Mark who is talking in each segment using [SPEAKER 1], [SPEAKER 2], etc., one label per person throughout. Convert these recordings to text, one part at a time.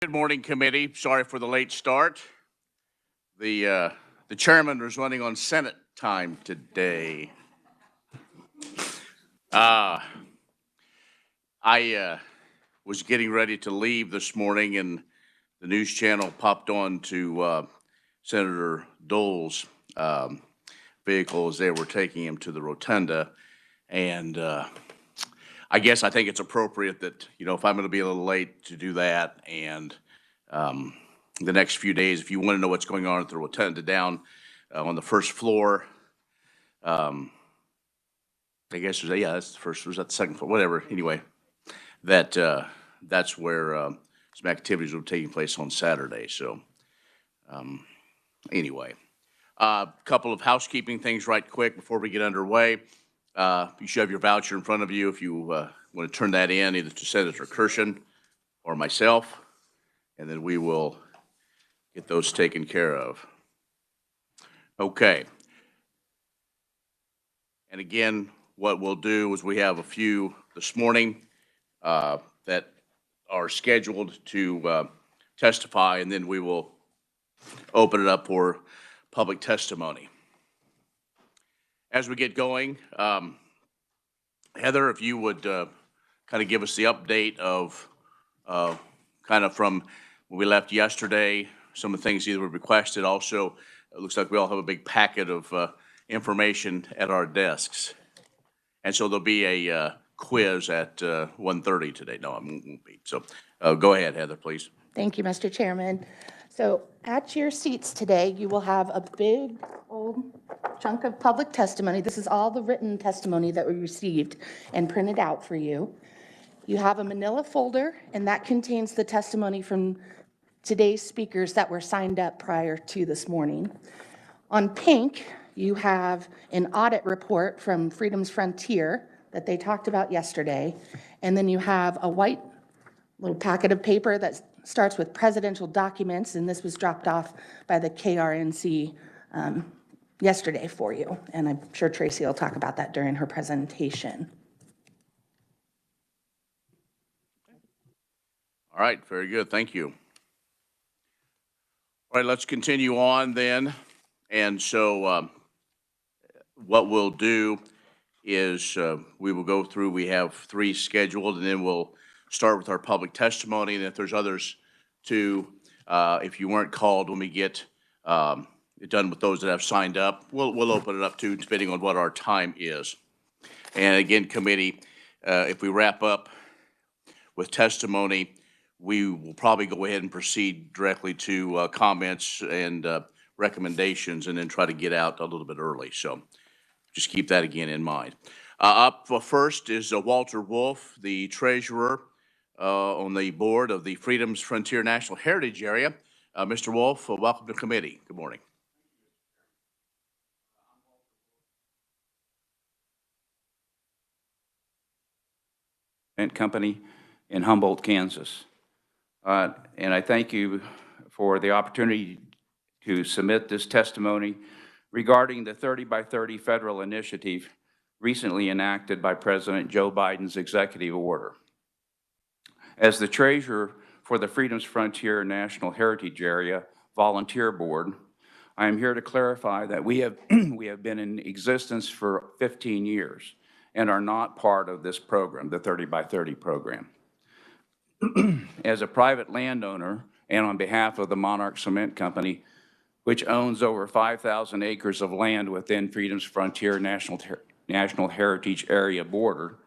[SPEAKER 1] Good morning, committee. Sorry for the late start. The chairman was running on Senate time today. I was getting ready to leave this morning, and the news channel popped on to Senator Dole's vehicle as they were taking him to the rotunda, and I guess I think it's appropriate that, if I'm going to be a little late to do that, and the next few days, if you want to know what's going on at the rotunda down on the first floor, I guess that's the first, was that the second floor, whatever, anyway, that's where some activities were taking place on Saturday, so anyway. A couple of housekeeping things right quick before we get underway. You should have your voucher in front of you if you want to turn that in, either to Senator Kirshen or myself, and then we will get those taken care of. Okay. And again, what we'll do is we have a few this morning that are scheduled to testify, and then we will open it up for public testimony. As we get going, Heather, if you would kind of give us the update of kind of from when we left yesterday, some of the things either were requested. Also, it looks like we all have a big packet of information at our desks. And so there'll be a quiz at 1:30 today. No, it won't be. So go ahead, Heather, please.
[SPEAKER 2] Thank you, Mr. Chairman. So at your seats today, you will have a big old chunk of public testimony. This is all the written testimony that we received and printed out for you. You have a manila folder, and that contains the testimony from today's speakers that were signed up prior to this morning. On pink, you have an audit report from Freedom's Frontier that they talked about yesterday. And then you have a white little packet of paper that starts with presidential documents, and this was dropped off by the KRNC yesterday for you. And I'm sure Tracy will talk about that during her presentation.
[SPEAKER 1] All right, very good. Thank you. All right, let's continue on then. And so what we'll do is we will go through, we have 3 scheduled, and then we'll start with our public testimony. And if there's others too, if you weren't called when we get done with those that have signed up, we'll open it up too, depending on what our time is. And again, committee, if we wrap up with testimony, we will probably go ahead and proceed directly to comments and recommendations, and then try to get out a little bit early. So just keep that again in mind. Up first is Walter Wolf, the treasurer on the board of the Freedom's Frontier National Heritage Area. Mr. Wolf, welcome to committee. Good morning.
[SPEAKER 3] Company in Humboldt, Kansas. And I thank you for the opportunity to submit this testimony regarding the 30 by 30 federal initiative recently enacted by President Joe Biden's executive order. As the treasurer for the Freedom's Frontier National Heritage Area Volunteer Board, I am here to clarify that we have been in existence for 15 years and are not part of this program, the 30 by 30 program. As a private landowner and on behalf of the Monarch Cement Company, which owns over 5,000 acres of land within Freedom's Frontier National Heritage Area border,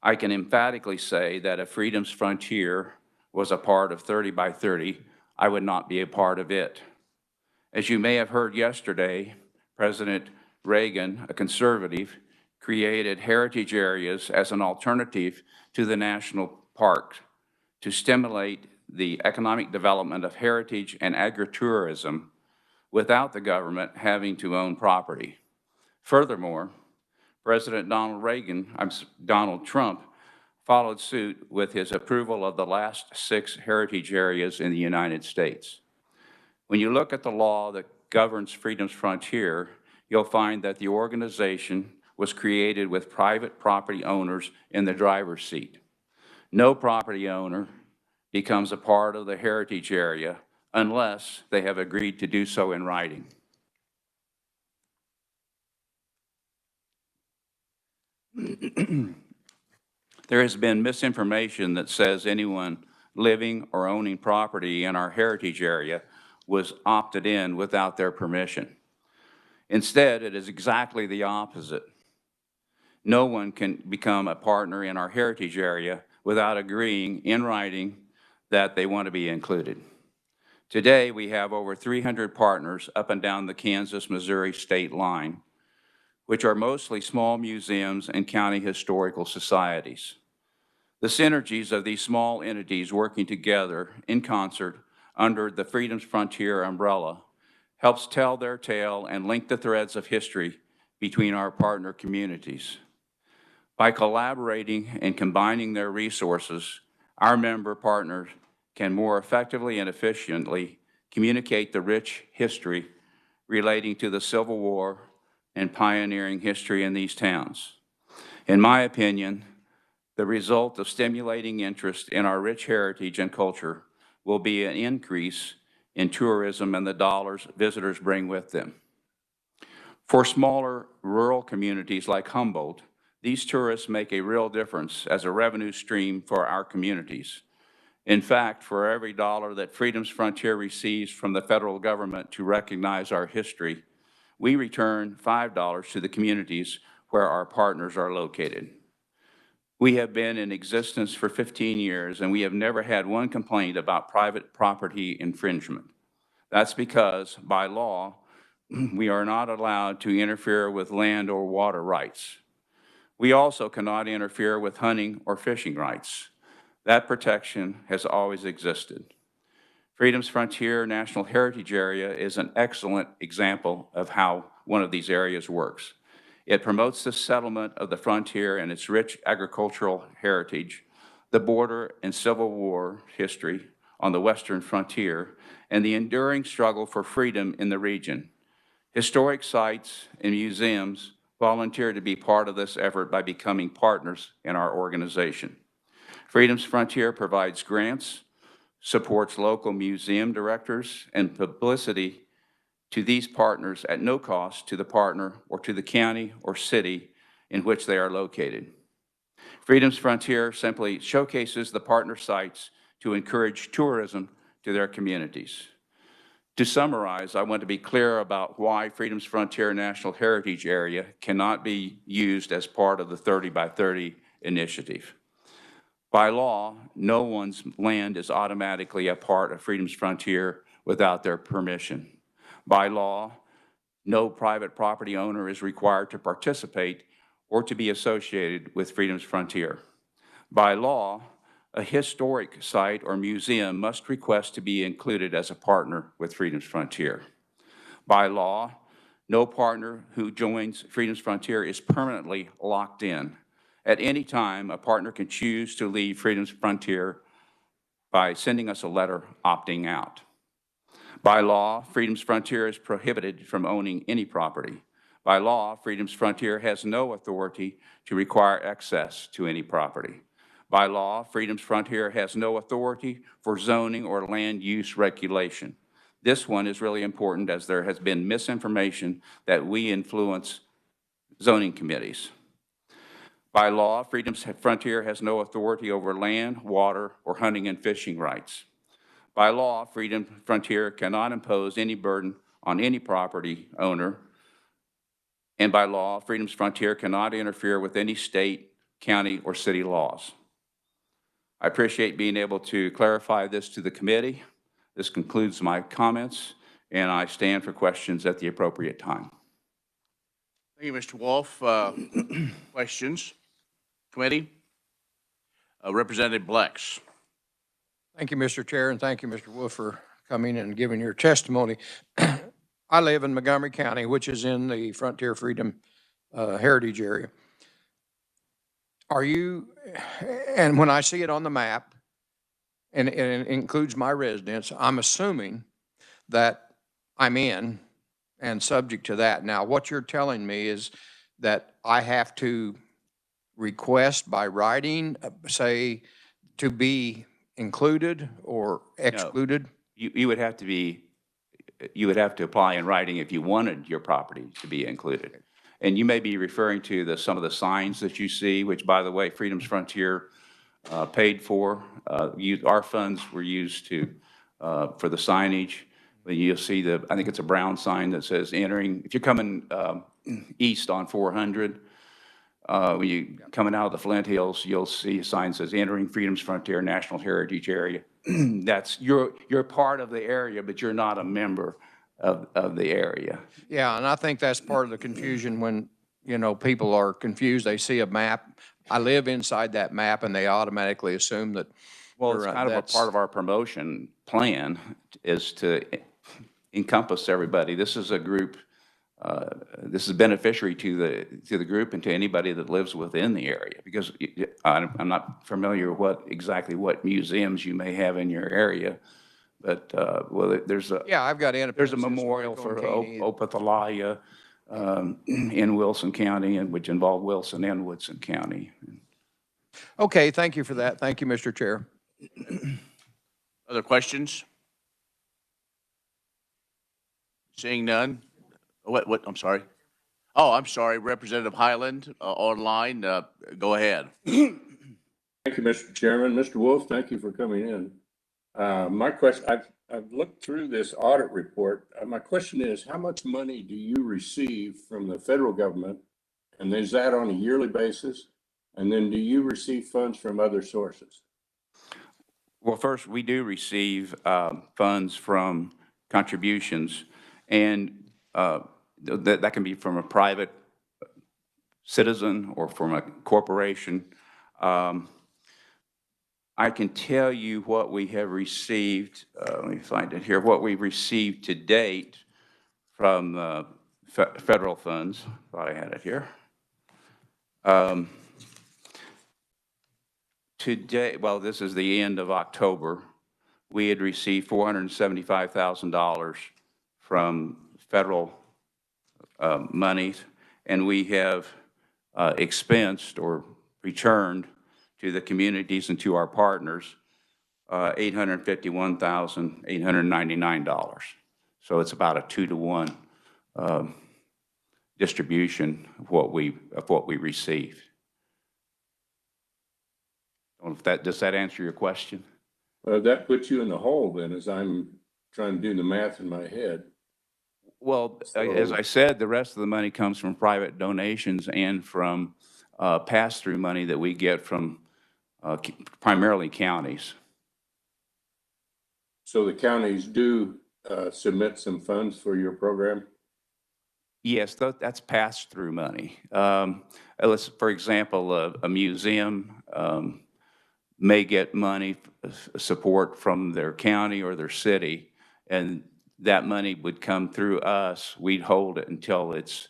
[SPEAKER 3] I can emphatically say that if Freedom's Frontier was a part of 30 by 30, I would not be a part of it. As you may have heard yesterday, President Reagan, a conservative, created heritage areas as an alternative to the national parks to stimulate the economic development of heritage and agritourism without the government having to own property. Furthermore, President Donald Trump followed suit with his approval of the last 6 heritage areas in the United States. When you look at the law that governs Freedom's Frontier, you'll find that the organization was created with private property owners in the driver's seat. No property owner becomes a part of the heritage area unless they have agreed to do so in writing. There has been misinformation that says anyone living or owning property in our heritage area was opted in without their permission. Instead, it is exactly the opposite. No one can become a partner in our heritage area without agreeing in writing that they want to be included. Today, we have over 300 partners up and down the Kansas-Missouri state line, which are mostly small museums and county historical societies. The synergies of these small entities working together in concert under the Freedom's Frontier umbrella helps tell their tale and link the threads of history between our partner communities. By collaborating and combining their resources, our member partners can more effectively and efficiently communicate the rich history relating to the Civil War and pioneering history in these towns. In my opinion, the result of stimulating interest in our rich heritage and culture will be an increase in tourism and the dollars visitors bring with them. For smaller rural communities like Humboldt, these tourists make a real difference as a revenue stream for our communities. In fact, for every dollar that Freedom's Frontier receives from the federal government to recognize our history, we return $5 to the communities where our partners are located. We have been in existence for 15 years, and we have never had one complaint about private property infringement. That's because, by law, we are not allowed to interfere with land or water rights. We also cannot interfere with hunting or fishing rights. That protection has always existed. Freedom's Frontier National Heritage Area is an excellent example of how one of these areas works. It promotes the settlement of the frontier and its rich agricultural heritage, the border and Civil War history on the western frontier, and the enduring struggle for freedom in the region. Historic sites and museums volunteer to be part of this effort by becoming partners in our organization. Freedom's Frontier provides grants, supports local museum directors, and publicity to these partners at no cost to the partner or to the county or city in which they are located. Freedom's Frontier simply showcases the partner sites to encourage tourism to their communities. To summarize, I want to be clear about why Freedom's Frontier National Heritage Area cannot be used as part of the 30 by 30 initiative. By law, no one's land is automatically a part of Freedom's Frontier without their permission. By law, no private property owner is required to participate or to be associated with Freedom's Frontier. By law, a historic site or museum must request to be included as a partner with Freedom's Frontier. By law, no partner who joins Freedom's Frontier is permanently locked in. At any time, a partner can choose to leave Freedom's Frontier by sending us a letter opting out. By law, Freedom's Frontier is prohibited from owning any property. By law, Freedom's Frontier has no authority to require access to any property. By law, Freedom's Frontier has no authority for zoning or land use regulation. This one is really important as there has been misinformation that we influence zoning committees. By law, Freedom's Frontier has no authority over land, water, or hunting and fishing rights. By law, Freedom's Frontier cannot impose any burden on any property owner. And by law, Freedom's Frontier cannot interfere with any state, county, or city laws. I appreciate being able to clarify this to the committee. This concludes my comments, and I stand for questions at the appropriate time.
[SPEAKER 1] Thank you, Mr. Wolf. Questions? Committee? Representative Blex.
[SPEAKER 4] Thank you, Mr. Chair, and thank you, Mr. Wolf, for coming and giving your testimony. I live in Montgomery County, which is in the Frontier Freedom Heritage Area. Are you, and when I see it on the map, and it includes my residence, I'm assuming that I'm in and subject to that. Now, what you're telling me is that I have to request by writing, say, to be included or excluded?
[SPEAKER 3] You would have to be, you would have to apply in writing if you wanted your property to be included. And you may be referring to some of the signs that you see, which, by the way, Freedom's Frontier paid for. Our funds were used for the signage. You'll see I think it's a brown sign that says entering, if you're coming east on 400, when you're coming out of the Flint Hills, you'll see a sign that says entering Freedom's Frontier National Heritage Area. You're part of the area, but you're not a member of the area.
[SPEAKER 4] Yeah, and I think that's part of the confusion when, people are confused. They see a map. I live inside that map and they automatically assume that.
[SPEAKER 3] Well, it's kind of a part of our promotion plan is to encompass everybody. This is a group, this is beneficiary to the group and to anybody that lives within the area, because I'm not familiar exactly what museums you may have in your area, but, well, there's a.
[SPEAKER 4] Yeah, I've got
[SPEAKER 3] There's a
[SPEAKER 4] Independence
[SPEAKER 3] memorial
[SPEAKER 4] Historical
[SPEAKER 3] for
[SPEAKER 4] and Caney.
[SPEAKER 3] Opathalaya in Wilson County, and which involved Wilson and Woodson County.
[SPEAKER 4] Okay, thank you for that. Thank you, Mr. Chair.
[SPEAKER 1] Other questions? Seeing none? What, I'm sorry. Oh, I'm sorry, Representative Highland, online, go ahead.
[SPEAKER 5] Thank you, Mr. Chairman. Mr. Wolf, thank you for coming in. My question, I've looked through this audit report. My question is, how much money do you receive from the federal government? And is that on a yearly basis? And then do you receive funds from other sources?
[SPEAKER 3] Well, first, we do receive funds from contributions, and that can be from a private citizen or from a corporation. I can tell you what we have received. Let me find it here. What we've received to date from federal funds. Thought I had it here. Today, well, this is the end of October. We had received $475,000 from federal monies, and we have expensed or returned to the communities and to our partners $851,899. So it's about a 2-to-1 distribution of what we received. Does that answer your question?
[SPEAKER 5] That puts you in the hole then, as I'm trying to do the math in my head.
[SPEAKER 3] Well, as I said, the rest of the money comes from private donations and from pass-through money that we get from primarily counties.
[SPEAKER 5] So the counties do submit some funds for your program?
[SPEAKER 3] Yes, that's pass-through money. For example, a museum may get money support from their county or their city, and that money would come through us. We'd hold it until it's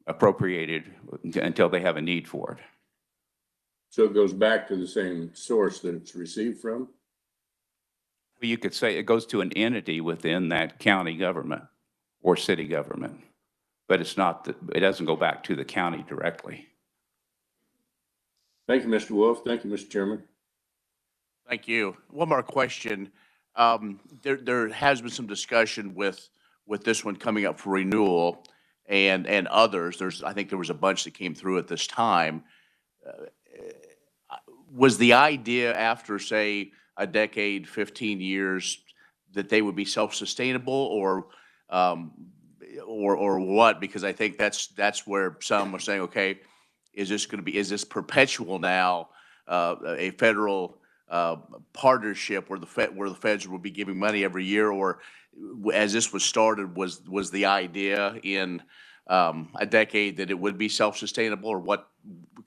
[SPEAKER 3] appropriated, until they have a need for it.
[SPEAKER 5] So it goes back to the same source that it's received from?
[SPEAKER 3] Well, you could say it goes to an entity within that county government or city government, but it's not it doesn't go back to the county directly.
[SPEAKER 5] Thank you, Mr. Wolf. Thank you, Mr. Chairman.
[SPEAKER 1] Thank you. One more question. There has been some discussion with this one coming up for renewal and others. I think there was a bunch that came through at this time. Was the idea after, say, a decade, 15 years, that they would be self-sustainable, or what? Because I think that's where some are saying, okay, is this perpetual now, a federal partnership where the feds will be giving money every year, or as this was started, was the idea in a decade that it would be self-sustainable, or what?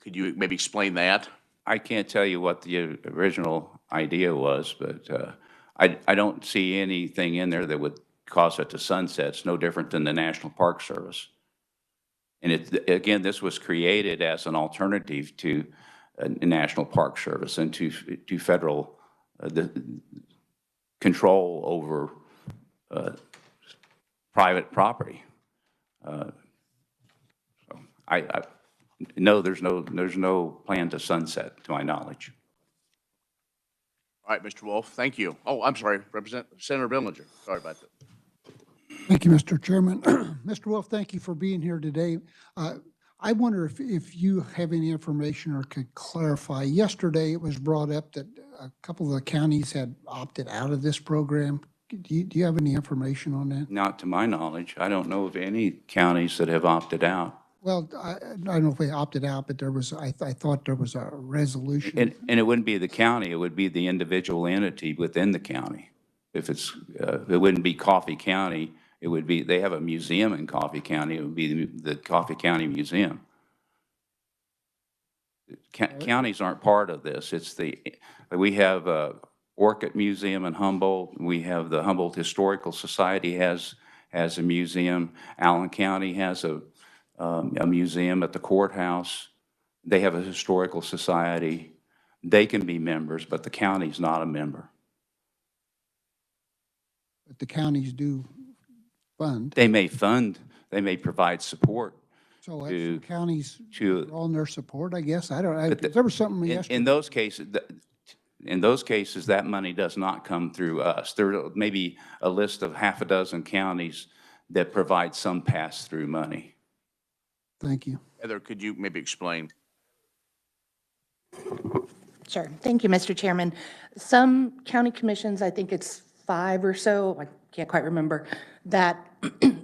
[SPEAKER 1] Could you maybe explain that?
[SPEAKER 3] I can't tell you what the original idea was, but I don't see anything in there that would cause it to sunset. It's no different than the National Park Service. And again, this was created as an alternative to a National Park Service and to federal control over private property. So no, there's no plan to sunset, to my knowledge.
[SPEAKER 1] All right, Mr. Wolf, thank you. Oh, I'm sorry, Senator Billinger. Sorry about that.
[SPEAKER 6] Thank you, Mr. Chairman. Mr. Wolf, thank you for being here today. I wonder if you have any information or could clarify. Yesterday, it was brought up that a couple of the counties had opted out of this program. Do you have any information on that?
[SPEAKER 3] Not to my knowledge. I don't know of any counties that have opted out.
[SPEAKER 6] Well, I don't know if they opted out, but there was, I thought there was a resolution.
[SPEAKER 3] And it wouldn't be the county, it would be the individual entity within the county. If it's, it wouldn't be Coffee County, it would be, they have a museum in Coffee County, it would be the Coffee County Museum. Counties aren't part of this. It's we have Orchid Museum in Humboldt. We have the Humboldt Historical Society has a museum. Allen County has a museum at the courthouse. They have a historical society. They can be members, but the county's not a member.
[SPEAKER 6] But the counties do fund.
[SPEAKER 3] They may fund, they may provide support.
[SPEAKER 6] So that's
[SPEAKER 3] to-
[SPEAKER 6] the counties
[SPEAKER 3] to-
[SPEAKER 6] on their support, I guess. I don't,
[SPEAKER 3] But the-
[SPEAKER 6] there was something yesterday.
[SPEAKER 3] In those cases, that money does not come through us. There may be a list of half a dozen counties that provide some pass-through money.
[SPEAKER 6] Thank you.
[SPEAKER 1] Heather, could you maybe explain?
[SPEAKER 2] Sure. Thank you, Mr. Chairman. Some county commissions, I think it's 5 or so, I can't quite remember, that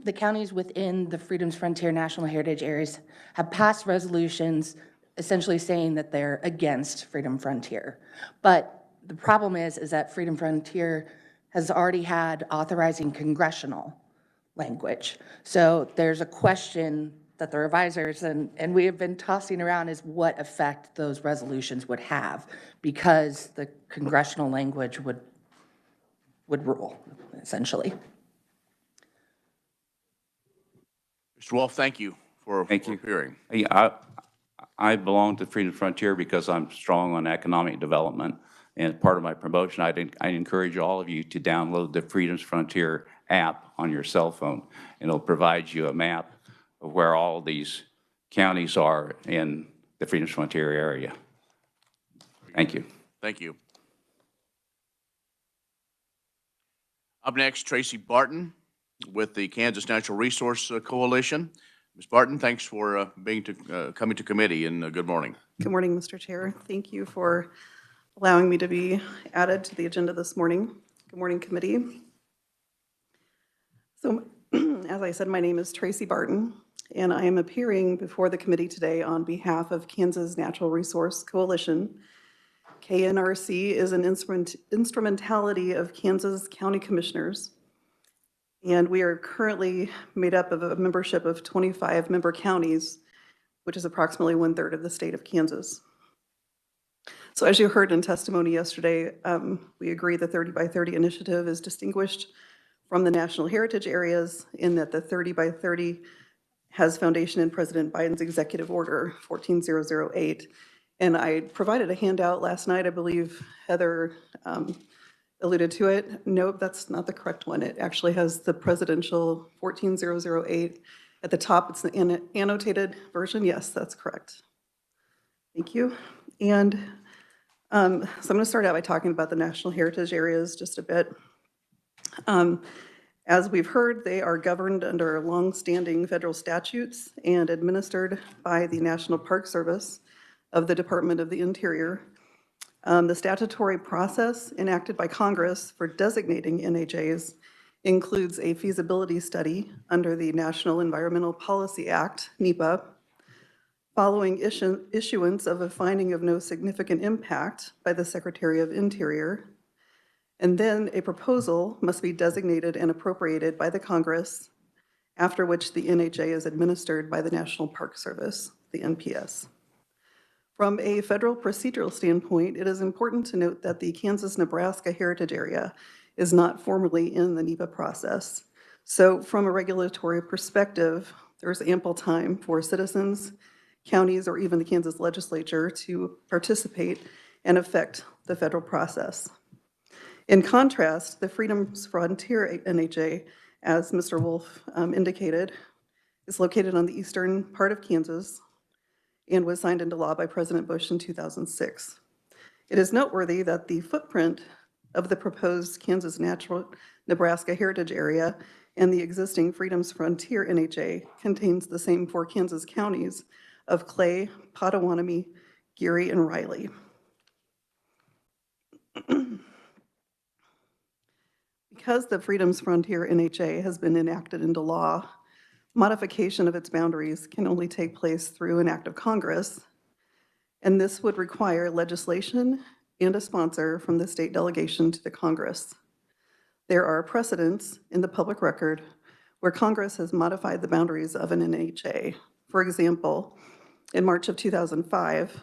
[SPEAKER 2] the counties within the Freedom's Frontier National Heritage Areas have passed resolutions essentially saying that they're against Freedom Frontier. But the problem is that Freedom Frontier has already had authorizing congressional language. So there's a question that the revisers and we have been tossing around is what effect those resolutions would have, because the congressional language would rule, essentially.
[SPEAKER 1] Mr. Wolf, thank you for appearing.
[SPEAKER 3] I belong to Freedom Frontier because I'm strong on economic development. And part of my promotion, I encourage all of you to download the Freedom's Frontier app on your cell phone. And it'll provide you a map of where all these counties are in the Freedom's Frontier area. Thank you.
[SPEAKER 1] Thank you. Up next, Tracy Barton with the Kansas Natural Resource Coalition. Ms. Barton, thanks for coming to committee, and good morning.
[SPEAKER 7] Good morning, Mr. Chair. Thank you for allowing me to be added to the agenda this morning. Good morning, committee. So, as I said, my name is Tracy Barton, and I am appearing before the committee today on behalf of Kansas Natural Resource Coalition. KNRC is an instrumentality of Kansas County Commissioners, and we are currently made up of a membership of 25 member counties, which is approximately 1/3 of the state of Kansas. So as you heard in testimony yesterday, we agree the 30 by 30 initiative is distinguished from the national heritage areas in that the 30 by 30 has foundation in President Biden's executive order 14008. And I provided a handout last night. I believe Heather alluded to it. Nope, that's not the correct one. It actually has the presidential 14008 at the top. It's the annotated version. Yes, that's correct. Thank you. And so I'm going to start out by talking about the national heritage areas just a bit. As we've heard, they are governed under long-standing federal statutes and administered by the National Park Service of the Department of the Interior. The statutory process enacted by Congress for designating NHAs includes a feasibility study under the National Environmental Policy Act, NEPA, following issuance of a finding of no significant impact by the Secretary of Interior. And then a proposal must be designated and appropriated by the Congress, after which the NHA is administered by the National Park Service, the NPS. From a federal procedural standpoint, it is important to note that the Kansas-Nebraska Heritage Area is not formally in the NEPA process. So from a regulatory perspective, there's ample time for citizens, counties, or even the Kansas legislature to participate and affect the federal process. In contrast, the Freedom's Frontier NHA, as Mr. Wolf indicated, is located on the eastern part of Kansas and was signed into law by President Bush in 2006. It is noteworthy that the footprint of the proposed Kansas Natural Nebraska Heritage Area and the existing Freedom's Frontier NHA contains the same 4 Kansas counties of Clay, Potawatomi, Geary, and Riley. Because the Freedom's Frontier NHA has been enacted into law, modification of its boundaries can only take place through an act of Congress, and this would require legislation and a sponsor from the state delegation to the Congress. There are precedents in the public record where Congress has modified the boundaries of an NHA. For example, in March of 2005,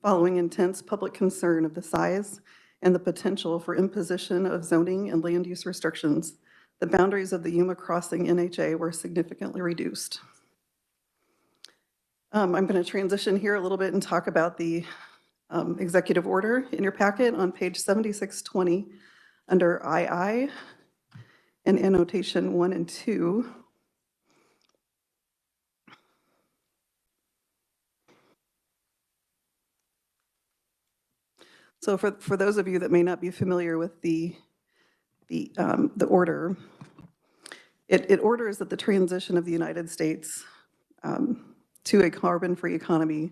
[SPEAKER 7] following intense public concern of the size and the potential for imposition of zoning and land use restrictions, the boundaries of the Yuma Crossing NHA were significantly reduced. I'm going to transition here a little bit and talk about the executive order in your packet on page 7620 under II and annotation 1 and 2. So for those of you that may not be familiar with the order, it orders that the transition of the United States to a carbon-free economy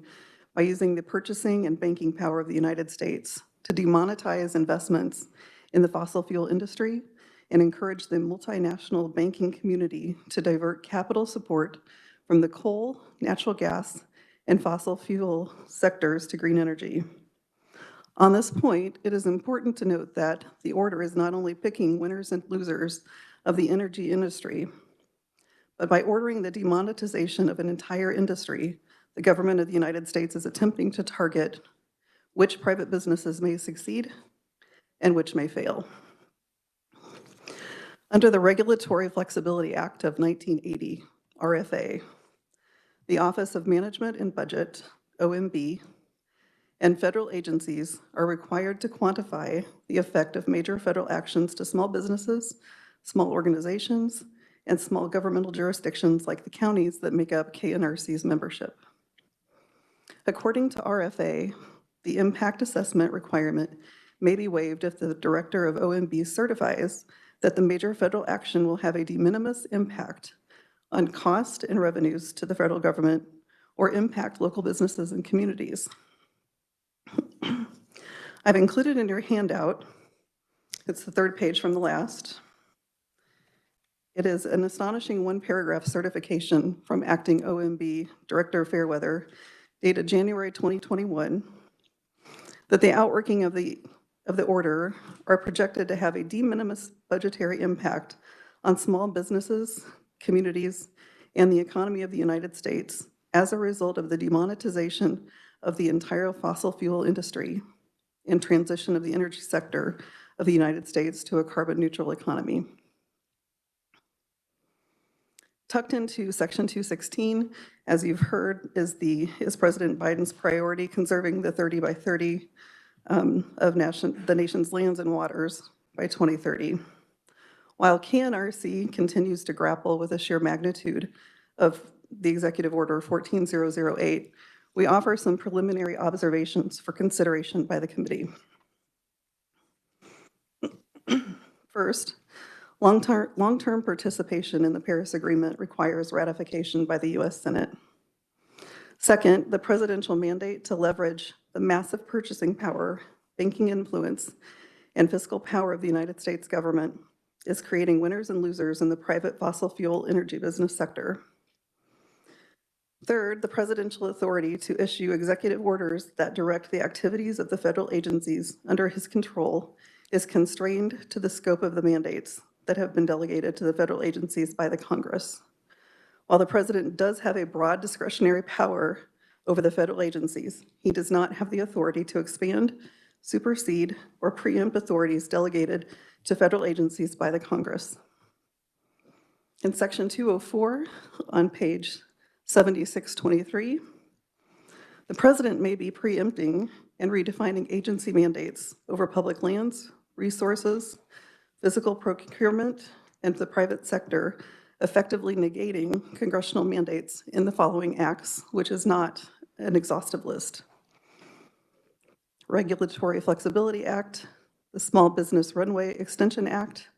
[SPEAKER 7] by using the purchasing and banking power of the United States to demonetize investments in the fossil fuel industry and encourage the multinational banking community to divert capital support from the coal, natural gas, and fossil fuel sectors to green energy. On this point, it is important to note that the order is not only picking winners and losers of the energy industry, but by ordering the demonetization of an entire industry, the government of the United States is attempting to target which private businesses may succeed and which may fail. Under the Regulatory Flexibility Act of 1980, RFA, the Office of Management and Budget, OMB, and federal agencies are required to quantify the effect of major federal actions to small businesses, small organizations, and small governmental jurisdictions like the counties that make up KNRC's membership. According to RFA, the impact assessment requirement may be waived if the director of OMB certifies that the major federal action will have a de minimis impact on cost and revenues to the federal government or impact local businesses and communities. I've included in your handout, it's the 3rd page from the last. It is an astonishing 1-paragraph certification from Acting OMB Director Fairweather, dated January 2021, that the outworking of the order are projected to have a de minimis budgetary impact on small businesses, communities, and the economy of the United States as a result of the demonetization of the entire fossil fuel industry and transition of the energy sector of the United States to a carbon neutral economy. Tucked into Section 216, as you've heard, is President Biden's priority conserving the 30 by 30 of the nation's lands and waters by 2030. While KNRC continues to grapple with the sheer magnitude of the Executive Order 14008, we offer some preliminary observations for consideration by the committee. First, long-term participation in the Paris Agreement requires ratification by the U.S. Senate. Second, the presidential mandate to leverage the massive purchasing power, banking influence, and fiscal power of the United States government is creating winners and losers in the private fossil fuel energy business sector. Third, the presidential authority to issue executive orders that direct the activities of the federal agencies under his control is constrained to the scope of the mandates that have been delegated to the federal agencies by the Congress. While the president does have a broad discretionary power over the federal agencies, he does not have the authority to expand, supersede, or preempt authorities delegated to federal agencies by the Congress. In Section 204 on page 7623, the president may be preempting and redefining agency mandates over public lands, resources, physical procurement, and the private sector, effectively negating congressional mandates in the following acts, which is not an exhaustive list: Regulatory Flexibility Act, the Small Business Runway Extension Act,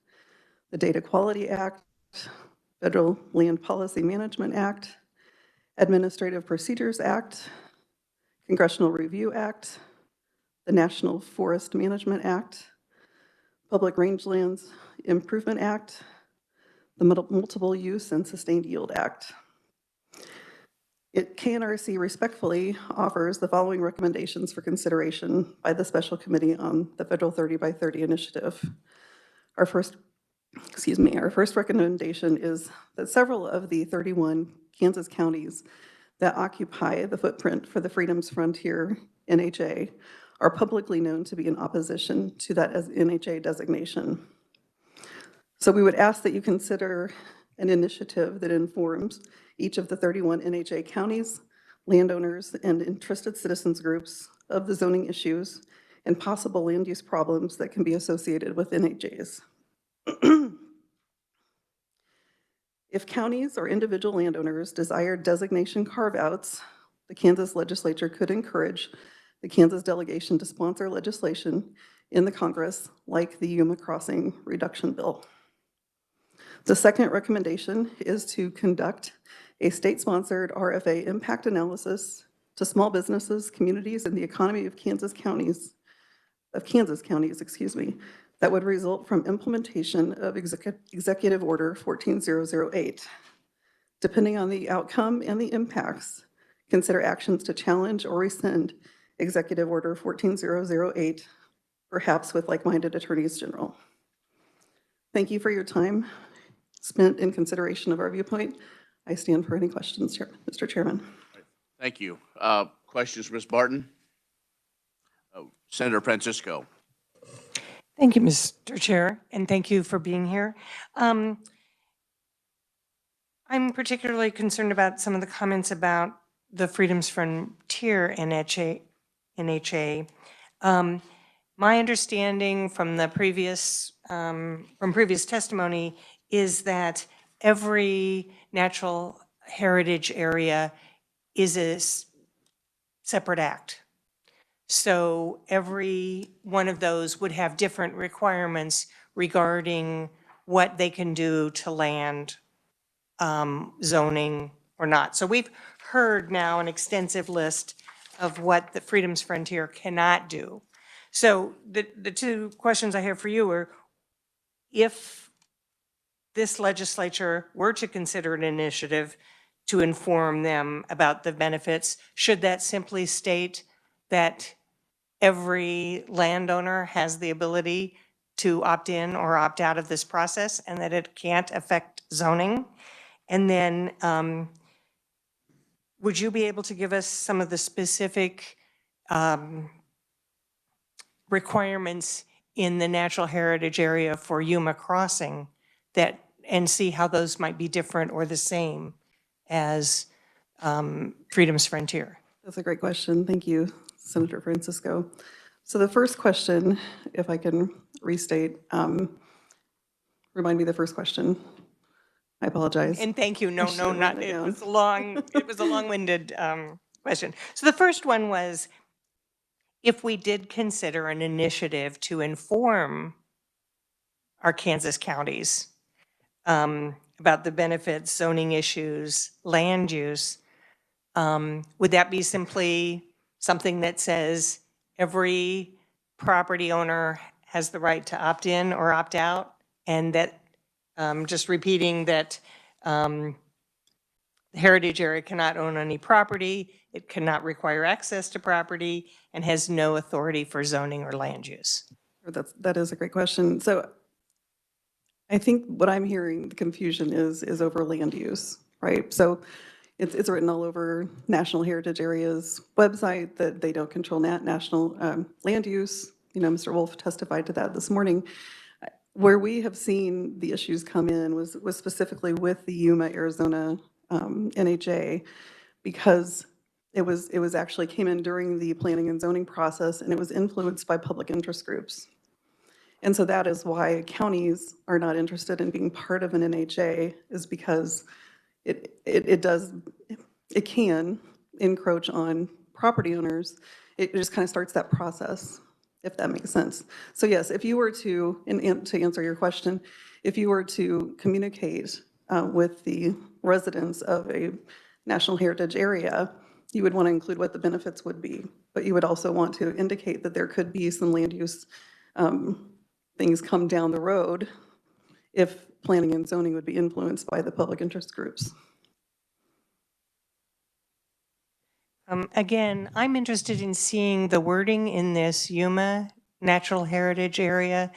[SPEAKER 7] the Data Quality Act, Federal Land Policy Management Act, Administrative Procedures Act, Congressional Review Act, the National Forest Management Act, Public Rangelands Improvement Act, the Multiple Use and Sustained Yield Act. KNRC respectfully offers the following recommendations for consideration by the Special Committee on the Federal 30 by 30 Initiative. Our first recommendation is that several of the 31 Kansas counties that occupy the footprint for the Freedom's Frontier NHA are publicly known to be in opposition to that as NHA designation. So we would ask that you consider an initiative that informs each of the 31 NHA counties, landowners, and interested citizens groups of the zoning issues and possible land use problems that can be associated with NHAs. If counties or individual landowners desire designation carve-outs, the Kansas legislature could encourage the Kansas delegation to sponsor legislation in the Congress like the Yuma Crossing Reduction Bill. The second recommendation is to conduct a state-sponsored RFA impact analysis to small businesses, communities, and the economy of Kansas counties, that would result from implementation of Executive Order 14008. Depending on the outcome and the impacts, consider actions to challenge or rescind Executive Order 14008, perhaps with like-minded attorneys general. Thank you for your time spent in consideration of our viewpoint. I stand for any questions, Mr. Chairman.
[SPEAKER 1] Thank you. Questions, Ms. Barton? Senator Francisco.
[SPEAKER 8] Thank you, Mr. Chair, and thank you for being here. I'm particularly concerned about some of the comments about the Freedom's Frontier NHA. My understanding from the previous testimony is that every natural heritage area is a separate act. So every one of those would have different requirements regarding what they can do to land, zoning or not. So we've heard now an extensive list of what the Freedom's Frontier cannot do. So the two questions I have for you are, if this legislature were to consider an initiative to inform them about the benefits, should that simply state that every landowner has the ability to opt in or opt out of this process and that it can't affect zoning? And then would you be able to give us some of the specific requirements in the natural heritage area for Yuma Crossing and see how those might be different or the same as Freedom's Frontier?
[SPEAKER 7] That's a great question. Thank you, Senator Francisco. So the first question, if I can restate, remind me the first question. I apologize.
[SPEAKER 8] And thank you. No, not, it was a long-winded question. So the first one was, if we did consider an initiative to inform our Kansas counties about the benefits, zoning issues, land use, would that be simply something that says every property owner has the right to opt in or opt out, and that just repeating that the heritage area cannot own any property, it cannot require access to property, and has no authority for zoning or land use?
[SPEAKER 7] That is a great question. So I think what I'm hearing, the confusion is over land use, right? So it's written all over National Heritage Area's website that they don't control national land use. You know, Mr. Wolf testified to that this morning. Where we have seen the issues come in was specifically with the Yuma, Arizona NHA, because it was actually came in during the planning and zoning process, and it was influenced by public interest groups. And so that is why counties are not interested in being part of an NHA, is because it can encroach on property owners. It just kind of starts that process. if that makes sense. So yes, if you were to, and to answer your question, if you were to communicate with the residents of a National Heritage area, you would want to include what the benefits would be, but you would also want to indicate that there could be some land use things come down the road if planning and zoning would be influenced by the public interest groups.
[SPEAKER 8] Again, I'm interested in seeing the wording in this Yuma Natural Heritage Area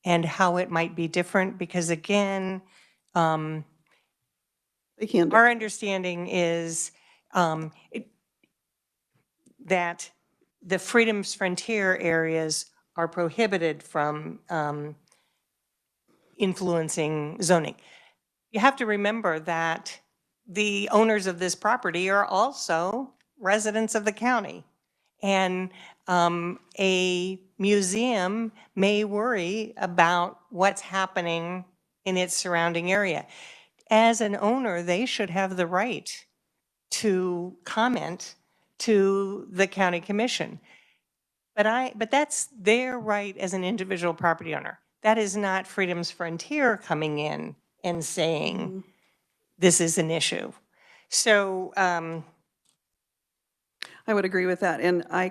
[SPEAKER 8] and how it might be different, because again,
[SPEAKER 7] They can.
[SPEAKER 8] our understanding is that the Freedom's Frontier areas are prohibited from influencing zoning. You have to remember that the owners of this property are also residents of the county. And a museum may worry about what's happening in its surrounding area. As an owner, they should have the right to comment to the county commission. But that's their right as an individual property owner. That is not Freedom's Frontier coming in and saying, this is an issue. So,
[SPEAKER 7] I would agree with that. And I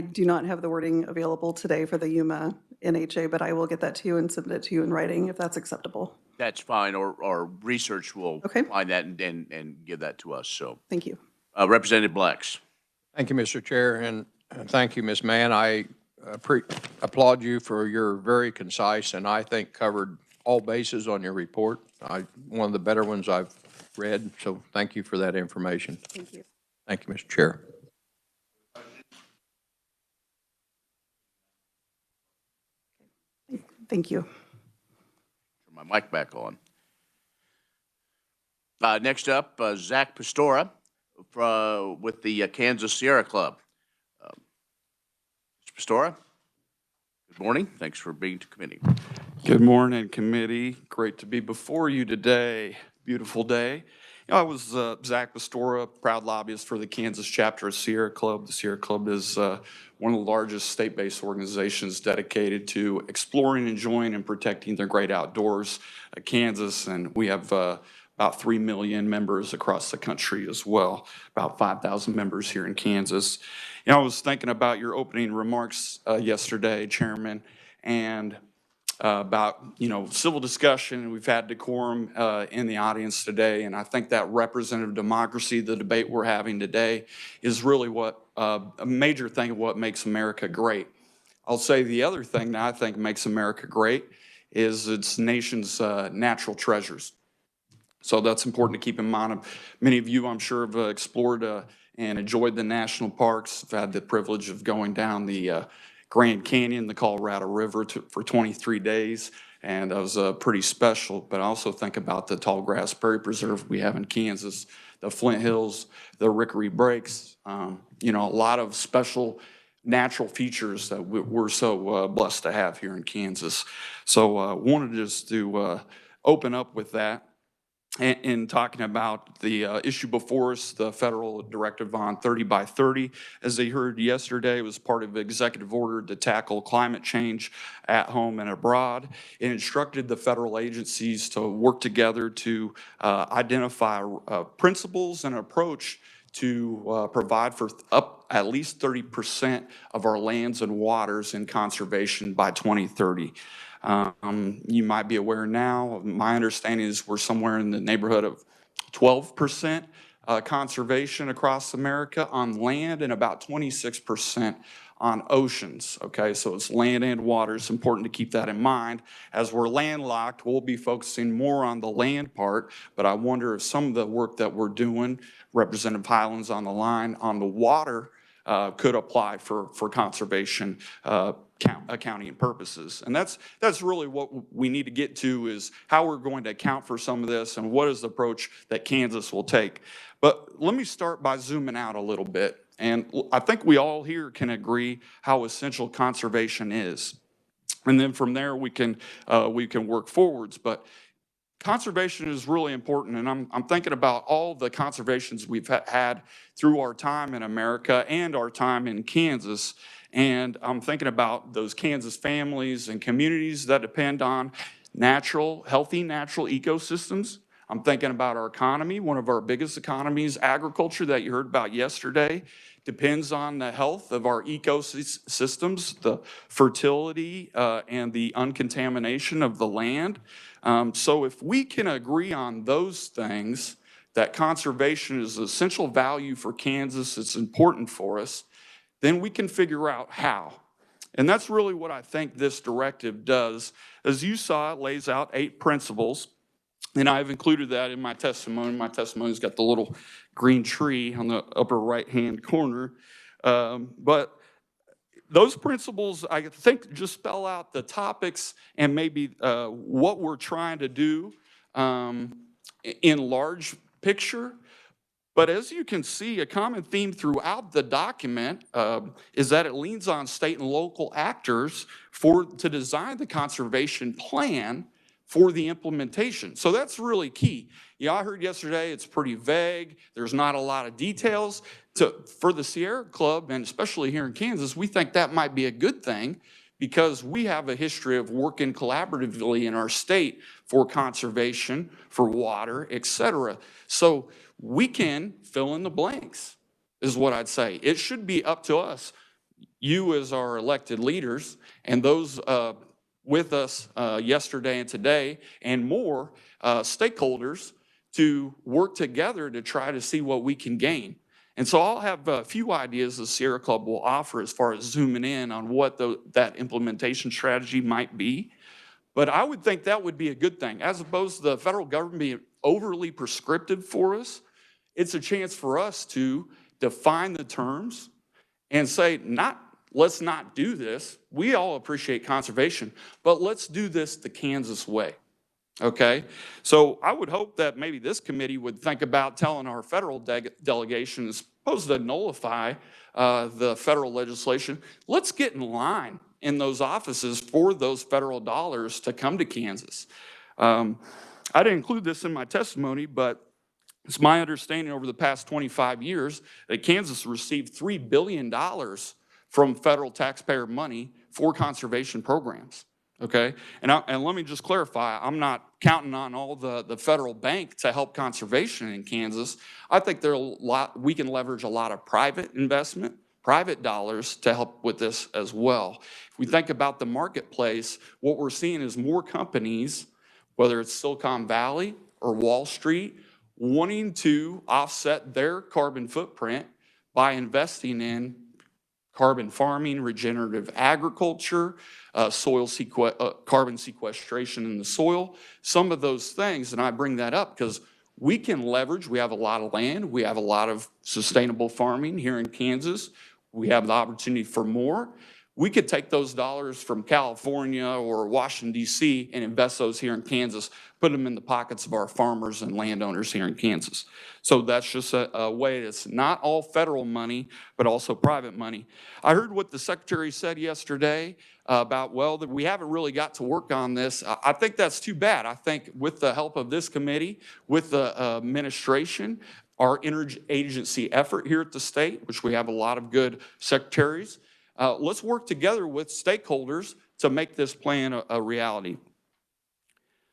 [SPEAKER 7] do not have the wording available today for the Yuma NHA, but I will get that to you and send it to you in writing if that's acceptable.
[SPEAKER 1] That's fine, or research will
[SPEAKER 7] Okay.
[SPEAKER 1] find that and give that to us, so.
[SPEAKER 7] Thank you.
[SPEAKER 1] Representative Blacks.
[SPEAKER 4] Thank you, Mr. Chair, and thank you, Ms. Mann. I applaud you for your very concise and I think covered all bases on your report. One of the better ones I've read, so thank you for that information.
[SPEAKER 7] Thank you.
[SPEAKER 4] Thank you, Mr. Chair.
[SPEAKER 7] Thank you.
[SPEAKER 1] Turn my mic back on. Next up, Zach Pastora with the Kansas Sierra Club. Mr. Pastora, good morning. Thanks for being to committee.
[SPEAKER 9] Good morning, committee. Great to be before you today. Beautiful day. I was Zach Pastora, proud lobbyist for the Kansas chapter of Sierra Club. The Sierra Club is one of the largest state-based organizations dedicated to exploring, enjoying, and protecting the great outdoors of Kansas. And we have about 3 million members across the country as well, about 5,000 members here in Kansas. I was thinking about your opening remarks yesterday, Chairman, and about, civil discussion. We've had decorum in the audience today, and I think that representative democracy, the debate we're having today, is really what a major thing of what makes America great. I'll say the other thing that I think makes America great is its nation's natural treasures. So that's important to keep in mind. Many of you, I'm sure, have explored and enjoyed the national parks. I've had the privilege of going down the Grand Canyon, the Colorado River for 23 days, and that was pretty special. But I also think about the Tallgrass Prairie Preserve we have in Kansas, the Flint Hills, the Rickery Breaks, a lot of special natural features that we're so blessed to have here in Kansas. So I wanted just to open up with that. In talking about the issue before us, the federal directive on 30 by 30. As they heard yesterday, it was part of an executive order to tackle climate change at home and abroad. It instructed the federal agencies to work together to identify principles and approach to provide for up at least 30% of our lands and waters in conservation by 2030. You might be aware now, my understanding is we're somewhere in the neighborhood of 12% conservation across America on land and about 26% on oceans, okay? So it's land and water. It's important to keep that in mind. As we're landlocked, we'll be focusing more on the land part, but I wonder if some of the work that we're doing, Representative Highlands on the line, on the water could apply for conservation accounting purposes. And that's really what we need to get to, is how we're going to account for some of this and what is the approach that Kansas will take. But let me start by zooming out a little bit. And I think we all here can agree how essential conservation is. And then from there we can work forwards. But conservation is really important, and I'm thinking about all the conservations we've had through our time in America and our time in Kansas. And I'm thinking about those Kansas families and communities that depend on healthy natural ecosystems. I'm thinking about our economy. One of our biggest economies, agriculture, that you heard about yesterday, depends on the health of our ecosystems, the fertility and the uncontamination of the land. So if we can agree on those things, that conservation is an essential value for Kansas, it's important for us, then we can figure out how. And that's really what I think this directive does. As you saw, it lays out 8 principles, and I've included that in my testimony. My testimony's got the little green tree on the upper right-hand corner. But those principles, I think, just spell out the topics and maybe what we're trying to do in large picture. But as you can see, a common theme throughout the document is that it leans on state and local actors to design the conservation plan for the implementation. So that's really key. I heard yesterday it's pretty vague. There's not a lot of details. For the Sierra Club, and especially here in Kansas, we think that might be a good thing because we have a history of working collaboratively in our state for conservation, for water, et cetera. So we can fill in the blanks, is what I'd say. It should be up to us, you as our elected leaders, and those with us yesterday and today, and more stakeholders, to work together to try to see what we can gain. And so I'll have a few ideas the Sierra Club will offer as far as zooming in on what that implementation strategy might be. But I would think that would be a good thing. As opposed to the federal government being overly prescriptive for us, it's a chance for us to define the terms and say, let's not do this. We all appreciate conservation, but let's do this the Kansas way. Okay, so I would hope that maybe this committee would think about telling our federal delegation, as opposed to nullify the federal legislation, let's get in line in those offices for those federal dollars to come to Kansas. I didn't include this in my testimony, but it's my understanding over the past 25 years that Kansas received $3 billion from federal taxpayer money for conservation programs. Okay, and let me just clarify, I'm not counting on all the federal bank to help conservation in Kansas. I think we can leverage a lot of private investment, private dollars to help with this as well. If we think about the marketplace, what we're seeing is more companies, whether it's Silicon Valley or Wall Street, wanting to offset their carbon footprint by investing in carbon farming, regenerative agriculture, carbon sequestration in the soil, some of those things. And I bring that up because we can leverage, we have a lot of land, we have a lot of sustainable farming here in Kansas, we have the opportunity for more. We could take those dollars from California or Washington, D.C. and invest those here in Kansas, put them in the pockets of our farmers and landowners here in Kansas. So that's just a way that's not all federal money, but also private money. I heard what the Secretary said yesterday about, well, that we haven't really got to work on this. I think that's too bad. I think with the help of this committee, with the administration, our interagency effort here at the state, which we have a lot of good secretaries, let's work together with stakeholders to make this plan a reality.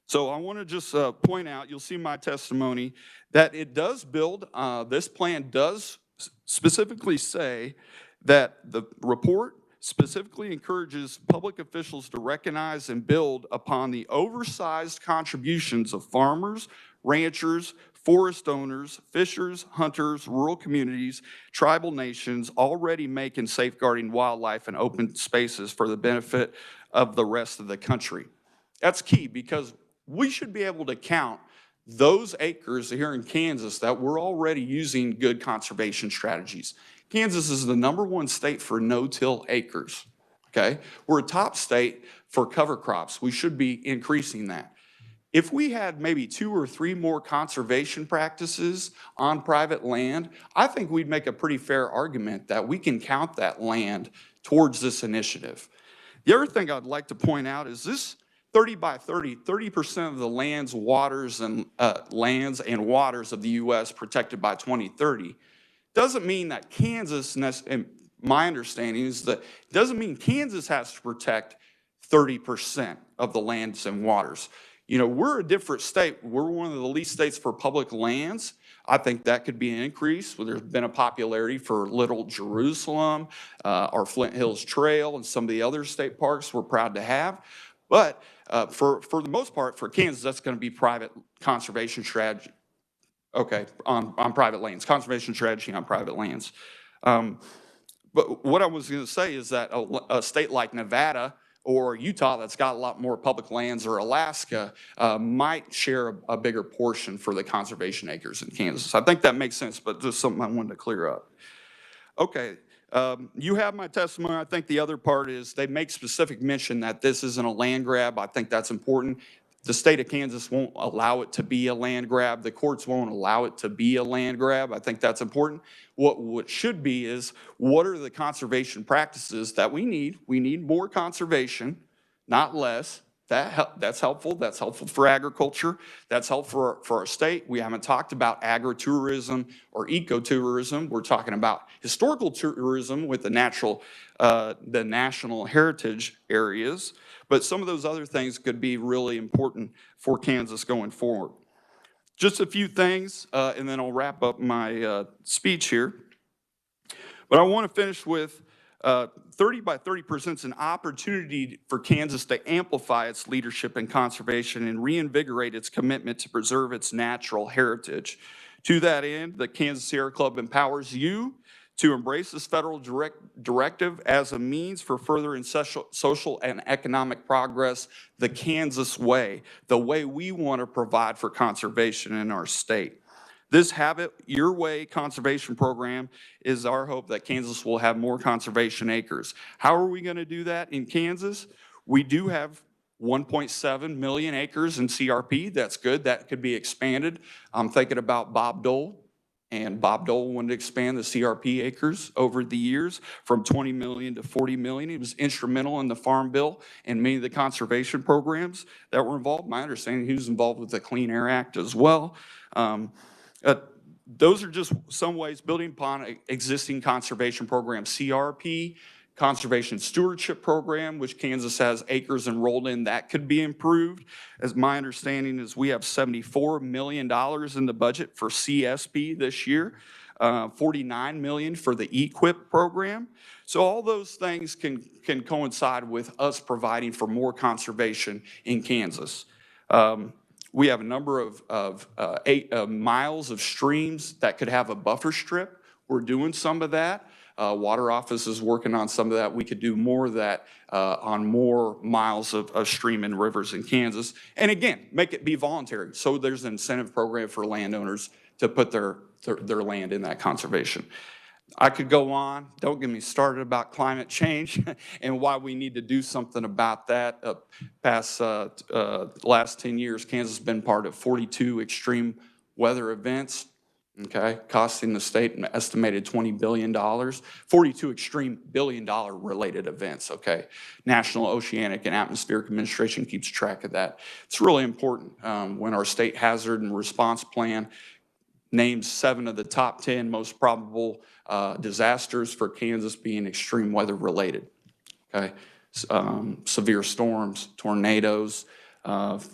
[SPEAKER 9] So I want to just point out, you'll see my testimony, that it does build, this plan does specifically say that the report specifically encourages public officials to recognize and build upon the oversized contributions of farmers, ranchers, forest owners, fishers, hunters, rural communities, tribal nations already make in safeguarding wildlife and open spaces for the benefit of the rest of the country. That's key because we should be able to count those acres here in Kansas that we're already using good conservation strategies. Kansas is the #1 state for no-till acres, okay? We're a top state for cover crops. We should be increasing that. If we had maybe 2 or 3 more conservation practices on private land, I think we'd make a pretty fair argument that we can count that land towards this initiative. The other thing I'd like to point out is this 30 by 30, 30% of the lands, waters, and waters of the U.S. protected by 2030 doesn't mean that Kansas, and my understanding is that it doesn't mean Kansas has to protect 30% of the lands and waters. You know, we're a different state. We're one of the least states for public lands. I think that could be an increase. Well, there's been a popularity for Little Jerusalem, our Flint Hills Trail, and some of the other state parks we're proud to have. But for the most part, for Kansas, that's going to be private conservation strategy. Okay, on private lands, conservation strategy on private lands. But what I was going to say is that a state like Nevada or Utah that's got a lot more public lands, or Alaska, might share a bigger portion for the conservation acres in Kansas. I think that makes sense, but just something I wanted to clear up. Okay, you have my testimony. I think the other part is they make specific mention that this isn't a land grab. I think that's important. The state of Kansas won't allow it to be a land grab. The courts won't allow it to be a land grab. I think that's important. What should be is, what are the conservation practices that we need? We need more conservation, not less. That's helpful. That's helpful for agriculture. That's helpful for our state. We haven't talked about agritourism or ecotourism. We're talking about historical tourism with the national heritage areas. But some of those other things could be really important for Kansas going forward. Just a few things, and then I'll wrap up my speech here. But I want to finish with 30 by 30 presents an opportunity for Kansas to amplify its leadership in conservation and reinvigorate its commitment to preserve its natural heritage. To that end, the Kansas Sierra Club empowers you to embrace this federal directive as a means for furthering social and economic progress, the Kansas way, the way we want to provide for conservation in our state. This Have It Your Way conservation program is our hope that Kansas will have more conservation acres. How are we going to do that in Kansas? We do have 1.7 million acres in CRP. That's good. That could be expanded. I'm thinking about Bob Dole. And Bob Dole wanted to expand the CRP acres over the years from 20 million to 40 million. He was instrumental in the Farm Bill and many of the conservation programs that were involved. My understanding, he was involved with the Clean Air Act as well. Those are just some ways building upon existing conservation programs. CRP, Conservation Stewardship Program, which Kansas has acres enrolled in, that could be improved. As my understanding is, we have $74 million in the budget for CSP this year, $49 million for the EQIP program. So all those things can coincide with us providing for more conservation in Kansas. We have a number of 8 miles of streams that could have a buffer strip. We're doing some of that. Water Office is working on some of that. We could do more of that on more miles of stream and rivers in Kansas. And again, make it be voluntary. So there's an incentive program for landowners to put their land in that conservation. I could go on. Don't get me started about climate change and why we need to do something about that. Past last 10 years, Kansas has been part of 42 extreme weather events. Okay, costing the state an estimated $20 billion, 42 extreme billion-dollar related events, okay? National Oceanic and Atmospheric Administration keeps track of that. It's really important when our state hazard and response plan names 7 of the top 10 most probable disasters for Kansas being extreme weather related, okay? Severe storms, tornadoes,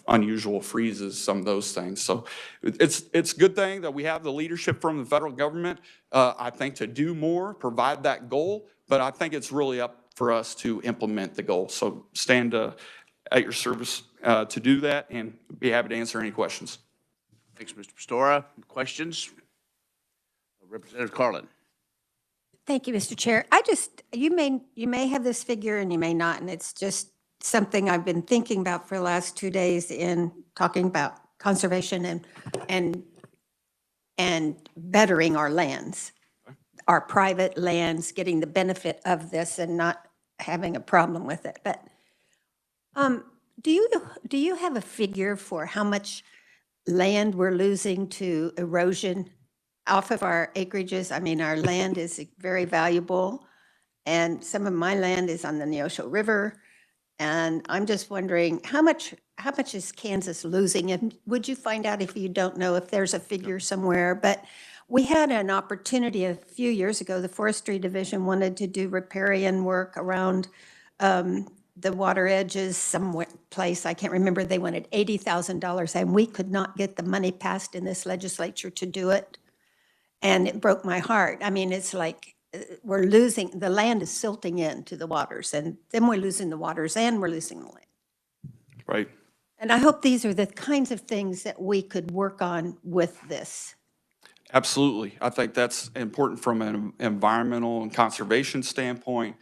[SPEAKER 9] unusual freezes, some of those things. So it's a good thing that we have the leadership from the federal government, I think, to do more, provide that goal, but I think it's really up for us to implement the goal. So stand at your service to do that, and be happy to answer any questions.
[SPEAKER 1] Thanks, Mr. Pastora. Questions? Representative Carlin.
[SPEAKER 10] Thank you, Mr. Chair. You may have this figure and you may not, and it's just something I've been thinking about for the last 2 days in talking about conservation and bettering our lands, our private lands, getting the benefit of this and not having a problem with it. But do you have a figure for how much land we're losing to erosion off of our acreages? I mean, our land is very valuable, and some of my land is on the Neosho River. And I'm just wondering, how much is Kansas losing? And would you find out, if you don't know, if there's a figure somewhere? But we had an opportunity a few years ago, the Forestry Division wanted to do riparian work around the water edges somewhere place, I can't remember, they wanted $80,000, and we could not get the money passed in this legislature to do it. And it broke my heart. I mean, it's like, we're losing, the land is silting into the waters, and then we're losing the waters and we're losing the land.
[SPEAKER 9] Right.
[SPEAKER 10] And I hope these are the kinds of things that we could work on with this.
[SPEAKER 9] Absolutely. I think that's important from an environmental and conservation standpoint,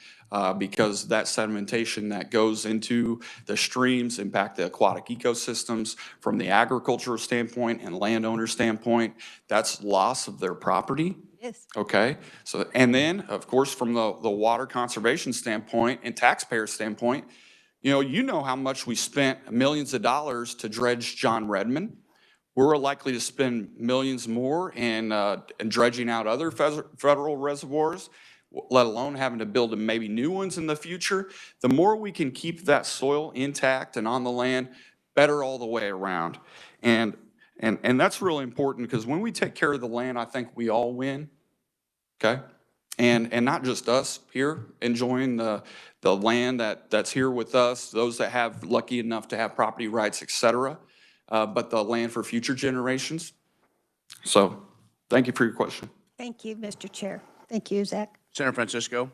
[SPEAKER 9] because that sedimentation that goes into the streams impact the aquatic ecosystems. From the agricultural standpoint and landowner standpoint, that's loss of their property.
[SPEAKER 10] Yes.
[SPEAKER 9] Okay, so, and then, of course, from the water conservation standpoint and taxpayer standpoint, you know how much we spent millions of dollars to dredge John Redmond. We're likely to spend millions more in dredging out other federal reservoirs, let alone having to build maybe new ones in the future. The more we can keep that soil intact and on the land, better all the way around. And that's really important, because when we take care of the land, I think we all win, okay? And not just us here enjoying the land that's here with us, those that have lucky enough to have property rights, et cetera, but the land for future generations. So thank you for your question.
[SPEAKER 10] Thank you, Mr. Chair. Thank you, Zach.
[SPEAKER 1] Senator Francisco?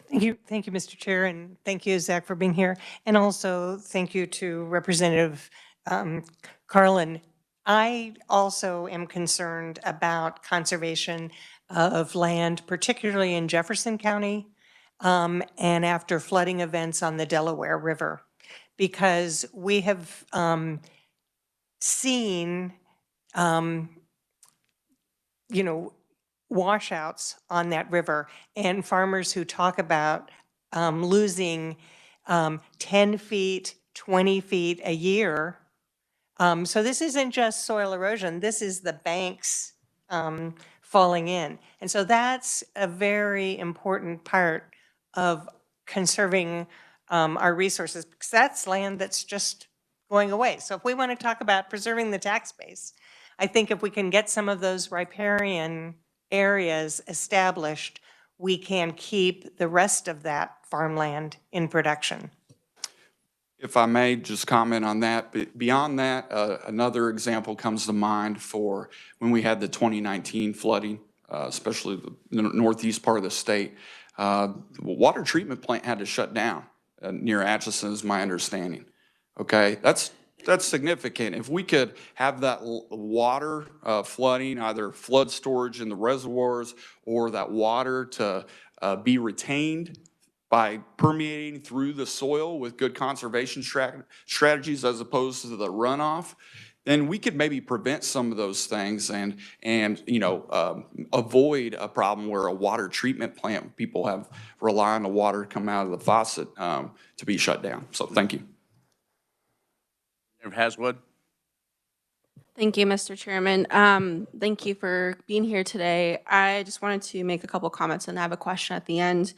[SPEAKER 8] Thank you, Mr. Chair, and thank you, Zach, for being here. And also thank you to Representative Carlin. I also am concerned about conservation of land, particularly in Jefferson County, and after flooding events on the Delaware River, because we have seen, washouts on that river, and farmers who talk about losing 10 feet, 20 feet a year. So this isn't just soil erosion, this is the banks falling in. And so that's a very important part of conserving our resources, because that's land that's just going away. So if we want to talk about preserving the tax base, I think if we can get some of those riparian areas established, we can keep the rest of that farmland in production.
[SPEAKER 9] If I may just comment on that, beyond that, another example comes to mind for when we had the 2019 flooding, especially the northeast part of the state. The water treatment plant had to shut down near Atchison, is my understanding. Okay, that's significant. If we could have that water flooding, either flood storage in the reservoirs or that water to be retained by permeating through the soil with good conservation strategies as opposed to the runoff, then we could maybe prevent some of those things and avoid a problem where a water treatment plant, people have rely on the water to come out of the faucet to be shut down. So thank you.
[SPEAKER 1] Senator Haswood?
[SPEAKER 11] Thank you, Mr. Chairman. Thank you for being here today. I just wanted to make a couple comments and have a question at the end.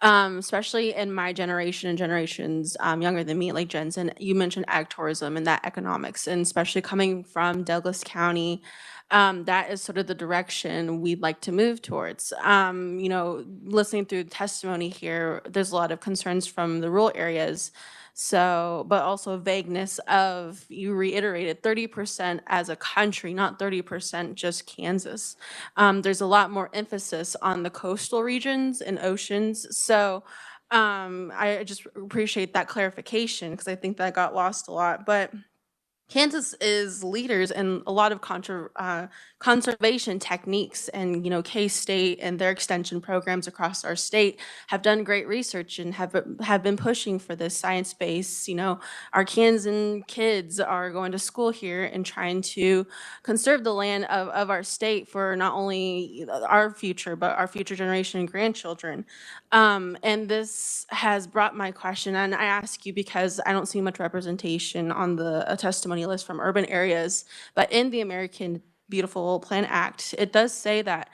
[SPEAKER 11] Especially in my generation and generations younger than me, like Jensen, you mentioned ag tourism and that economics, and especially coming from Douglas County, that is sort of the direction we'd like to move towards. Listening through testimony here, there's a lot of concerns from the rural areas. So, but also vagueness of, you reiterated 30% as a country, not 30% just Kansas. There's a lot more emphasis on the coastal regions and oceans. So I just appreciate that clarification, because I think that got lost a lot. But Kansas is leaders in a lot of conservation techniques, and K-State and their extension programs across our state have done great research and have been pushing for this science base. Our Kansan kids are going to school here and trying to conserve the land of our state for not only our future, but our future generation and grandchildren. And this has brought my question, and I ask you because I don't see much representation on the testimony list from urban areas, but in the American Beautiful Plan Act, it does say that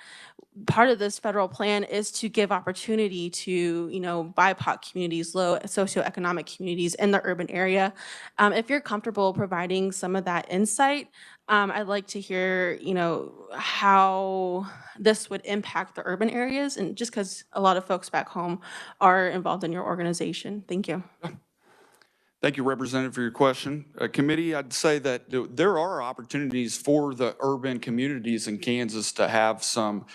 [SPEAKER 11] part of this federal plan is to give opportunity to, BIPOC communities, low socioeconomic communities in the urban area. If you're comfortable providing some of that insight, I'd like to hear, how this would impact the urban areas, and just because a lot of folks back home are involved in your organization. Thank you.
[SPEAKER 9] Thank you, Representative, for your question. Committee, I'd say that there are opportunities for the urban communities in Kansas to have some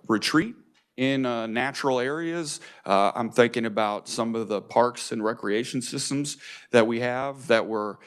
[SPEAKER 9] retreat in natural areas. I'm thinking about some of the parks and recreation systems that we have that were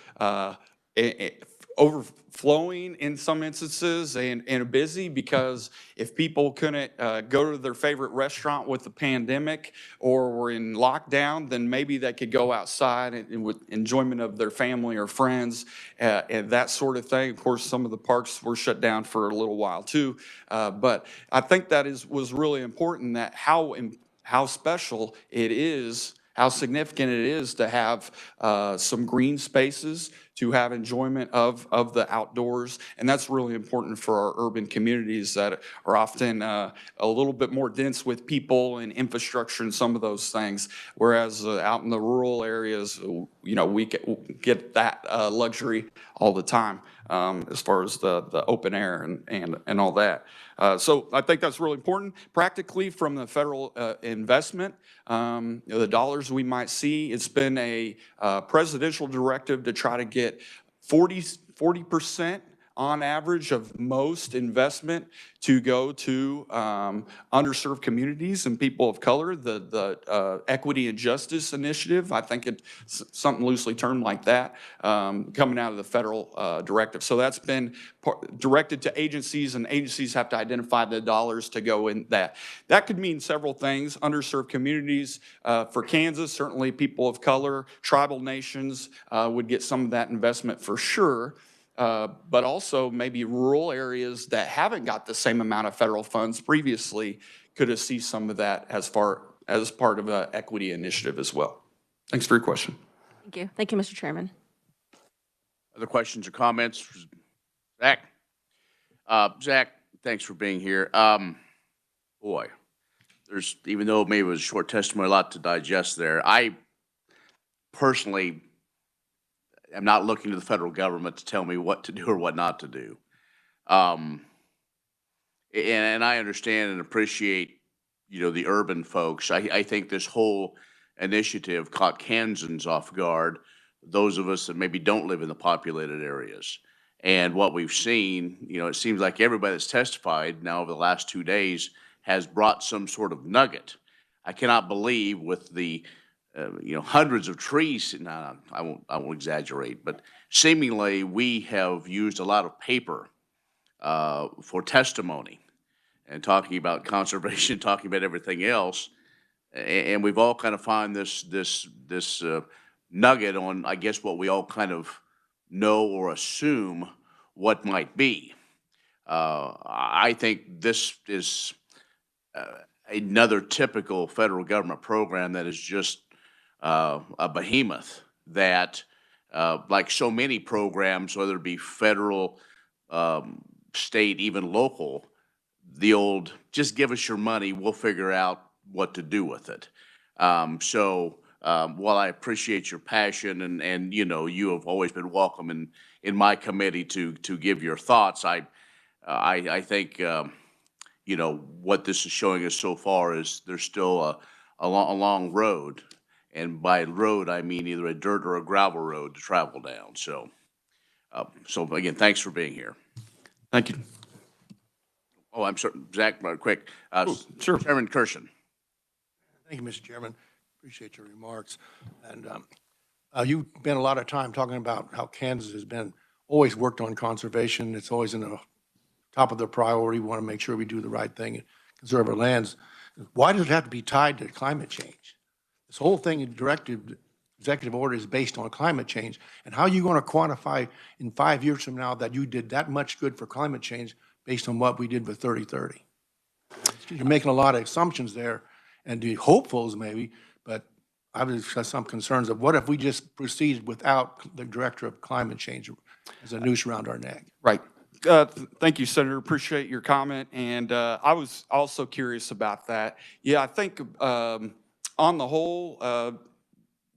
[SPEAKER 9] overflowing in some instances and busy, because if people couldn't go to their favorite restaurant with the pandemic or were in lockdown, then maybe they could go outside and with enjoyment of their family or friends and that sort of thing. Of course, some of the parks were shut down for a little while too, but I think that was really important, that how special it is, how significant it is to have some green spaces, to have enjoyment of the outdoors. And that's really important for our urban communities that are often a little bit more dense with people and infrastructure and some of those things. Whereas out in the rural areas, we get that luxury all the time as far as the open air and all that. So I think that's really important. Practically, from the federal investment, the dollars we might see, it's been a presidential directive to try to get 40% on average of most investment to go to underserved communities and people of color. The Equity and Justice Initiative, I think it's something loosely termed like that, coming out of the federal directive. So that's been directed to agencies, and agencies have to identify the dollars to go in that. That could mean several things. Underserved communities for Kansas, certainly people of color, tribal nations would get some of that investment for sure. But also maybe rural areas that haven't got the same amount of federal funds previously could see some of that as part of an equity initiative as well. Thanks for your question.
[SPEAKER 11] Thank you. Thank you, Mr. Chairman.
[SPEAKER 1] Other questions or comments? Zach? Zach, thanks for being here. Boy, there's, even though maybe it was a short testimony, a lot to digest there. I personally am not looking to the federal government to tell me what to do or what not to do. And I understand and appreciate, the urban folks. I think this whole initiative caught Kansans off guard, those of us that maybe don't live in the populated areas. And what we've seen, it seems like everybody that's testified now over the last 2 days has brought some sort of nugget. I cannot believe with the hundreds of trees. Now, I won't exaggerate, but seemingly we have used a lot of paper for testimony and talking about conservation, talking about everything else, and we've all kind of found this nugget on, I guess, what we all kind of know or assume what might be. I think this is another typical federal government program that is just a behemoth that, like so many programs, whether it be federal, state, even local, the old, just give us your money, we'll figure out what to do with it. So while I appreciate your passion and you have always been welcome in my committee to give your thoughts, I think, what this is showing us so far is there's still a long road. And by road, I mean either a dirt or a gravel road to travel down. So, again, thanks for being here.
[SPEAKER 9] Thank you.
[SPEAKER 1] Oh, I'm sorry, Zach, quick.
[SPEAKER 9] Sure.
[SPEAKER 1] Chairman Kirshen.
[SPEAKER 12] Thank you, Mr. Chairman. Appreciate your remarks. And you spent a lot of time talking about how Kansas has always worked on conservation. It's always in the top of their priority. We want to make sure we do the right thing and conserve our lands. Why does it have to be tied to climate change? This whole thing in executive order is based on climate change. And how are you going to quantify in 5 years from now that you did that much good for climate change based on what we did with 3030? You're making a lot of assumptions there and the hopefuls maybe, but I've expressed some concerns of what if we just proceed without the director of climate change as a noose around our neck?
[SPEAKER 9] Right. Thank you, Senator. Appreciate your comment. And I was also curious about that. Yeah, I think on the whole,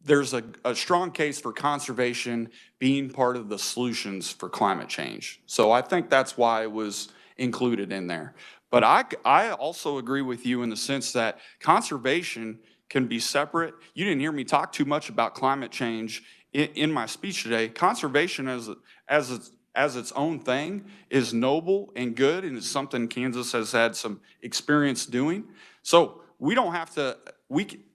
[SPEAKER 9] there's a strong case for conservation being part of the solutions for climate change. So I think that's why it was included in there. But I also agree with you in the sense that conservation can be separate. You didn't hear me talk too much about climate change in my speech today. Conservation as its own thing is noble and good, and it's something Kansas has had some experience doing. So we don't have to,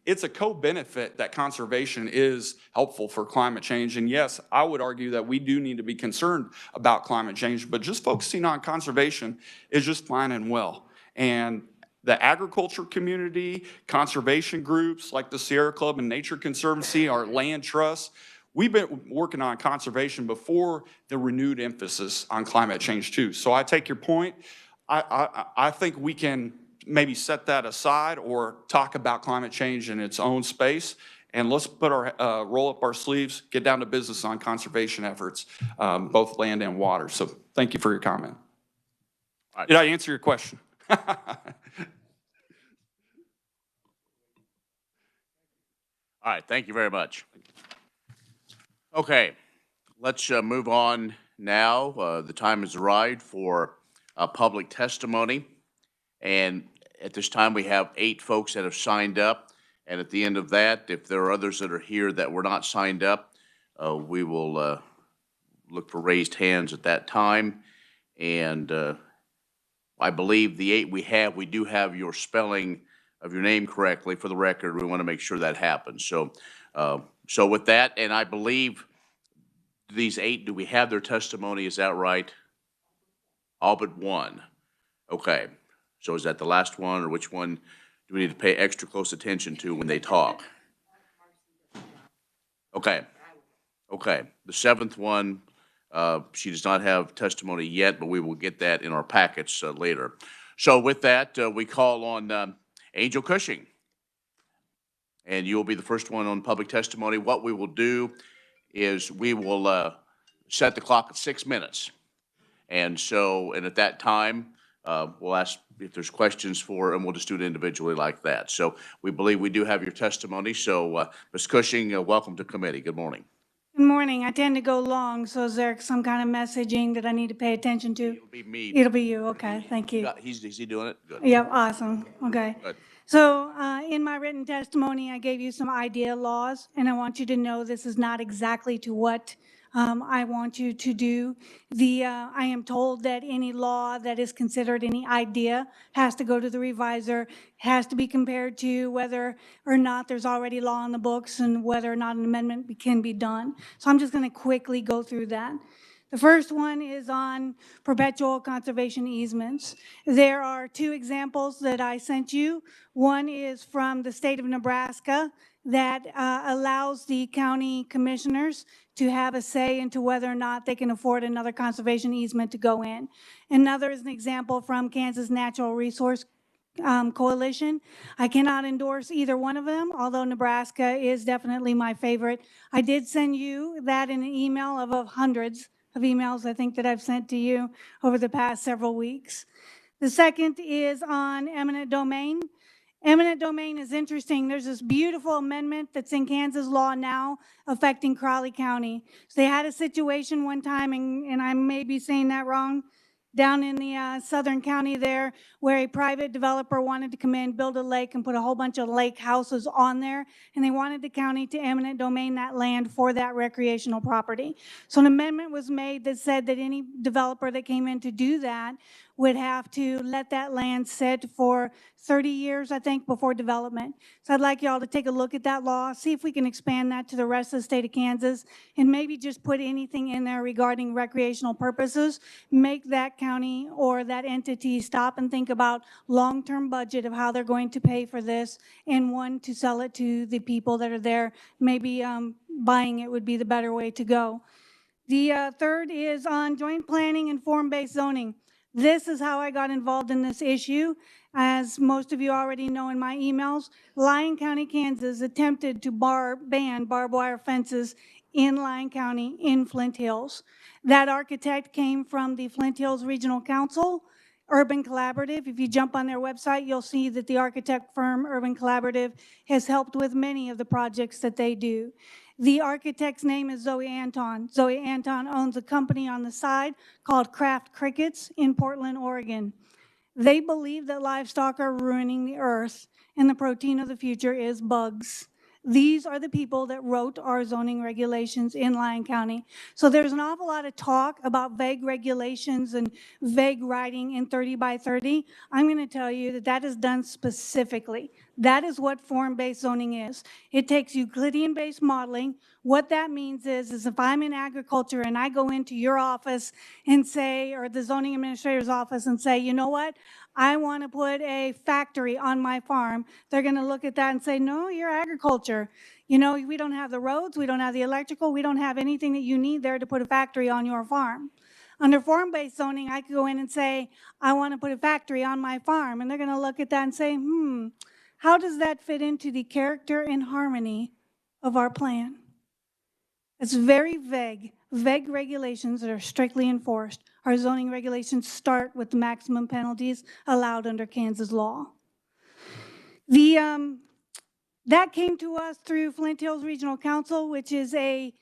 [SPEAKER 9] it's a co-benefit that conservation is helpful for climate change. And yes, I would argue that we do need to be concerned about climate change, but just focusing on conservation is just fine and well. And the agriculture community, conservation groups like the Sierra Club and Nature Conservancy, our land trusts, we've been working on conservation before the renewed emphasis on climate change too. So I take your point. I think we can maybe set that aside or talk about climate change in its own space. And let's put our roll up our sleeves, get down to business on conservation efforts, both land and water. So thank you for your comment.
[SPEAKER 1] Right.
[SPEAKER 9] Did I answer your question?
[SPEAKER 1] All right, thank you very much. Okay, let's move on now. The time is right for public testimony. And at this time, we have 8 folks that have signed up. And at the end of that, if there are others that are here that were not signed up, we will look for raised hands at that time. And I believe the 8 we do have your spelling of your name correctly for the record. We want to make sure that happens. So, so with that, and I believe these 8, do we have their testimony? Is that right? All but one. Okay. So is that the last one, or which one do we need to pay extra close attention to when they talk? Okay. Okay. The 7th one, she does not have testimony yet, but we will get that in our packets later. So with that, we call on Angel Cushing. And you will be the first one on public testimony. What we will do is we will set the clock at 6 minutes. And so, and at that time, we'll ask if there's questions for, and we'll just do it individually like that. So we believe we do have your testimony. So Ms. Cushing, welcome to committee. Good morning.
[SPEAKER 13] Good morning. I tend to go long, so is there some kind of messaging that I need to pay attention to?
[SPEAKER 1] It'll be me.
[SPEAKER 13] It'll be you, okay, thank you.
[SPEAKER 1] Is he doing it? Good.
[SPEAKER 13] Yep, awesome, okay.
[SPEAKER 1] Good.
[SPEAKER 13] So in my written testimony, I gave you some idea laws, and I want you to know this is not exactly to what I want you to do. I am told that any law that is considered any idea has to go to the reviser, has to be compared to whether or not there's already law in the books and whether or not an amendment can be done. So I'm just going to quickly go through that. The first one is on perpetual conservation easements. There are 2 examples that I sent you. One is from the state of Nebraska that allows the county commissioners to have a say into whether or not they can afford another conservation easement to go in. Another is an example from Kansas Natural Resource Coalition. I cannot endorse either one of them, although Nebraska is definitely my favorite. I did send you that in an email of hundreds of emails I think that I've sent to you over the past several weeks. The second is on eminent domain. Eminent domain is interesting. There's this beautiful amendment that's in Kansas law now affecting Crowley County. So they had a situation one time, and I may be saying that wrong, down in the southern county there, where a private developer wanted to come in, build a lake, and put a whole bunch of lake houses on there, and they wanted the county to eminent domain that land for that recreational property. So an amendment was made that said that any developer that came in to do that would have to let that land sit for 30 years, I think, before development. So I'd like y'all to take a look at that law, see if we can expand that to the rest of the state of Kansas, and maybe just put anything in there regarding recreational purposes. Make that county or that entity stop and think about long-term budget of how they're going to pay for this, and one, to sell it to the people that are there. Maybe buying it would be the better way to go. The third is on joint planning and form-based zoning. This is how I got involved in this issue. As most of you already know in my emails, Lyon County, Kansas attempted to ban barbed wire fences in Lyon County in Flint Hills. That architect came from the Flint Hills Regional Council, Urban Collaborative. If you jump on their website, you'll see that the architect firm Urban Collaborative has helped with many of the projects that they do. The architect's name is Zoe Anton. Zoe Anton owns a company on the side called Craft Crickets in Portland, Oregon. They believe that livestock are ruining the earth and the protein of the future is bugs. These are the people that wrote our zoning regulations in Lyon County. So there's an awful lot of talk about vague regulations and vague writing in 30 by 30. I'm going to tell you that that is done specifically. That is what form-based zoning is. It takes Euclidean-based modeling. What that means is if I'm in agriculture and I go into your office and say, or the zoning administrator's office and say, you know what? I want to put a factory on my farm. They're going to look at that and say, no, you're agriculture. You know, we don't have the roads, we don't have the electrical, we don't have anything that you need there to put a factory on your farm. Under form-based zoning, I could go in and say, I want to put a factory on my farm. And they're going to look at that and say, how does that fit into the character and harmony of our plan? It's very vague. Vague regulations that are strictly enforced. Our zoning regulations start with the maximum penalties allowed under Kansas law. That came to us through Flint Hills Regional Council, which is a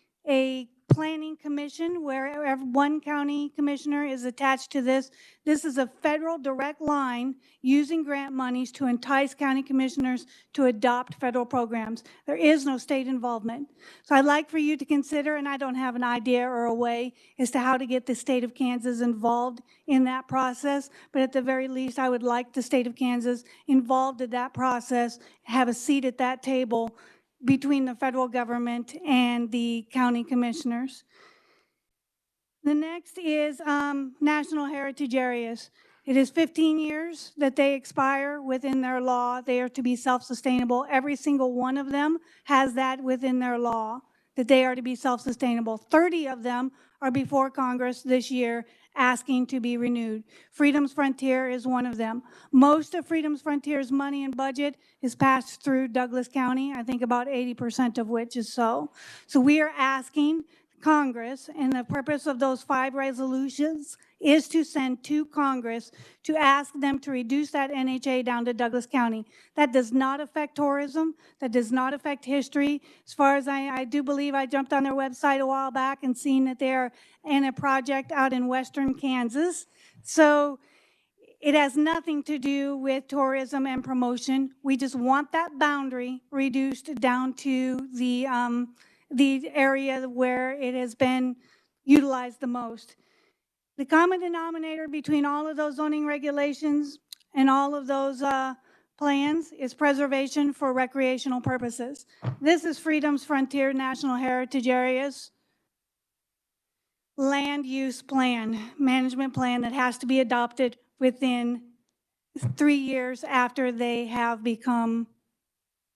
[SPEAKER 13] planning commission where one county commissioner is attached to this. This is a federal direct line using grant monies to entice county commissioners to adopt federal programs. There is no state involvement. So I'd like for you to consider, and I don't have an idea or a way as to how to get the state of Kansas involved in that process, but at the very least, I would like the state of Kansas involved in that process, have a seat at that table between the federal government and the county commissioners. The next is National Heritage Areas. It is 15 years that they expire within their law. They are to be self-sustainable. Every single one of them has that within their law, that they are to be self-sustainable. 30 of them are before Congress this year asking to be renewed. Freedom's Frontier is one of them. Most of Freedom's Frontier's money and budget is passed through Douglas County, I think about 80% of which is so. So we are asking Congress, and the purpose of those 5 resolutions is to send to Congress to ask them to reduce that NHA down to Douglas County. That does not affect tourism. That does not affect history. As far as I do believe, I jumped on their website a while back and seen that they're in a project out in western Kansas. So it has nothing to do with tourism and promotion. We just want that boundary reduced down to the area where it has been utilized the most. The common denominator between all of those zoning regulations and all of those plans is preservation for recreational purposes. This is Freedom's Frontier National Heritage Areas land use plan, management plan that has to be adopted within 3 years after they have become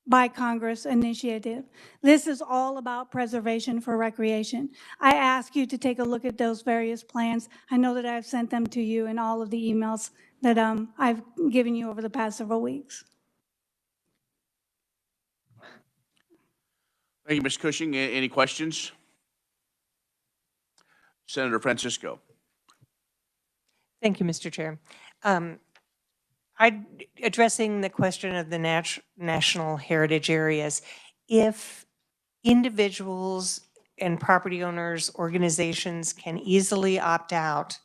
[SPEAKER 13] by Congress initiative. This is all about preservation for recreation. I ask you to take a look at those various plans. I know that I've sent them to you in all of the emails that I've given you over the past several weeks.
[SPEAKER 1] Thank you, Ms. Cushing. Any questions? Senator Francisco.
[SPEAKER 8] Thank you, Mr. Chair. Addressing the question of the national heritage areas, if individuals and property owners, organizations can easily opt out,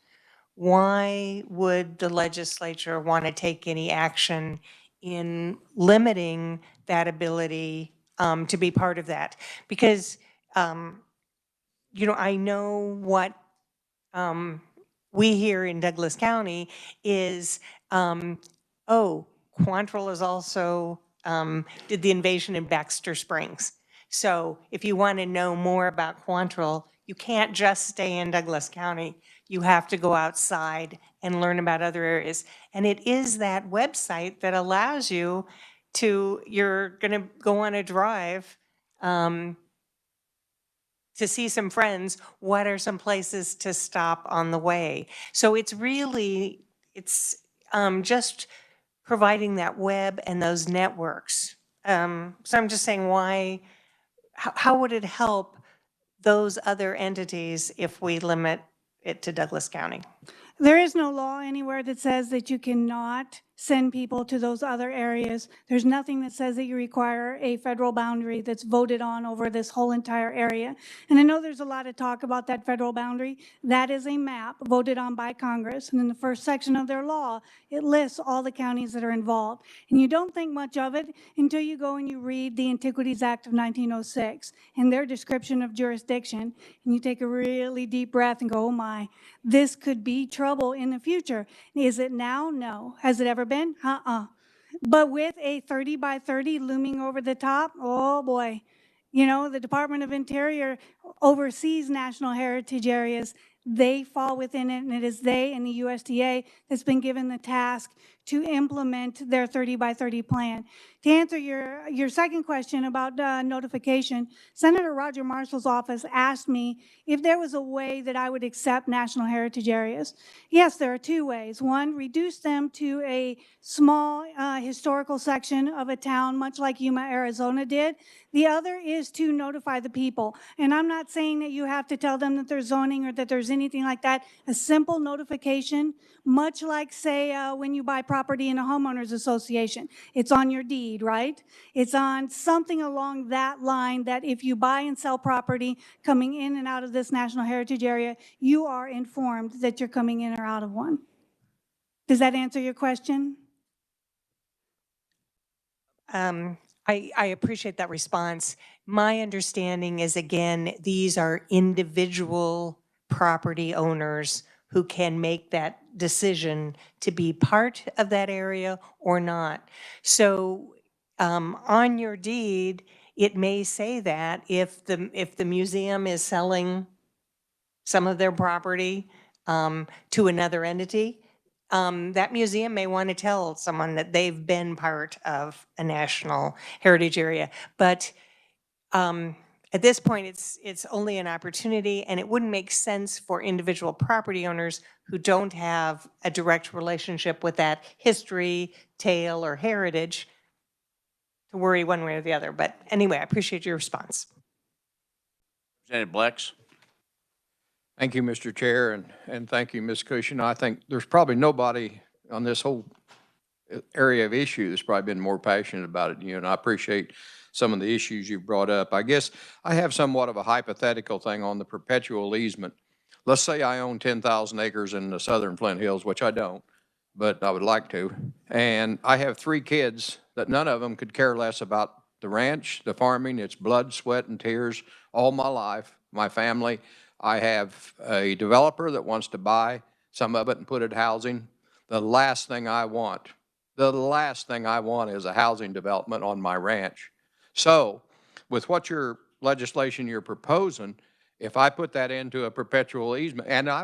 [SPEAKER 8] why would the legislature want to take any action in limiting that ability to be part of that? Because, you know, I know what we here in Douglas County is, Quantrill is also, did the invasion in Baxter Springs. So if you want to know more about Quantrill, you can't just stay in Douglas County. You have to go outside and learn about other areas. And it is that website that allows you to, you're going to go on a drive to see some friends, what are some places to stop on the way? So it's really, it's just providing that web and those networks. So I'm just saying why, how would it help those other entities if we limit it to Douglas County?
[SPEAKER 13] There is no law anywhere that says that you cannot send people to those other areas. There's nothing that says that you require a federal boundary that's voted on over this whole entire area. And I know there's a lot of talk about that federal boundary. That is a map voted on by Congress. And in the first section of their law, it lists all the counties that are involved. And you don't think much of it until you go and you read the Antiquities Act of 1906 and their description of jurisdiction. And you take a really deep breath and go, oh my, this could be trouble in the future. Is it now? No. Has it ever been? But with a 30 by 30 looming over the top, oh boy. You know, the Department of Interior oversees national heritage areas. They fall within it, and it is they and the USDA that's been given the task to implement their 30 by 30 plan. To answer your second question about notification, Senator Roger Marshall's office asked me if there was a way that I would accept national heritage areas. Yes, there are two ways. One, reduce them to a small historical section of a town, much like Yuma, Arizona did. The other is to notify the people. And I'm not saying that you have to tell them that there's zoning or that there's anything like that. A simple notification, much like, say, when you buy property in a homeowners association. It's on your deed, right? It's on something along that line that if you buy and sell property coming in and out of this National Heritage Area, you are informed that you're coming in or out of one. Does that answer your question?
[SPEAKER 8] I appreciate that response. My understanding is, again, these are individual property owners who can make that decision to be part of that area or not. So on your deed, it may say that if the museum is selling some of their property to another entity, that museum may want to tell someone that they've been part of a national heritage area. But at this point, it's only an opportunity, and it wouldn't make sense for individual property owners who don't have a direct relationship with that history, tale, or heritage to worry one way or the other. But anyway, I appreciate your response.
[SPEAKER 1] Representative Blex?
[SPEAKER 4] Thank you, Mr. Chair, and thank you, Ms. Cushion. I think there's probably nobody on this whole area of issue that's probably been more passionate about it than you, and I appreciate some of the issues you've brought up. I guess I have somewhat of a hypothetical thing on the perpetual easement. Let's say I own 10,000 acres in the southern Flint Hills, which I don't, but I would like to, and I have 3 kids that none of them could care less about the ranch, the farming. It's blood, sweat, and tears all my life, my family. I have a developer that wants to buy some of it and put it housing. The last thing I want is a housing development on my ranch. So with what your legislation you're proposing, if I put that into a perpetual easement, and I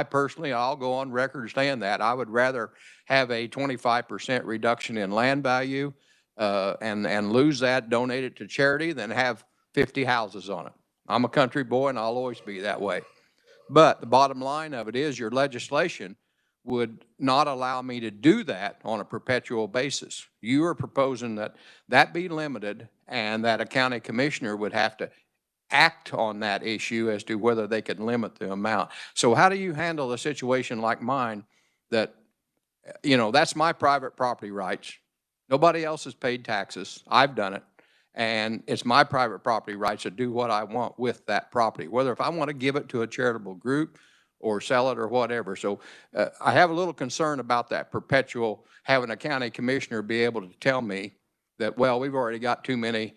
[SPEAKER 4] personally, I'll go on record saying that, I would rather have a 25% reduction in land value and lose that, donate it to charity, than have 50 houses on it. I'm a country boy, and I'll always be that way. But the bottom line of it is your legislation would not allow me to do that on a perpetual basis. You are proposing that that be limited and that a county commissioner would have to act on that issue as to whether they could limit the amount. So how do you handle a situation like mine that, you know, that's my private property rights. Nobody else has paid taxes. I've done it. And it's my private property rights to do what I want with that property, whether if I want to give it to a charitable group or sell it or whatever. So I have a little concern about that perpetual, having a county commissioner be able to tell me that, well, we've already got too many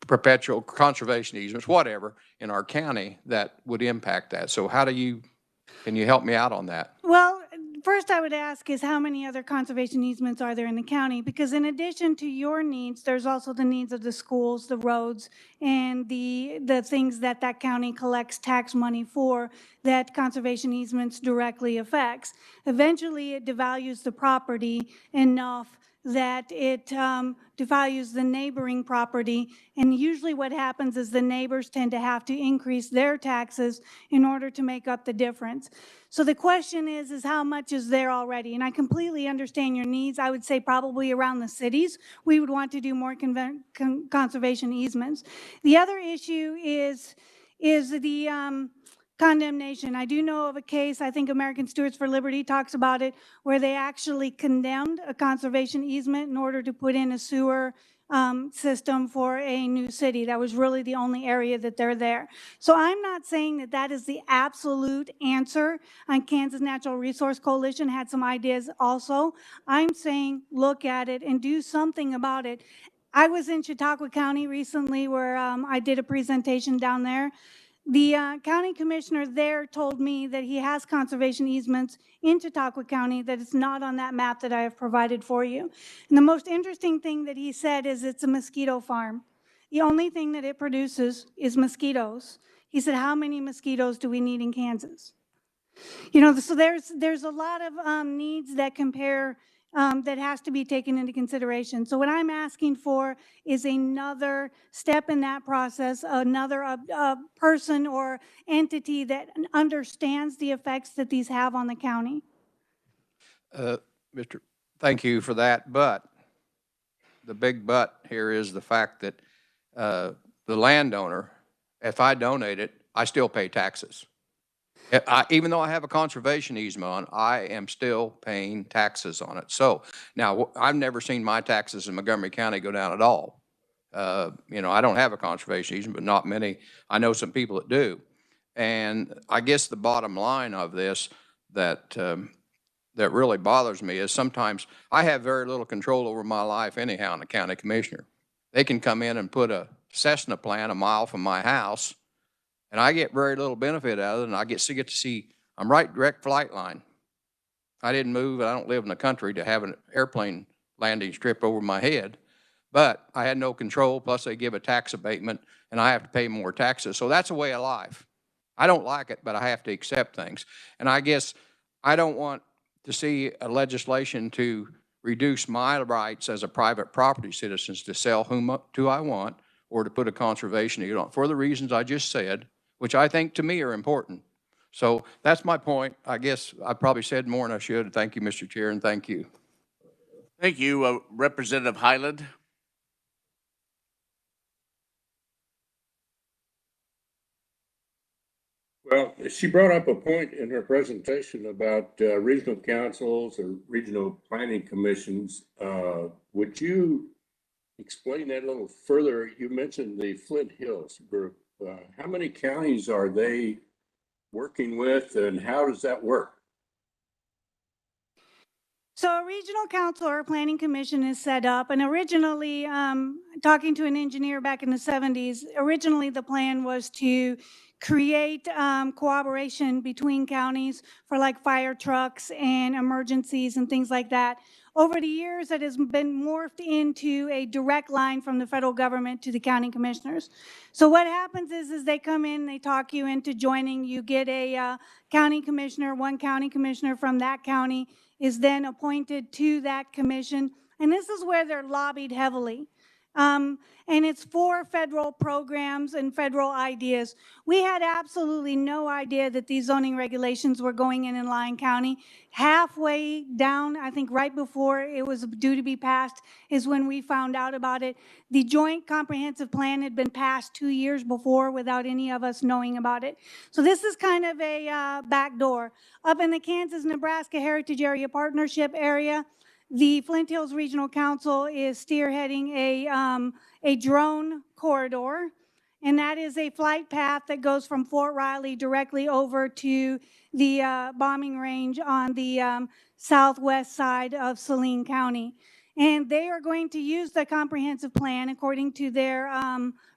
[SPEAKER 4] perpetual conservation easements, whatever, in our county that would impact that. So how do you, can you help me out on that?
[SPEAKER 13] Well, first I would ask is how many other conservation easements are there in the county? Because in addition to your needs, there's also the needs of the schools, the roads, and the things that that county collects tax money for that conservation easements directly affects. Eventually, it devalues the property enough that it devalues the neighboring property. And usually what happens is the neighbors tend to have to increase their taxes in order to make up the difference. So the question is how much is there already? And I completely understand your needs. I would say probably around the cities, we would want to do more conservation easements. The other issue is the condemnation. I do know of a case, I think American Stewards for Liberty talks about it, where they actually condemned a conservation easement in order to put in a sewer system for a new city. That was really the only area that they're there. So I'm not saying that that is the absolute answer. Kansas Natural Resource Coalition had some ideas also. I'm saying look at it and do something about it. I was in Chautauqua County recently where I did a presentation down there. The county commissioner there told me that he has conservation easements in Chautauqua County that is not on that map that I have provided for you. And the most interesting thing that he said is it's a mosquito farm. The only thing that it produces is mosquitoes. He said, how many mosquitoes do we need in Kansas? You know, so there's a lot of needs that compare that has to be taken into consideration. So what I'm asking for is another step in that process, another person or entity that understands the effects that these have on the county.
[SPEAKER 4] Thank you for that, but the big but here is the fact that the landowner, if I donate it, I still pay taxes. Even though I have a conservation easement on, I am still paying taxes on it. So now I've never seen my taxes in Montgomery County go down at all. You know, I don't have a conservation easement, but not many. I know some people that do. And I guess the bottom line of this that really bothers me is sometimes I have very little control over my life anyhow in the county commissioner. They can come in and put a Cessna plant a mile from my house, and I get very little benefit out of it, and I get to see, I'm right direct flight line. I didn't move, I don't live in the country to have an airplane landing strip over my head, but I had no control, plus they give a tax abatement, and I have to pay more taxes. So that's a way of life. I don't like it, but I have to accept things. And I guess I don't want to see a legislation to reduce my rights as a private property citizen to sell who I want, or to put a conservation easement on, for the reasons I just said, which I think to me are important. So that's my point. I guess I probably said more than I should. Thank you, Mr. Chair, and thank you.
[SPEAKER 1] Thank you, Representative Highland.
[SPEAKER 5] Well, she brought up a point in her presentation about regional councils or regional planning commissions. Would you explain that a little further? You mentioned the Flint Hills group. How many counties are they working with, and how does that work?
[SPEAKER 13] So a regional council or planning commission is set up, and originally, talking to an engineer back in the 70s, originally the plan was to create cooperation between counties for like fire trucks and emergencies and things like that. Over the years, it has been morphed into a direct line from the federal government to the county commissioners. So what happens is they come in, they talk you into joining, you get a county commissioner, one county commissioner from that county is then appointed to that commission. And this is where they're lobbied heavily. And it's for federal programs and federal ideas. We had absolutely no idea that these zoning regulations were going in Lyon County. Halfway down, I think right before it was due to be passed, is when we found out about it. The Joint Comprehensive Plan had been passed 2 years before without any of us knowing about it. So this is kind of a backdoor. Up in the Kansas-Nebraska Heritage Area Partnership area, the Flint Hills Regional Council is spearheading a drone corridor, and that is a flight path that goes from Fort Riley directly over to the bombing range on the southwest side of Saline County. And they are going to use the comprehensive plan, according to their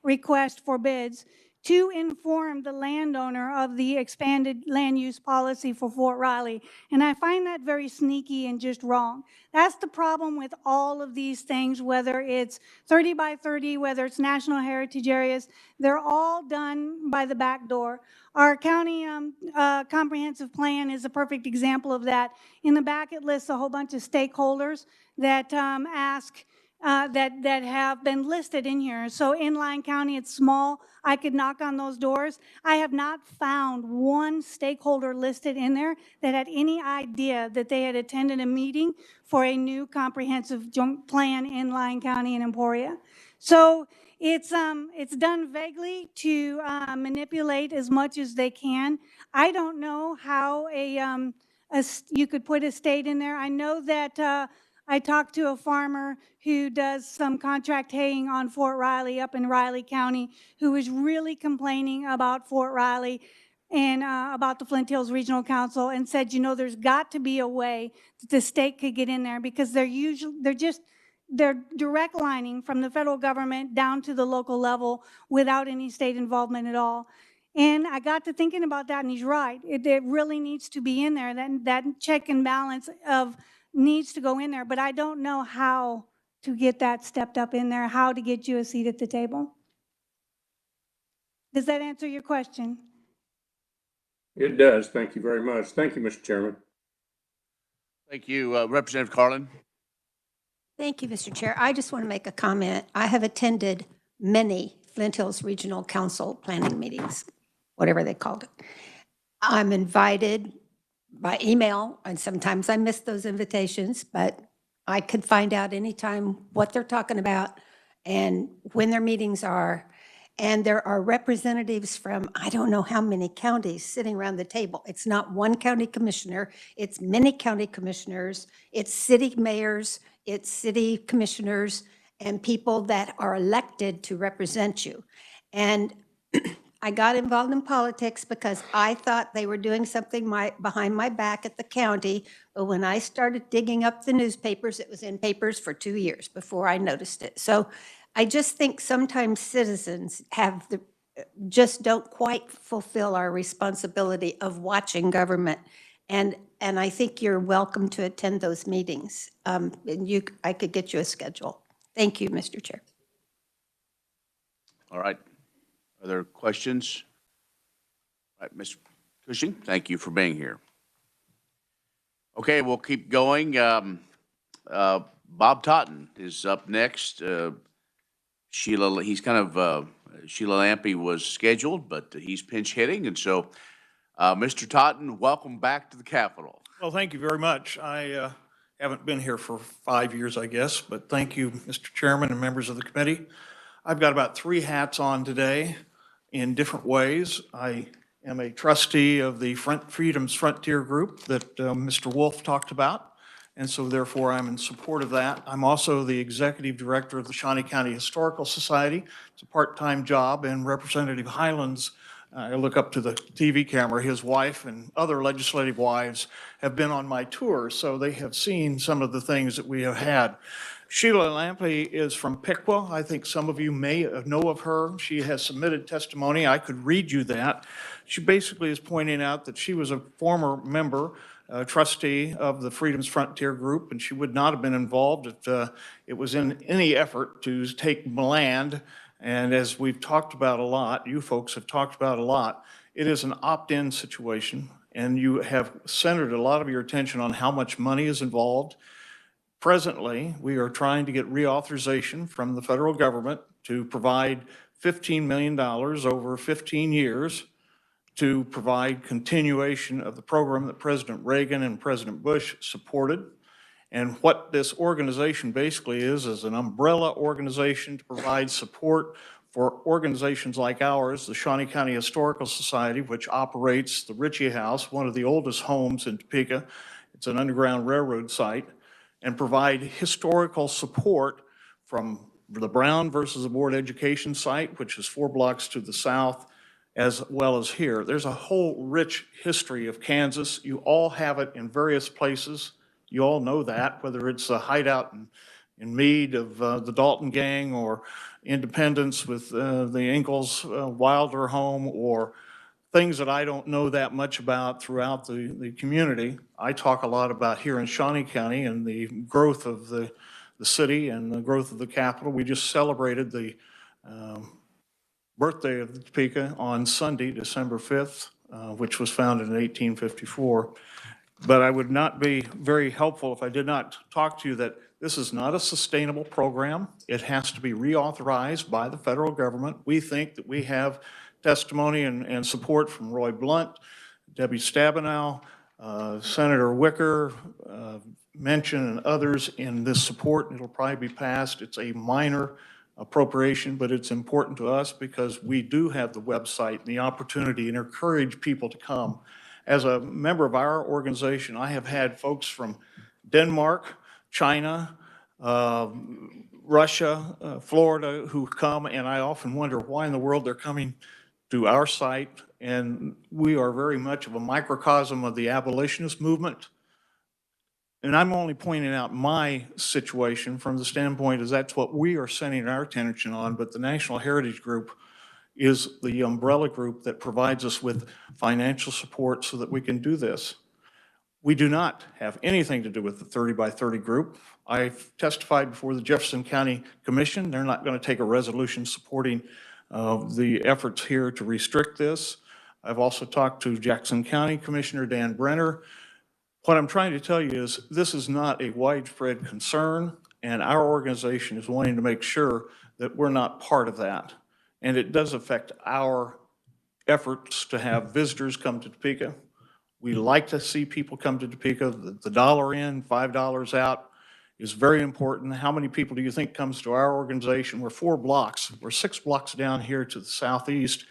[SPEAKER 13] request for bids, to inform the landowner of the expanded land use policy for Fort Riley. And I find that very sneaky and just wrong. That's the problem with all of these things, whether it's 30 by 30, whether it's national heritage areas, they're all done by the back door. Our county comprehensive plan is a perfect example of that. In the back, it lists a whole bunch of stakeholders that that have been listed in here. So in Lyon County, it's small. I could knock on those doors. I have not found one stakeholder listed in there that had any idea that they had attended a meeting for a new comprehensive joint plan in Lyon County and Emporia. So it's done vaguely to manipulate as much as they can. I don't know how you could put a state in there. I know that I talked to a farmer who does some contract haying on Fort Riley up in Riley County, who was really complaining about Fort Riley and about the Flint Hills Regional Council, and said, you know, there's got to be a way that the state could get in there, because they're direct lining from the federal government down to the local level without any state involvement at all. And I got to thinking about that, and he's right. It really needs to be in there. That check and balance of needs to go in there, but I don't know how to get that stepped up in there, how to get you a seat at the table. Does that answer your question?
[SPEAKER 5] It does. Thank you very much. Thank you, Mr. Chairman.
[SPEAKER 1] Thank you. Representative Carlin?
[SPEAKER 10] Thank you, Mr. Chair. I just want to make a comment. I have attended many Flint Hills Regional Council planning meetings, whatever they called it. I'm invited by email, and sometimes I miss those invitations, but I could find out anytime what they're talking about and when their meetings are. And there are representatives from I don't know how many counties sitting around the table. It's not one county commissioner, it's many county commissioners, it's city mayors, it's city commissioners, and people that are elected to represent you. And I got involved in politics because I thought they were doing something behind my back at the county, but when I started digging up the newspapers, it was in papers for 2 years before I noticed it. So I just think sometimes citizens just don't quite fulfill our responsibility of watching government. And I think you're welcome to attend those meetings. And I could get you a schedule. Thank you, Mr. Chair.
[SPEAKER 1] All right. Are there questions? All right, Ms. Cushing, thank you for being here. Okay, we'll keep going. Bob Totten is up next. Sheila Lampe was scheduled, but he's pinch hitting. And so, Mr. Totten, welcome back to the Capitol.
[SPEAKER 14] Well, thank you very much. I haven't been here for 5 years, I guess, but thank you, Mr. Chairman and members of the committee. I've got about 3 hats on today in different ways. I am a trustee of the Freedom's Frontier Group that Mr. Wolf talked about, and so therefore I'm in support of that. I'm also the executive director of the Shawnee County Historical Society. It's a part-time job, and Representative Highlands, I look up to the TV camera, his wife and other legislative wives have been on my tour, so they have seen some of the things that we have had. Sheila Lampe is from Piqua. I think some of you may know of her. She has submitted testimony. I could read you that. She basically is pointing out that she was a former member, trustee of the Freedom's Frontier Group, and she would not have been involved if it was in any effort to take land. And as we've talked about a lot, you folks have talked about a lot, it is an opt-in situation, and you have centered a lot of your attention on how much money is involved. Presently, we are trying to get reauthorization from the federal government to provide $15 million over 15 years to provide continuation of the program that President Reagan and President Bush supported. And what this organization basically is an umbrella organization to provide support for organizations like ours, the Shawnee County Historical Society, which operates the Ritchie House, one of the oldest homes in Topeka. It's an Underground Railroad site, and provide historical support from the Brown versus the Board Education site, which is 4 blocks to the south, as well as here. There's a whole rich history of Kansas. You all have it in various places. You all know that, whether it's a hideout in Meade of the Dalton Gang, or Independence with the Ingalls Wilder home, or things that I don't know that much about throughout the community. I talk a lot about here in Shawnee County and the growth of the city and the growth of the capital. We just celebrated the birthday of Topeka on Sunday, December 5th, which was founded in 1854. But I would not be very helpful if I did not talk to you that this is not a sustainable program. It has to be reauthorized by the federal government. We think that we have testimony and support from Roy Blunt, Debbie Stabenow, Senator Wicker, Manchin, and others in this support. It'll probably be passed. It's a minor appropriation, but it's important to us because we do have the website and the opportunity and encourage people to come. As a member of our organization, I have had folks from Denmark, China, Russia, Florida who come, and I often wonder why in the world they're coming to our site. And we are very much of a microcosm of the abolitionist movement. And I'm only pointing out my situation from the standpoint is that's what we are centering our attention on, but the National Heritage Group is the umbrella group that provides us with financial support so that we can do this. We do not have anything to do with the 30 by 30 group. I've testified before the Jefferson County Commission. They're not going to take a resolution supporting the efforts here to restrict this. I've also talked to Jackson County Commissioner Dan Brenner. What I'm trying to tell you is this is not a widespread concern, and our organization is wanting to make sure that we're not part of that. And it does affect our efforts to have visitors come to Topeka. We like to see people come to Topeka. The $1 in, $5 out is very important. How many people do you think comes to our organization? We're 4 blocks. We're 6 blocks down here to the southeast,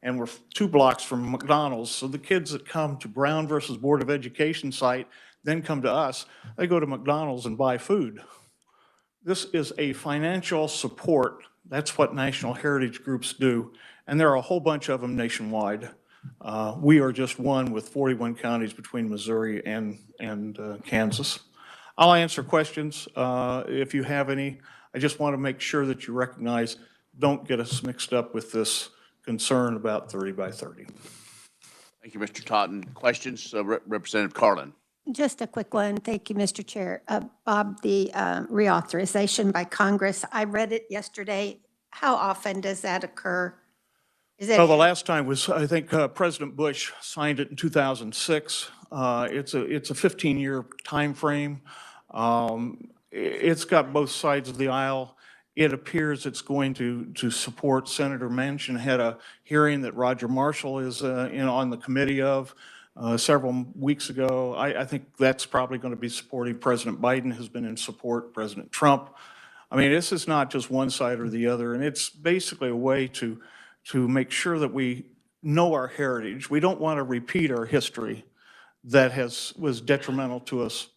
[SPEAKER 14] and we're 2 blocks from McDonald's. So the kids that come to Brown versus Board of Education site then come to us. They go to McDonald's and buy food. This is a financial support. That's what national heritage groups do, and there are a whole bunch of them nationwide. We are just one with 41 counties between Missouri and Kansas. I'll answer questions if you have any. I just want to make sure that you recognize, don't get us mixed up with this concern about 30 by 30.
[SPEAKER 1] Thank you, Mr. Totten. Questions, Representative Carlin?
[SPEAKER 10] Just a quick one. Thank you, Mr. Chair. Bob, the reauthorization by Congress, I read it yesterday. How often does that occur?
[SPEAKER 14] Well, the last time was, I think, President Bush signed it in 2006. It's a 15-year time frame. It's got both sides of the aisle. It appears it's going to support. Senator Manchin had a hearing that Roger Marshall is on the committee of several weeks ago. I think that's probably going to be supporting. President Biden has been in support, President Trump. I mean, this is not just one side or the other, and it's basically a way to make sure that we know our heritage. We don't want to repeat our history that was detrimental to us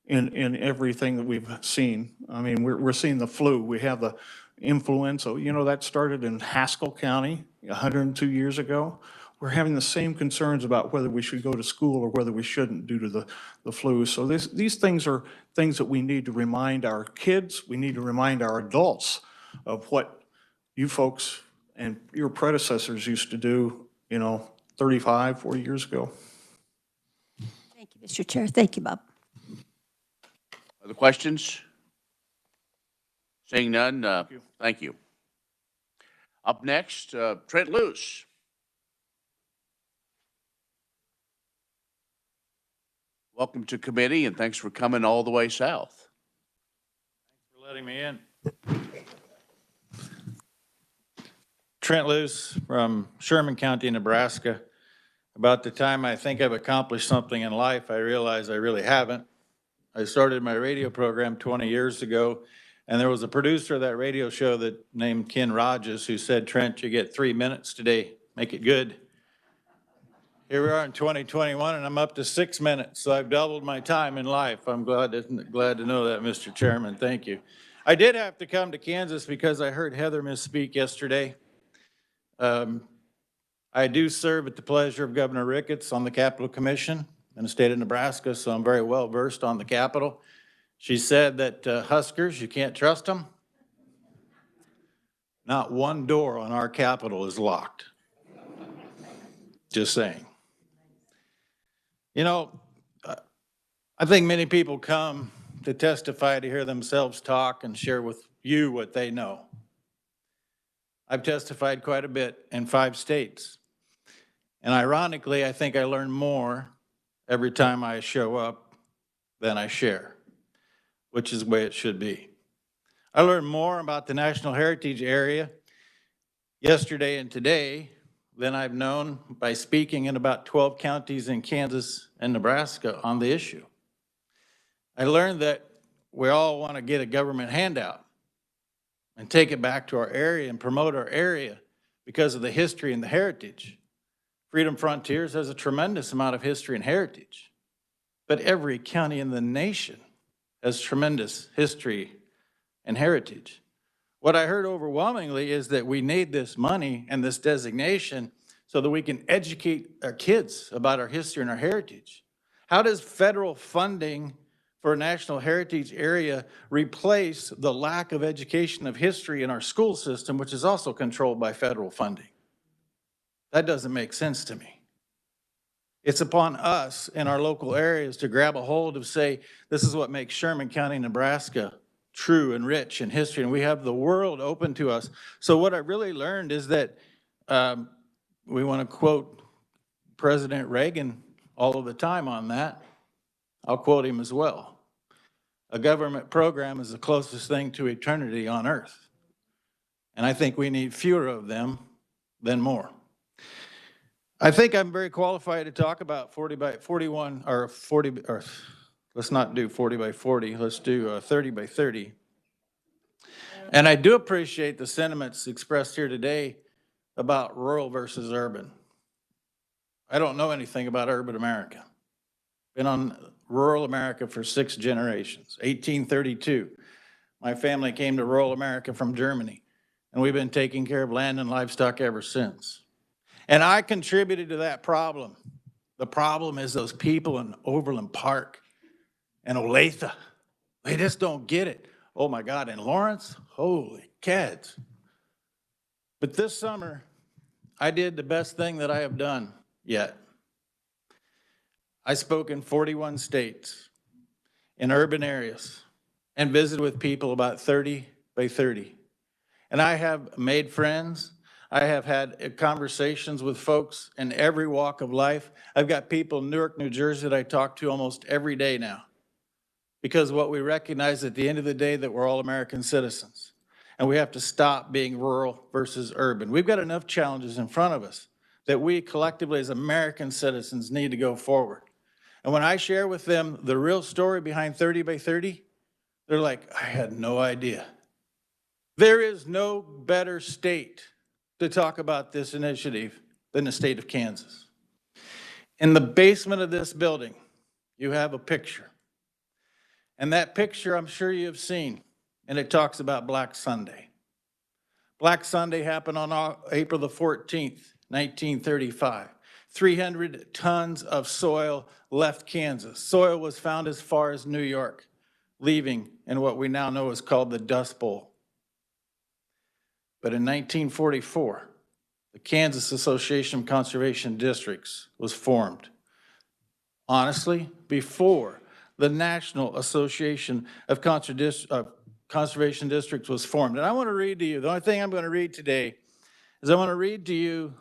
[SPEAKER 14] in everything that we've seen. I mean, we're seeing the flu. We have the influenza. You know, that started in Haskell County 102 years ago. We're having the same concerns about whether we should go to school or whether we shouldn't due to the flu. So these things are things that we need to remind our kids. We need to remind our adults of what you folks and your predecessors used to do, 35, 40 years ago.
[SPEAKER 10] Thank you, Mr. Chair. Thank you, Bob.
[SPEAKER 1] Other questions? Seeing none, thank you. Up next, Trent Luce. Welcome to committee, and thanks for coming all the way south.
[SPEAKER 15] Thanks for letting me in. Trent Luce from Sherman County, Nebraska. About the time I think I've accomplished something in life, I realize I really haven't. I started my radio program 20 years ago, and there was a producer of that radio show that named Ken Rogers who said, "Trent, you get 3 minutes today, make it good." Here we are in 2021, and I'm up to 6 minutes, so I've doubled my time in life. I'm glad to know that, Mr. Chairman. Thank you. I did have to come to Kansas because I heard Heather misspeak yesterday. I do serve at the pleasure of Governor Ricketts on the Capitol Commission in the state of Nebraska, so I'm very well versed on the Capitol. She said that Huskers, you can't trust them. Not one door on our Capitol is locked. Just saying. You know, I think many people come to testify to hear themselves talk and share with you what they know. I've testified quite a bit in 5 states. And ironically, I think I learn more every time I show up than I share, which is the way it should be. I learned more about the National Heritage Area yesterday and today than I've known by speaking in about 12 counties in Kansas and Nebraska on the issue. I learned that we all want to get a government handout and take it back to our area and promote our area because of the history and the heritage. Freedom Frontiers has a tremendous amount of history and heritage, but every county in the nation has tremendous history and heritage. What I heard overwhelmingly is that we need this money and this designation so that we can educate our kids about our history and our heritage. How does federal funding for a national heritage area replace the lack of education of history in our school system, which is also controlled by federal funding? That doesn't make sense to me. It's upon us in our local areas to grab a hold of, say, this is what makes Sherman County, Nebraska true and rich in history, and we have the world open to us. So what I really learned is that we want to quote President Reagan all of the time on that. I'll quote him as well. A government program is the closest thing to eternity on earth. And I think we need fewer of them than more. I think I'm very qualified to talk about 40 by 41 or 40, or let's not do 40 by 40, let's do 30 by 30. And I do appreciate the sentiments expressed here today about rural versus urban. I don't know anything about urban America. Been on rural America for 6 generations. 1832, my family came to rural America from Germany, and we've been taking care of land and livestock ever since. And I contributed to that problem. The problem is those people in Overland Park and Olathe. They just don't get it. Oh my God, in Lawrence, holy cats. But this summer, I did the best thing that I have done yet. I spoke in 41 states, in urban areas, and visited with people about 30 by 30. And I have made friends. I have had conversations with folks in every walk of life. I've got people in Newark, New Jersey that I talk to almost every day now. Because what we recognize at the end of the day that we're all American citizens. And we have to stop being rural versus urban. We've got enough challenges in front of us that we collectively as American citizens need to go forward. And when I share with them the real story behind 30 by 30, they're like, I had no idea. There is no better state to talk about this initiative than the state of Kansas. In the basement of this building, you have a picture. And that picture I'm sure you have seen, and it talks about Black Sunday. Black Sunday happened on April the 14th, 1935. 300 tons of soil left Kansas. Soil was found as far as New York, leaving in what we now know is called the Dust Bowl. But in 1944, the Kansas Association of Conservation Districts was formed. Honestly, before the National Association of Conservation Districts was formed. And I want to read to you, the only thing I'm going to read today is I want to read to you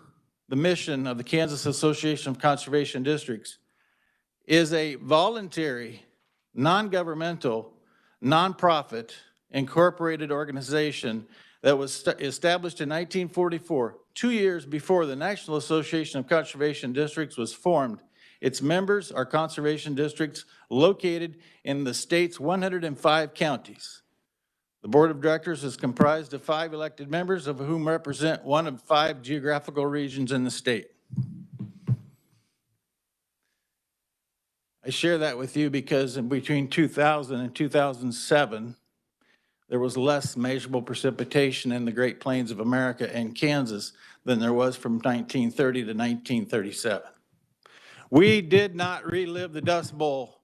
[SPEAKER 15] the mission of the Kansas Association of Conservation Districts is a voluntary, non-governmental, nonprofit, incorporated organization that was established in 1944, 2 years before the National Association of Conservation Districts was formed. Its members are conservation districts located in the state's 105 counties. The board of directors is comprised of 5 elected members, of whom represent 1 of 5 geographical regions in the state. I share that with you because in between 2000 and 2007, there was less measurable precipitation in the Great Plains of America and Kansas than there was from 1930 to 1937. We did not relive the Dust Bowl.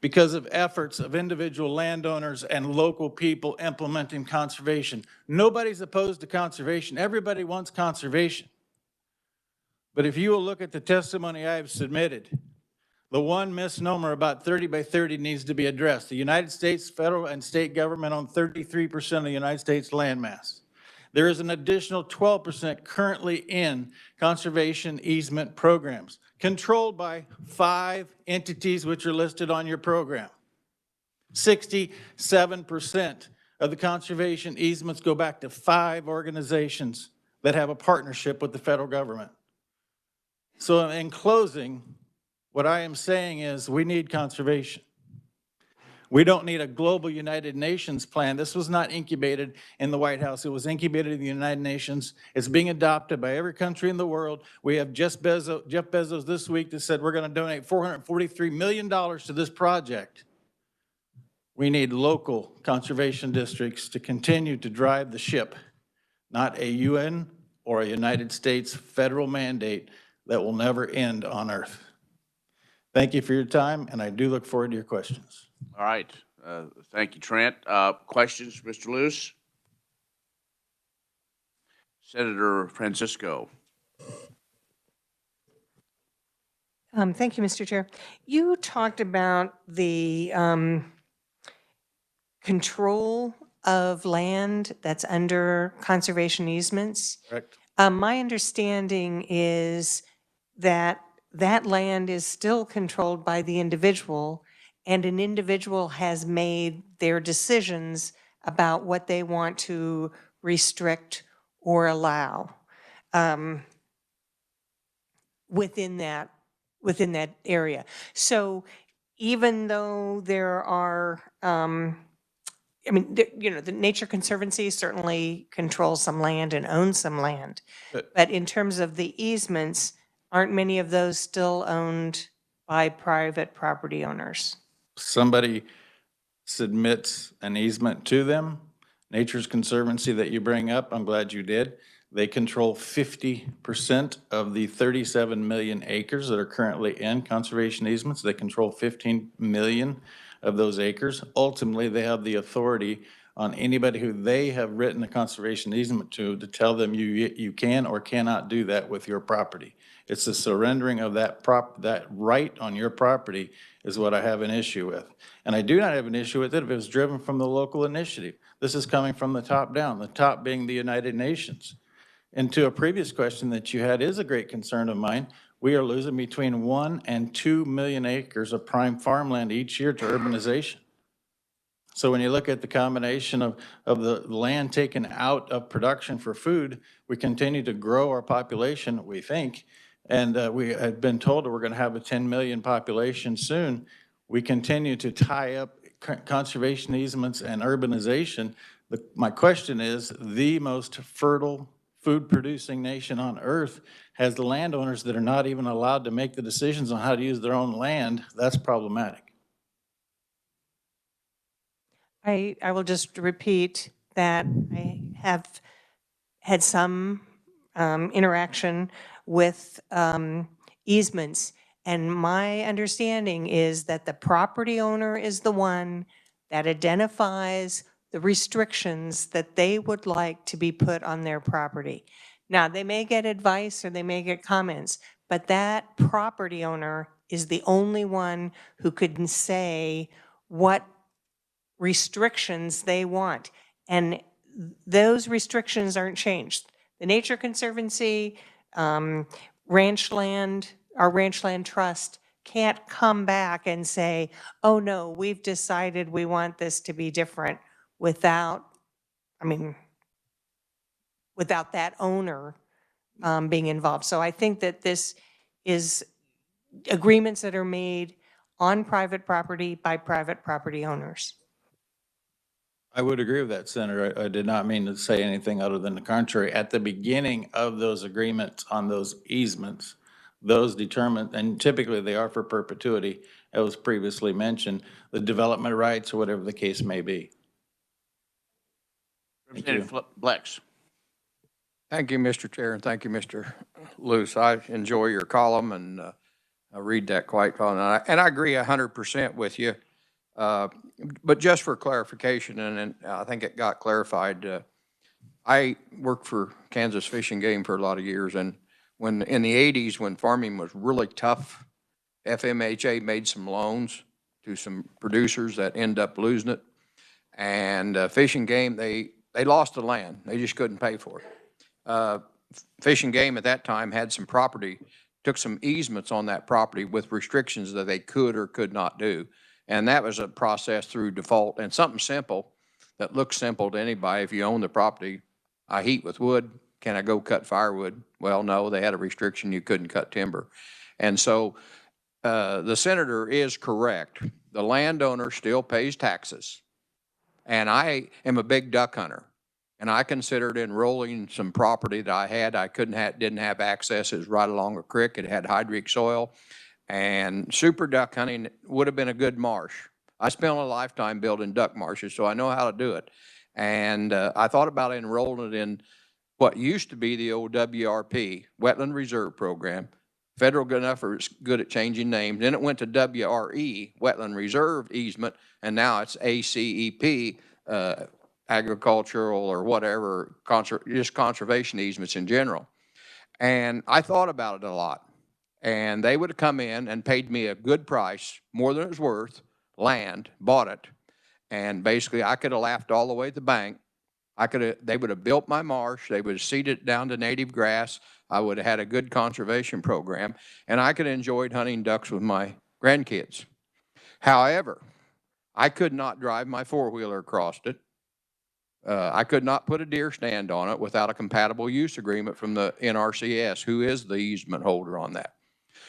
[SPEAKER 15] because of efforts of individual landowners and local people implementing conservation. Nobody's opposed to conservation. Everybody wants conservation. But if you will look at the testimony I have submitted, the one misnomer about 30 by 30 needs to be addressed. The United States federal and state government own 33% of the United States landmass. There is an additional 12% currently in conservation easement programs, controlled by 5 entities which are listed on your program. 67% of the conservation easements go back to 5 organizations that have a partnership with the federal government. So in closing, what I am saying is we need conservation. We don't need a global United Nations plan. This was not incubated in the White House. It was incubated in the United Nations. It's being adopted by every country in the world. We have Jeff Bezos this week that said we're going to donate $443 million to this project. We need local conservation districts to continue to drive the ship, not a UN or a United States federal mandate that will never end on Earth. Thank you for your time, and I do look forward to your questions.
[SPEAKER 1] All right. Thank you, Trent. Questions, Mr. Luce? Senator Francisco.
[SPEAKER 8] Thank you, Mr. Chair. You talked about the control of land that's under conservation easements.
[SPEAKER 15] Correct.
[SPEAKER 8] My understanding is that that land is still controlled by the individual, and an individual has made their decisions about what they want to restrict or allow within that area. So even though there are, the Nature Conservancy certainly controls some land and owns some land. But in terms of the easements, aren't many of those still owned by private property owners?
[SPEAKER 15] Somebody submits an easement to them. Nature's Conservancy that you bring up, I'm glad you did. They control 50% of the 37 million acres that are currently in conservation easements. They control 15 million of those acres. Ultimately, they have the authority on anybody who they have written a conservation easement to tell them you can or cannot do that with your property. It's the surrendering of that right on your property is what I have an issue with. And I do not have an issue with it if it was driven from the local initiative. This is coming from the top down, the top being the United Nations. And to a previous question that you had is a great concern of mine. We are losing between 1 and 2 million acres of prime farmland each year to urbanization. So when you look at the combination of the land taken out of production for food, we continue to grow our population, we think, and we have been told that we're going to have a 10 million population soon. We continue to tie up conservation easements and urbanization. My question is, the most fertile food-producing nation on earth has the landowners that are not even allowed to make the decisions on how to use their own land. That's problematic.
[SPEAKER 8] I will just repeat that I have had some interaction with easements, and my understanding is that the property owner is the one that identifies the restrictions that they would like to be put on their property. Now, they may get advice or they may get comments, but that property owner is the only one who could say what restrictions they want. And those restrictions aren't changed. The Nature Conservancy, ranch land, our ranch land trust can't come back and say, oh no, we've decided we want this to be different without that owner being involved. So I think that this is agreements that are made on private property by private property owners.
[SPEAKER 15] I would agree with that, Senator. I did not mean to say anything other than the contrary. At the beginning of those agreements on those easements, those determine, and typically they are for perpetuity, as was previously mentioned, the development rights or whatever the case may be.
[SPEAKER 1] Representative Blex.
[SPEAKER 4] Thank you, Mr. Chair, and thank you, Mr. Luce. I enjoy your column, and I read that quite well. And I agree 100% with you. But just for clarification, and I think it got clarified, I worked for Kansas Fish and Game for a lot of years, and when, in the 80s, when farming was really tough, FMHA made some loans to some producers that end up losing it. And Fish and Game, they lost the land. They just couldn't pay for it. Fish and Game at that time had some property, took some easements on that property with restrictions that they could or could not do. And that was a process through default, and something simple that looks simple to anybody. If you own the property, I heat with wood, can I go cut firewood? Well, no, they had a restriction, you couldn't cut timber. And so the senator is correct. The landowner still pays taxes. And I am a big duck hunter. And I considered enrolling some property that I had. I didn't have access. It was right along a creek. It had hydric soil. And super duck hunting would have been a good marsh. I spent a lifetime building duck marshes, so I know how to do it. And I thought about enrolling it in what used to be the old WRP, Wetland Reserve Program. Federal government is good at changing names. Then it went to WRE, Wetland Reserve Easement, and now it's ACEP, agricultural or whatever, just conservation easements in general. And I thought about it a lot. And they would have come in and paid me a good price, more than it was worth, land, bought it. And basically I could have laughed all the way to the bank. They would have built my marsh. They would have seeded it down to native grass. I would have had a good conservation program, and I could have enjoyed hunting ducks with my grandkids. However, I could not drive my four-wheeler across it. I could not put a deer stand on it without a compatible use agreement from the NRCS, who is the easement holder on that.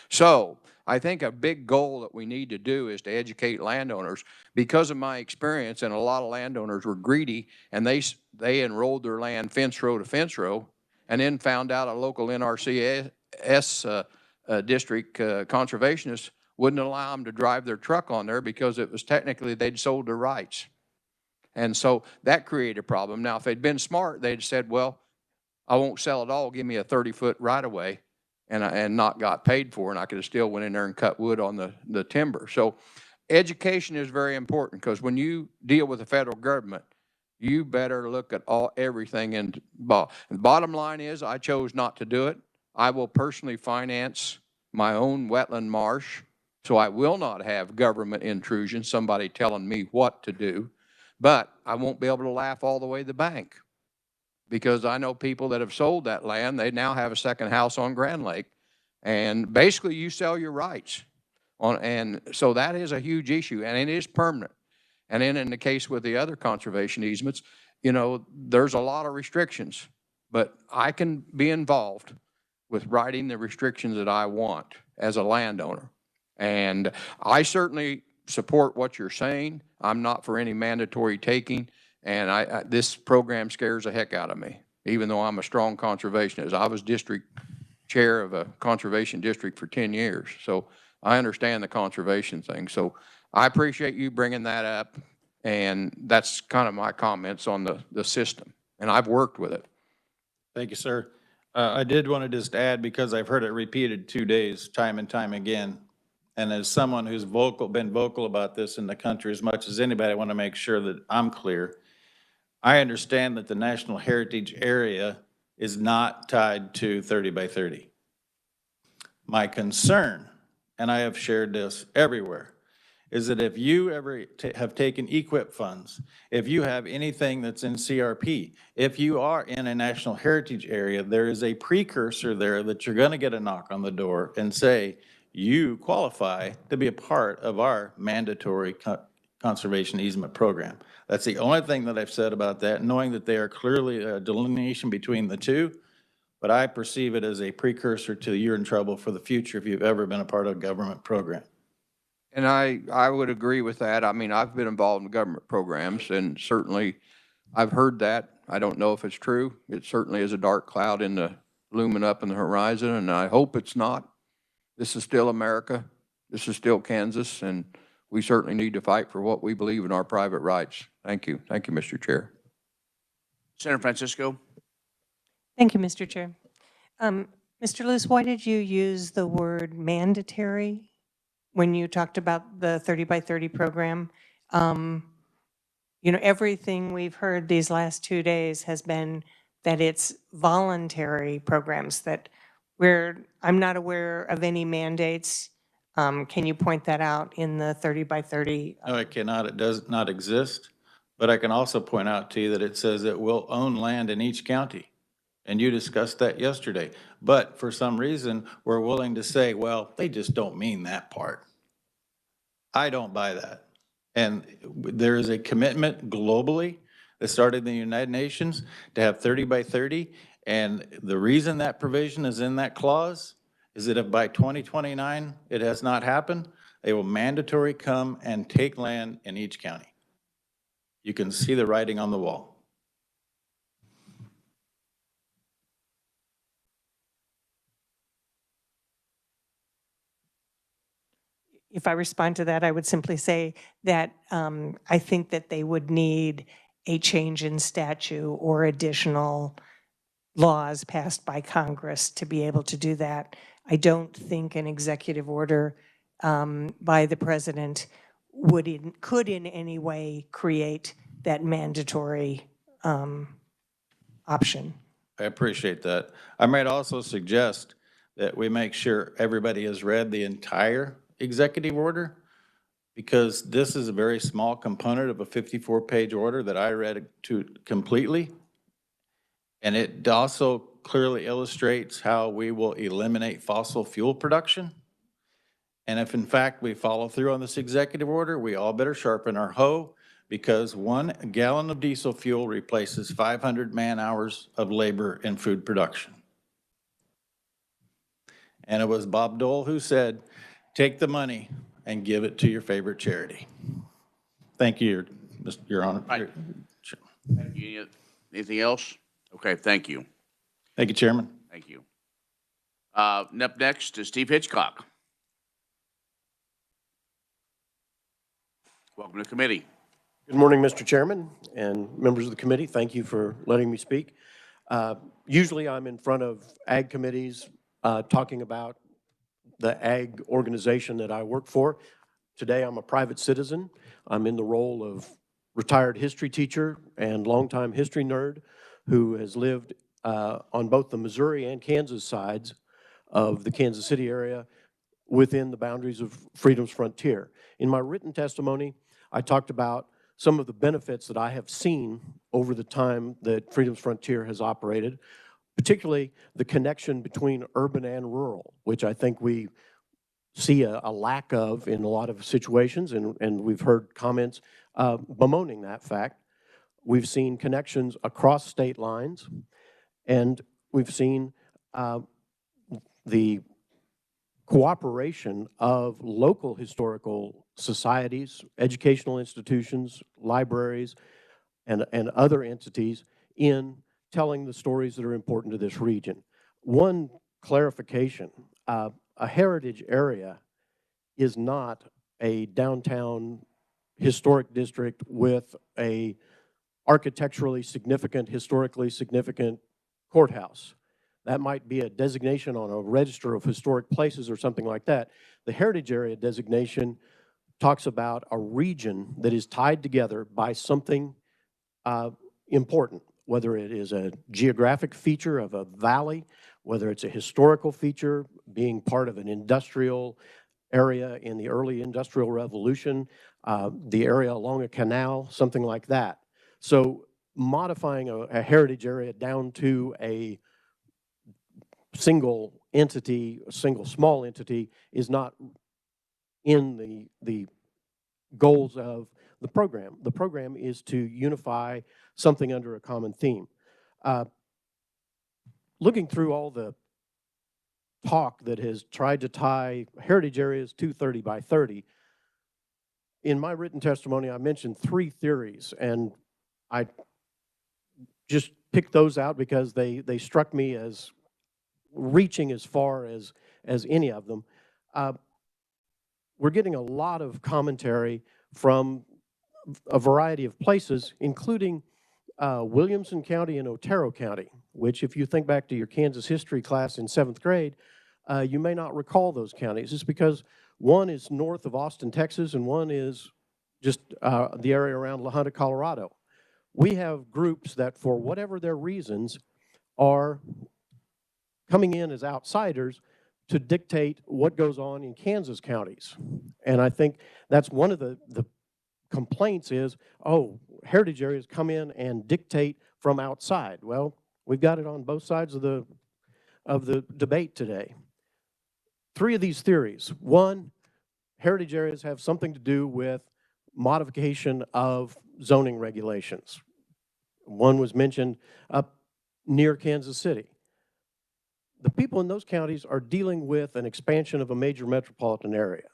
[SPEAKER 4] So I think a big goal that we need to do is to educate landowners. Because of my experience, and a lot of landowners were greedy, and they enrolled their land fence row to fence row, and then found out a local NRCS district conservationist wouldn't allow them to drive their truck on there because it was technically they'd sold their rights. And so that created a problem. Now, if they'd been smart, they'd said, well, I won't sell it all, give me a 30-foot right-of-way, and not got paid for, and I could have still went in there and cut wood on the timber. So education is very important, because when you deal with the federal government, you better look at everything. And the bottom line is, I chose not to do it. I will personally finance my own wetland marsh, so I will not have government intrusion, somebody telling me what to do. But I won't be able to laugh all the way to the bank, because I know people that have sold that land. They now have a second house on Grand Lake, and basically you sell your rights. And so that is a huge issue, and it is permanent. And then in the case with the other conservation easements, you know, there's a lot of restrictions, but I can be involved with writing the restrictions that I want as a landowner. And I certainly support what you're saying. I'm not for any mandatory taking. And this program scares the heck out of me, even though I'm a strong conservationist. I was district chair of a conservation district for 10 years. So I understand the conservation thing. So I appreciate you bringing that up. And that's kind of my comments on the system. And I've worked with it.
[SPEAKER 15] Thank you, sir. I did want to just add, because I've heard it repeated 2 days, time and time again. And as someone who's been vocal about this in the country as much as anybody, I want to make sure that I'm clear. I understand that the National Heritage Area is not tied to 30 by 30. My concern, and I have shared this everywhere, is that if you ever have taken EQIP funds, if you have anything that's in CRP, if you are in a National Heritage Area, there is a precursor there that you're going to get a knock on the door and say, you qualify to be a part of our mandatory conservation easement program. That's the only thing that I've said about that, knowing that they are clearly a delineation between the two, but I perceive it as a precursor to you're in trouble for the future if you've ever been a part of a government program.
[SPEAKER 4] And I would agree with that. I mean, I've been involved in government programs, and certainly I've heard that. I don't know if it's true. It certainly is a dark cloud looming up in the horizon, and I hope it's not. This is still America. This is still Kansas, and we certainly need to fight for what we believe in our private rights. Thank you. Thank you, Mr. Chair.
[SPEAKER 1] Senator Francisco.
[SPEAKER 8] Thank you, Mr. Chair. Mr. Lewis, why did you use the word mandatory when you talked about the 30 by 30 program? You know, everything we've heard these last 2 days has been that it's voluntary programs, that I'm not aware of any mandates. Can you point that out in the 30 by 30?
[SPEAKER 15] No, I cannot. It does not exist. But I can also point out to you that it says it will own land in each county. And you discussed that yesterday. But for some reason, we're willing to say, well, they just don't mean that part. I don't buy that. And there is a commitment globally that started in the United Nations to have 30 by 30. And the reason that provision is in that clause is that if by 2029 it has not happened, they will mandatory come and take land in each county. You can see the writing on the wall.
[SPEAKER 8] If I respond to that, I would simply say that I think that they would need a change in statute or additional laws passed by Congress to be able to do that. I don't think an executive order by the president could in any way create that mandatory option.
[SPEAKER 15] I appreciate that. I might also suggest that we make sure everybody has read the entire executive order, because this is a very small component of a 54-page order that I read to completely. And it also clearly illustrates how we will eliminate fossil fuel production. And if in fact we follow through on this executive order, we all better sharpen our hoe, because 1 gallon of diesel fuel replaces 500 man-hours of labor in food production. And it was Bob Dole who said, take the money and give it to your favorite charity. Thank you, Your Honor.
[SPEAKER 1] Right. Thank you. Anything else? Okay, thank you.
[SPEAKER 15] Thank you, Chairman.
[SPEAKER 1] Thank you. Up next is Steve Hitchcock. Welcome to committee.
[SPEAKER 16] Good morning, Mr. Chairman and members of the committee. Thank you for letting me speak. Usually I'm in front of ag committees talking about the ag organization that I work for. Today I'm a private citizen. I'm in the role of retired history teacher and longtime history nerd who has lived on both the Missouri and Kansas sides of the Kansas City area within the boundaries of Freedom's Frontier. In my written testimony, I talked about some of the benefits that I have seen over the time that Freedom's Frontier has operated, particularly the connection between urban and rural, which I think we see a lack of in a lot of situations, and we've heard comments bemoaning that fact. We've seen connections across state lines, and we've seen the cooperation of local historical societies, educational institutions, libraries, and other entities in telling the stories that are important to this region. One clarification, a heritage area is not a downtown historic district with a architecturally significant, historically significant courthouse. That might be a designation on a register of historic places or something like that. The heritage area designation talks about a region that is tied together by something important, whether it is a geographic feature of a valley, whether it's a historical feature, being part of an industrial area in the early industrial revolution, the area along a canal, something like that. So modifying a heritage area down to a single entity, a single small entity, is not in the goals of the program. The program is to unify something under a common theme. Looking through all the talk that has tried to tie heritage areas to 30 by 30, in my written testimony, I mentioned 3 theories, and I just picked those out because they struck me as reaching as far as any of them. We're getting a lot of commentary from a variety of places, including Williamson County and Otero County, which if you think back to your Kansas history class in 7th grade, you may not recall those counties. It's because one is north of Austin, Texas, and one is just the area around La Junta, Colorado. We have groups that, for whatever their reasons, are coming in as outsiders to dictate what goes on in Kansas counties. And I think that's one of the complaints is, oh, heritage areas come in and dictate from outside. Well, we've got it on both sides of the debate today. Three of these theories. One, heritage areas have something to do with modification of zoning regulations. One was mentioned up near Kansas City. The people in those counties are dealing with an expansion of a major metropolitan area.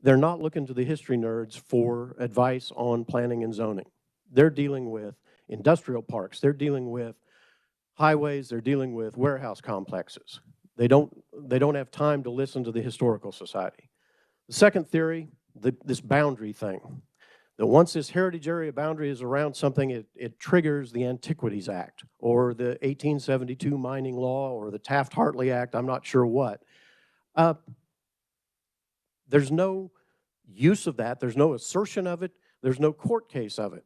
[SPEAKER 16] They're not looking to the history nerds for advice on planning and zoning. They're dealing with industrial parks. They're dealing with highways. They're dealing with warehouse complexes. They don't have time to listen to the Historical Society. The second theory, this boundary thing, that once this heritage area boundary is around something, it triggers the Antiquities Act or the 1872 mining law or the Taft-Hartley Act, I'm not sure what. There's no use of that. There's no assertion of it. There's no court case of it.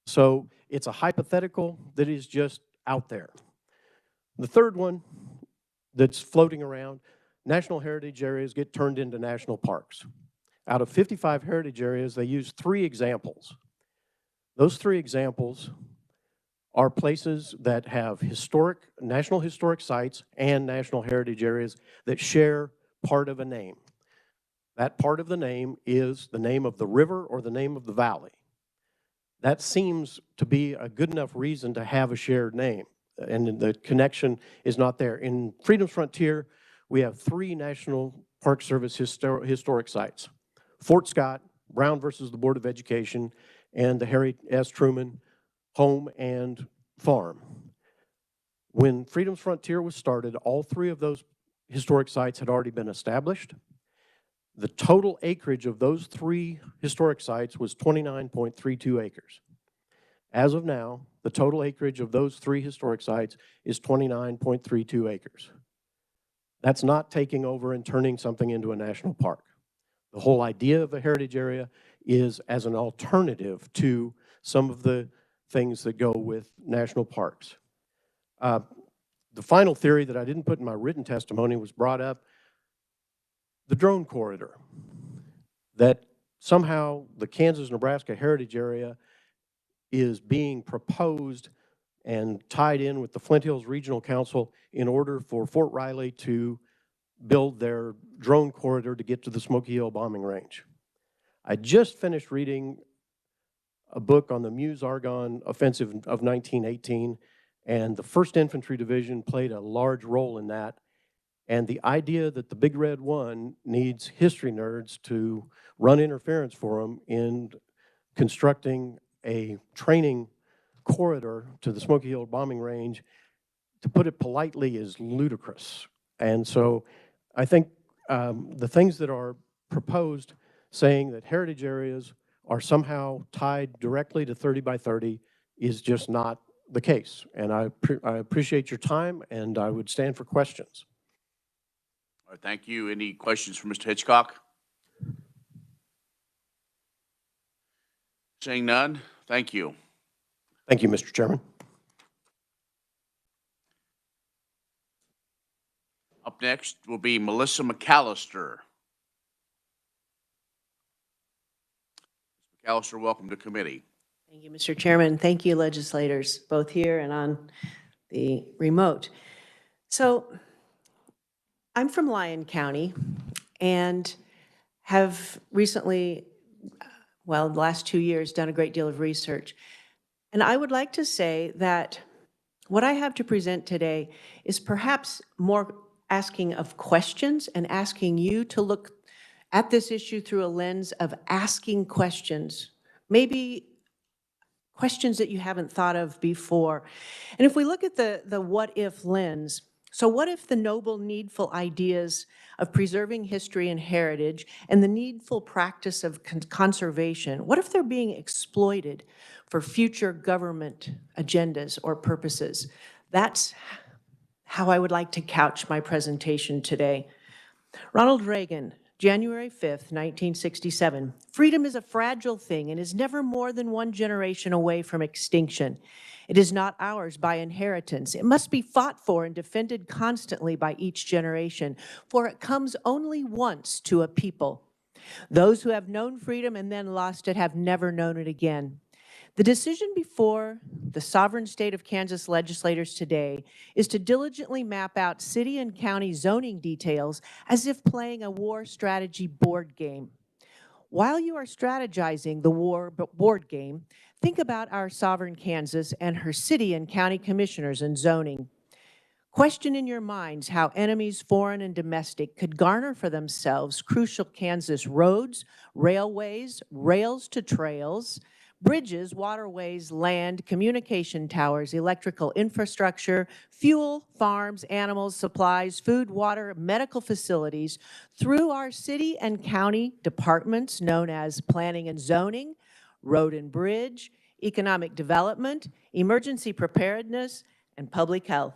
[SPEAKER 16] So it's a hypothetical that is just out there. The third one that's floating around, national heritage areas get turned into national parks. Out of 55 heritage areas, they use 3 examples. Those 3 examples are places that have national historic sites and national heritage areas that share part of a name. That part of the name is the name of the river or the name of the valley. That seems to be a good enough reason to have a shared name, and the connection is not there. In Freedom's Frontier, we have 3 National Park Service historic sites: Fort Scott, Brown versus the Board of Education, and the Harry S. Truman home and farm. When Freedom's Frontier was started, all 3 of those historic sites had already been established. The total acreage of those 3 historic sites was 29.32 acres. As of now, the total acreage of those 3 historic sites is 29.32 acres. That's not taking over and turning something into a national park. The whole idea of a heritage area is as an alternative to some of the things that go with national parks. The final theory that I didn't put in my written testimony was brought up, the drone corridor, that somehow the Kansas-Nebraska heritage area is being proposed and tied in with the Flint Hills Regional Council in order for Fort Riley to build their drone corridor to get to the Smoky Hill bombing range. I just finished reading a book on the Meuse-Argonne Offensive of 1918, and the 1st Infantry Division played a large role in that. And the idea that the Big Red One needs history nerds to run interference for them in constructing a training corridor to the Smoky Hill bombing range, to put it politely, is ludicrous. And so I think the things that are proposed, saying that heritage areas are somehow tied directly to 30 by 30, is just not the case. And I appreciate your time, and I would stand for questions.
[SPEAKER 1] All right, thank you. Any questions for Mr. Hitchcock? Seeing none, thank you.
[SPEAKER 16] Thank you, Mr. Chairman.
[SPEAKER 1] Up next will be Melissa McAllister. Ms. McAllister, welcome to committee.
[SPEAKER 17] Thank you, Mr. Chairman. Thank you, legislators, both here and on the remote. So I'm from Lyon County and have recently, well, the last 2 years, done a great deal of research. And I would like to say that what I have to present today is perhaps more asking of questions and asking you to look at this issue through a lens of asking questions, maybe questions that you haven't thought of before. And if we look at the what-if lens, so what if the noble, needful ideas of preserving history and heritage and the needful practice of conservation, what if they're being exploited for future government agendas or purposes? That's how I would like to couch my presentation today. Ronald Reagan January 5th, 1967. Freedom is a fragile thing and is never more than one generation away from extinction. It is not ours by inheritance. It must be fought for and defended constantly by each generation, for it comes only once to a people. Those who have known freedom and then lost it have never known it again. The decision before the sovereign state of Kansas legislators today is to diligently map out city and county zoning details as if playing a war strategy board game. While you are strategizing the war board game, think about our sovereign Kansas and her city and county commissioners and zoning. Question in your minds how enemies, foreign and domestic, could garner for themselves crucial Kansas roads, railways, rails to trails, bridges, waterways, land, communication towers, electrical infrastructure, fuel, farms, animals, supplies, food, water, medical facilities through our city and county departments known as planning and zoning, road and bridge, economic development, emergency preparedness, and public health.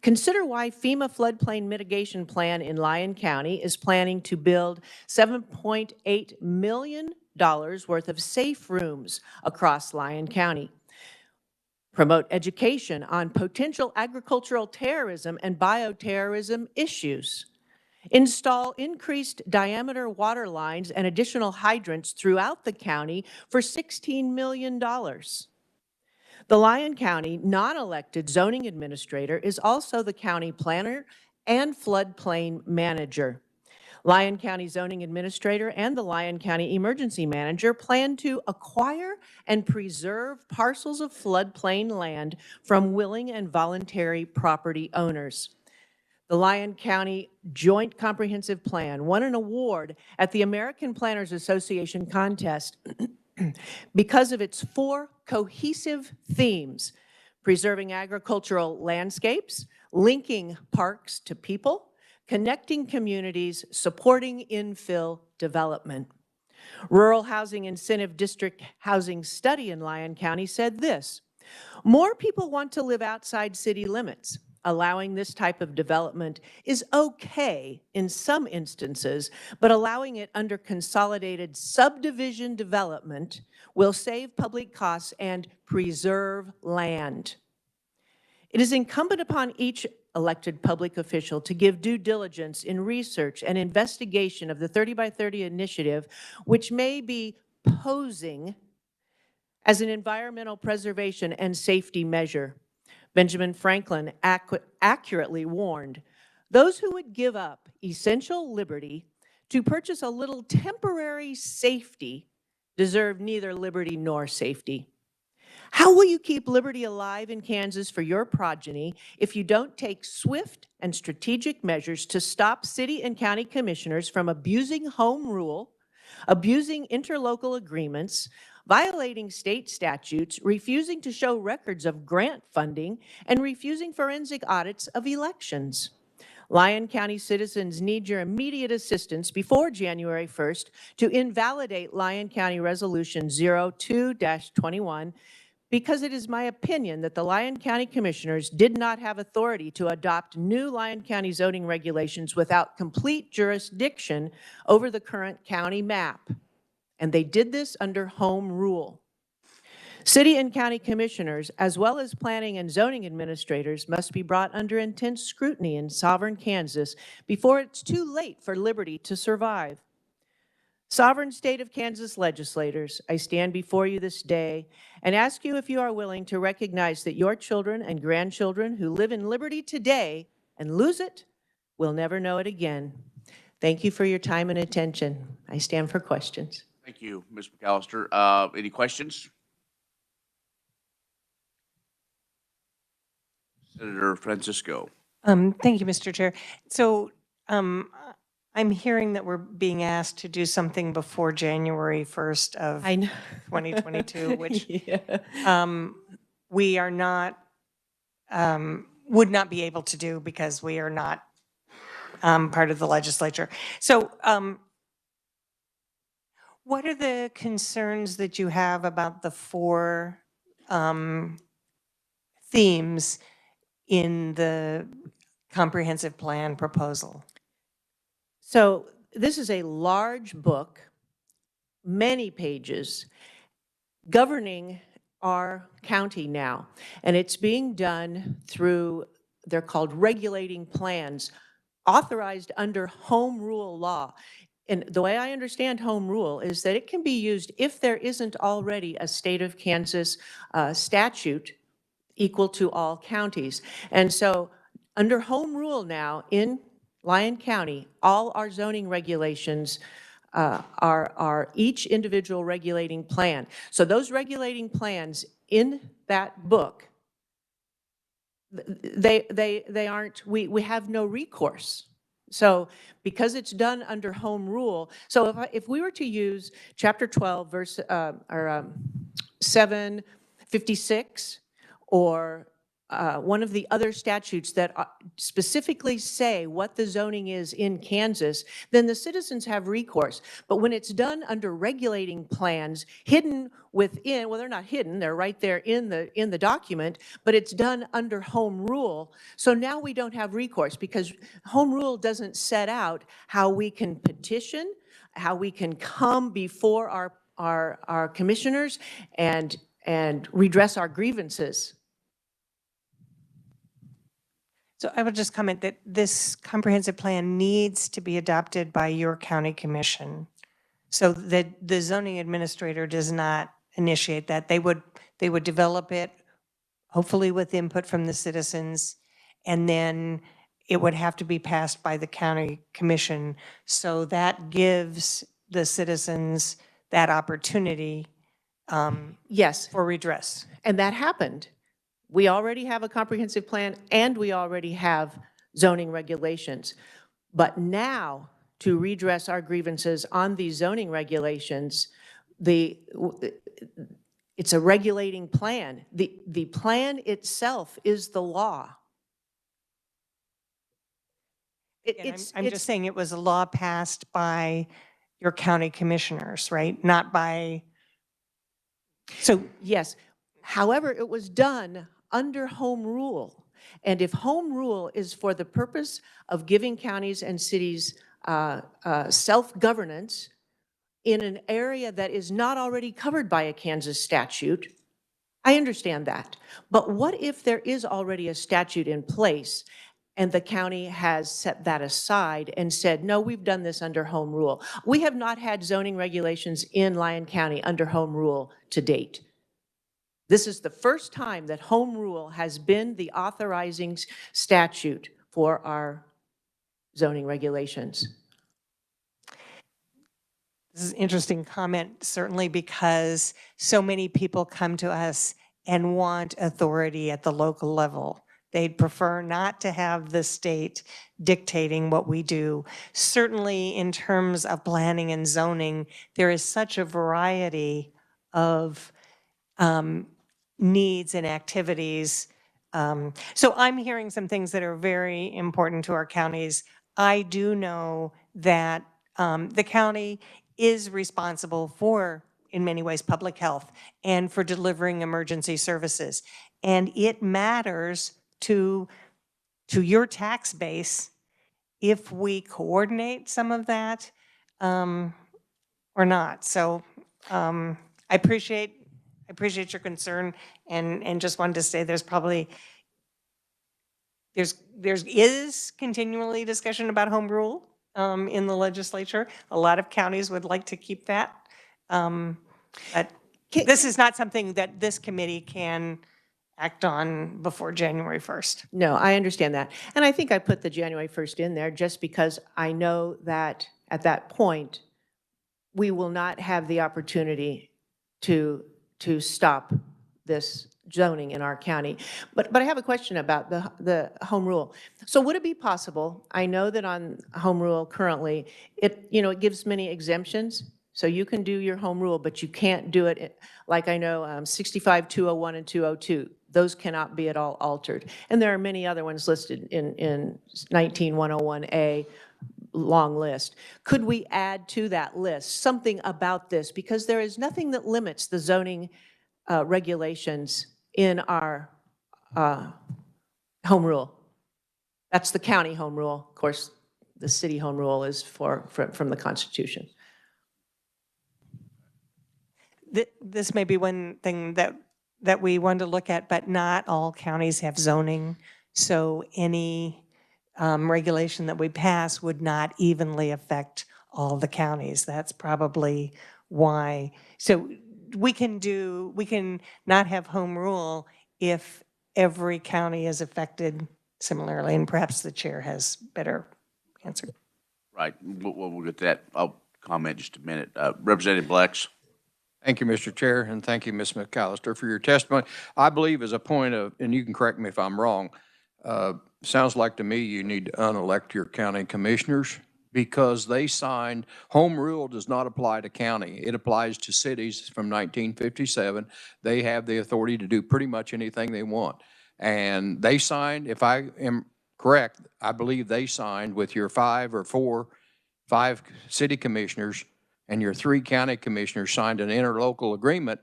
[SPEAKER 17] Consider why FEMA Floodplain Mitigation Plan in Lyon County is planning to build $7.8 million worth of safe rooms across Lyon County. Promote education on potential agricultural terrorism and bioterrorism issues. Install increased diameter water lines and additional hydrants throughout the county for $16 million. The Lyon County non-elected zoning administrator is also the county planner and floodplain manager. Lyon County zoning administrator and the Lyon County emergency manager plan to acquire and preserve parcels of floodplain land from willing and voluntary property owners. The Lyon County Joint Comprehensive Plan won an award at the American Planners Association contest because of its 4 cohesive themes: preserving agricultural landscapes, linking parks to people, connecting communities, supporting infill development. Rural Housing Incentive District Housing Study in Lyon County said this: more people want to live outside city limits. Allowing this type of development is okay in some instances, but allowing it under consolidated subdivision development will save public costs and preserve land. It is incumbent upon each elected public official to give due diligence in research and investigation of the 30 by 30 initiative, which may be posing as an environmental preservation and safety measure. Benjamin Franklin accurately warned, those who would give up essential liberty to purchase a little temporary safety deserve neither liberty nor safety. How will you keep liberty alive in Kansas for your progeny if you don't take swift and strategic measures to stop city and county commissioners from abusing home rule, abusing interlocal agreements, violating state statutes, refusing to show records of grant funding, and refusing forensic audits of elections? Lyon County citizens need your immediate assistance before January 1st to invalidate Lyon County Resolution 02-21, because it is my opinion that the Lyon County Commissioners did not have authority to adopt new Lyon County zoning regulations without complete jurisdiction over the current county map. And they did this under home rule. City and county commissioners, as well as planning and zoning administrators, must be brought under intense scrutiny in sovereign Kansas before it's too late for liberty to survive. Sovereign state of Kansas legislators, I stand before you this day and ask you if you are willing to recognize that your children and grandchildren who live in liberty today and lose it will never know it again. Thank you for your time and attention. I stand for questions.
[SPEAKER 1] Thank you, Ms. McAllister. Any questions? Senator Francisco.
[SPEAKER 8] Thank you, Mr. Chair. So I'm hearing that we're being asked to do something before January 1st of 2022, which we are not, would not be able to do because we are not part of the legislature. So what are the concerns that you have about the 4 themes in the comprehensive plan proposal?
[SPEAKER 17] So this is a large book, many pages, governing our county now. And it's being done through, they're called regulating plans, authorized under home rule law. And the way I understand home rule is that it can be used if there isn't already a state of Kansas statute equal to all counties. And so under home rule now in Lyon County, all our zoning regulations are each individual regulating plan. So those regulating plans in that book, they aren't, we have no recourse. So because it's done under home rule, so if we were to use chapter 12 verse 756 or one of the other statutes that specifically say what the zoning is in Kansas, then the citizens have recourse. But when it's done under regulating plans, hidden within, well, they're not hidden, they're right there in the document, but it's done under home rule. So now we don't have recourse because home rule doesn't set out how we can petition, how we can come before our commissioners and redress our grievances.
[SPEAKER 8] So I would just comment that this comprehensive plan needs to be adopted by your county commission so that the zoning administrator does not initiate that. They would develop it, hopefully with input from the citizens, and then it would have to be passed by the county commission. So that gives the citizens that opportunity
[SPEAKER 17] yes,
[SPEAKER 8] for redress.
[SPEAKER 17] And that happened. We already have a comprehensive plan and we already have zoning regulations. But now, to redress our grievances on these zoning regulations, it's a regulating plan. The plan itself is the law.
[SPEAKER 8] I'm just saying it was a law passed by your county commissioners, right? Not by, so.
[SPEAKER 17] Yes. However, it was done under home rule. And if home rule is for the purpose of giving counties and cities self-governance in an area that is not already covered by a Kansas statute, I understand that. But what if there is already a statute in place and the county has set that aside and said, no, we've done this under home rule. We have not had zoning regulations in Lyon County under home rule to date. This is the first time that home rule has been the authorizing statute for our zoning regulations.
[SPEAKER 8] This is an interesting comment, certainly because so many people come to us and want authority at the local level. They'd prefer not to have the state dictating what we do. Certainly in terms of planning and zoning, there is such a variety of needs and activities. So I'm hearing some things that are very important to our counties. I do know that the county is responsible for, in many ways, public health and for delivering emergency services. And it matters to your tax base if we coordinate some of that or not. So I appreciate your concern and just wanted to say there's probably, there is continually discussion about home rule in the legislature. A lot of counties would like to keep that. But this is not something that this committee can act on before January 1st.
[SPEAKER 17] No, I understand that. And I think I put the January 1st in there just because I know that at that point, we will not have the opportunity to stop this zoning in our county. But I have a question about the home rule. So would it be possible, I know that on home rule currently, it gives many exemptions. So you can do your home rule, but you can't do it, like I know 65, 201, and 202. Those cannot be at all altered. And there are many other ones listed in 19101A, long list. Could we add to that list something about this? Because there is nothing that limits the zoning regulations in our home rule. That's the county home rule. Of course, the city home rule is from the Constitution.
[SPEAKER 8] This may be one thing that we want to look at, but not all counties have zoning. So any regulation that we pass would not evenly affect all the counties. That's probably why. So we can not have home rule if every county is affected similarly, and perhaps the chair has better answer.
[SPEAKER 1] Right, we'll get to that. I'll comment just a minute. Representative Blex.
[SPEAKER 4] Thank you, Mr. Chair, and thank you, Ms. McAllister, for your testimony. I believe as a point of, and you can correct me if I'm wrong, sounds like to me you need to unelect your county commissioners because they signed, home rule does not apply to county. It applies to cities from 1957. They have the authority to do pretty much anything they want. And they signed, if I am correct, I believe they signed with your five city commissioners and your 3 county commissioners signed an interlocal agreement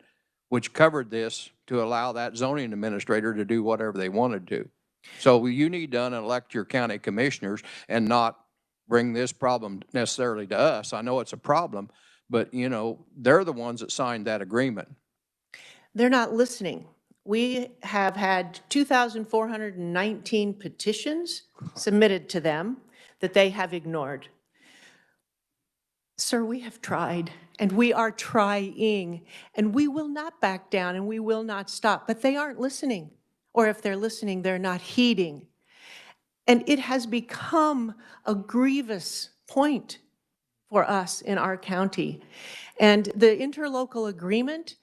[SPEAKER 4] which covered this to allow that zoning administrator to do whatever they wanted to. So you need to unelect your county commissioners and not bring this problem necessarily to us. I know it's a problem, but you know, they're the ones that signed that agreement.
[SPEAKER 17] They're not listening. We have had 2,419 petitions submitted to them that they have ignored. Sir, we have tried, and we are trying, and we will not back down, and we will not stop, but they aren't listening. Or if they're listening, they're not heeding. And it has become a grievous point for us in our county. And the interlocal agreement,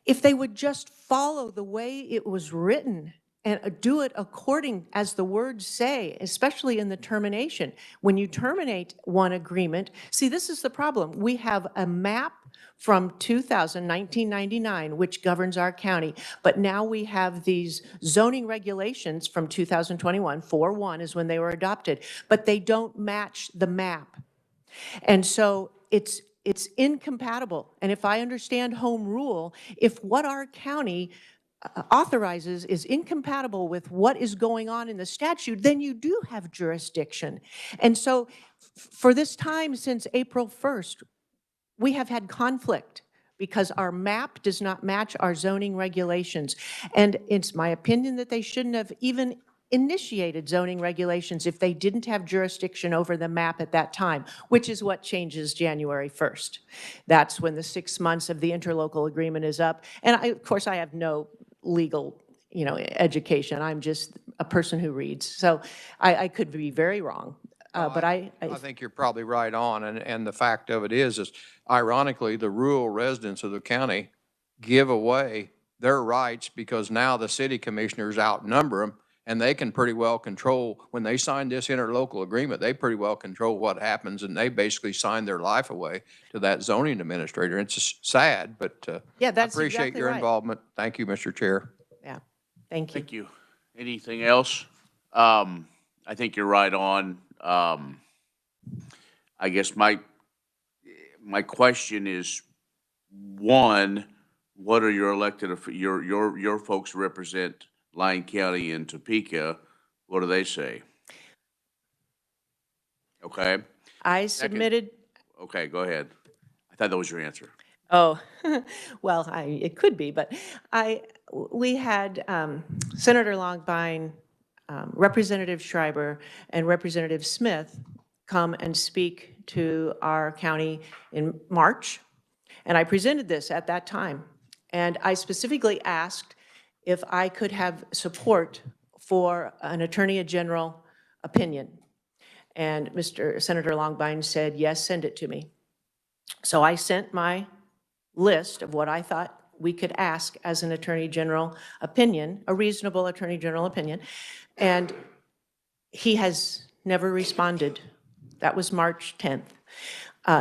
[SPEAKER 17] if they would just follow the way it was written and do it according as the words say, especially in the termination. When you terminate one agreement, see, this is the problem. We have a map from 1999, which governs our county, but now we have these zoning regulations from 2021, 4-1 is when they were adopted, but they don't match the map. And so it's incompatible. And if I understand home rule, if what our county authorizes is incompatible with what is going on in the statute, then you do have jurisdiction. And so for this time since April 1st, we have had conflict because our map does not match our zoning regulations. And it's my opinion that they shouldn't have even initiated zoning regulations if they didn't have jurisdiction over the map at that time, which is what changes January 1st. That's when the 6 months of the interlocal agreement is up. And of course, I have no legal, education. I'm just a person who reads. So I could be very wrong. But I
[SPEAKER 4] think you're probably right on. And the fact of it is ironically, the rural residents of the county give away their rights because now the city commissioners outnumber them. And they can pretty well control, when they sign this interlocal agreement, they pretty well control what happens, and they basically sign their life away to that zoning administrator. It's just sad, but
[SPEAKER 17] yeah, that's
[SPEAKER 4] I appreciate
[SPEAKER 17] exactly
[SPEAKER 4] your
[SPEAKER 17] right.
[SPEAKER 4] involvement. Thank you, Mr. Chair.
[SPEAKER 17] Yeah, thank you.
[SPEAKER 1] Thank you. Anything else? I think you're right on. I guess my question is, one, what are your elected, your folks represent Lyon County and Topeka? What do they say? Okay.
[SPEAKER 17] I submitted.
[SPEAKER 1] Okay, go ahead. I thought that was your answer.
[SPEAKER 17] Oh, well, it could be, but we had Senator Longbine, Representative Schreiber, and Representative Smith come and speak to our county in March, and I presented this at that time. And I specifically asked if I could have support for an Attorney General opinion. And Senator Longbine said, yes, send it to me. So I sent my list of what I thought we could ask as an Attorney General opinion, a reasonable Attorney General opinion, and he has never responded. That was March 10th.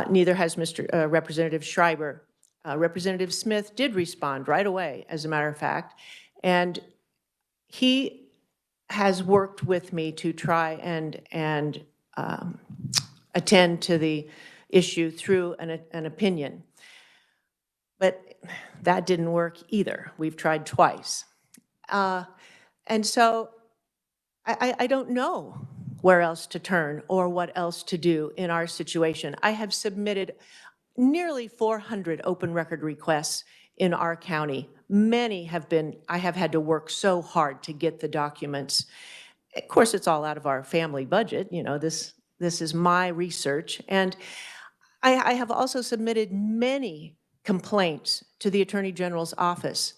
[SPEAKER 17] Neither has Representative Schreiber. Representative Smith did respond right away, as a matter of fact, and he has worked with me to try and attend to the issue through an opinion. But that didn't work either. We've tried twice. And so I don't know where else to turn or what else to do in our situation. I have submitted nearly 400 open record requests in our county. Many have been, I have had to work so hard to get the documents. Of course, it's all out of our family budget. You know, this is my research. And I have also submitted many complaints to the Attorney General's office.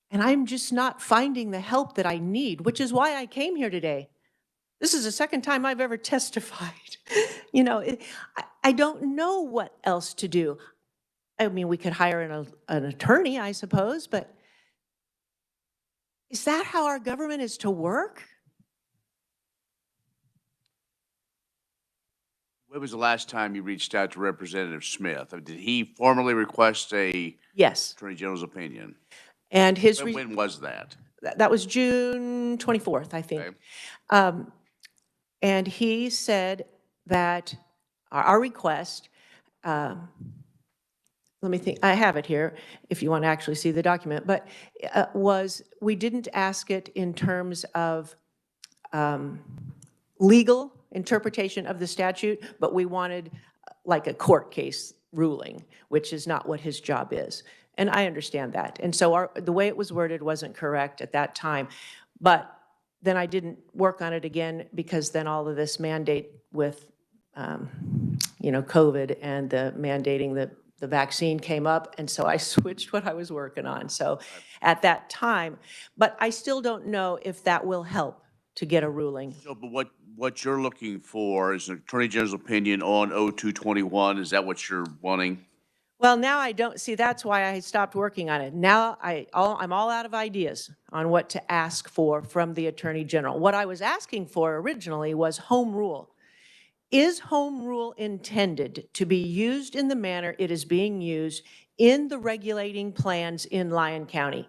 [SPEAKER 17] And I'm just not finding the help that I need, which is why I came here today. This is the second time I've ever testified. You know, I don't know what else to do. I mean, we could hire an attorney, I suppose, but is that how our government is to work?
[SPEAKER 1] When was the last time you reached out to Representative Smith? Did he formally request a
[SPEAKER 17] Yes.
[SPEAKER 1] Attorney General's opinion?
[SPEAKER 17] And his
[SPEAKER 1] When was that?
[SPEAKER 17] that was June 24th, I think.
[SPEAKER 1] Okay.
[SPEAKER 17] And he said that our request, let me think, I have it here if you want to actually see the document, but was we didn't ask it in terms of legal interpretation of the statute, but we wanted like a court case ruling, which is not what his job is. And I understand that. And so the way it was worded wasn't correct at that time. But then I didn't work on it again because then all of this mandate with, you know, COVID and the mandating the vaccine came up. And so I switched what I was working on. So at that time, but I still don't know if that will help to get a ruling.
[SPEAKER 1] So, but what you're looking for is an Attorney General's opinion on 0221. Is that what you're wanting?
[SPEAKER 17] Well, now I don't, see, that's why I stopped working on it. Now I'm all out of ideas on what to ask for from the Attorney General. What I was asking for originally was home rule. Is home rule intended to be used in the manner it is being used in the regulating plans in Lyon County?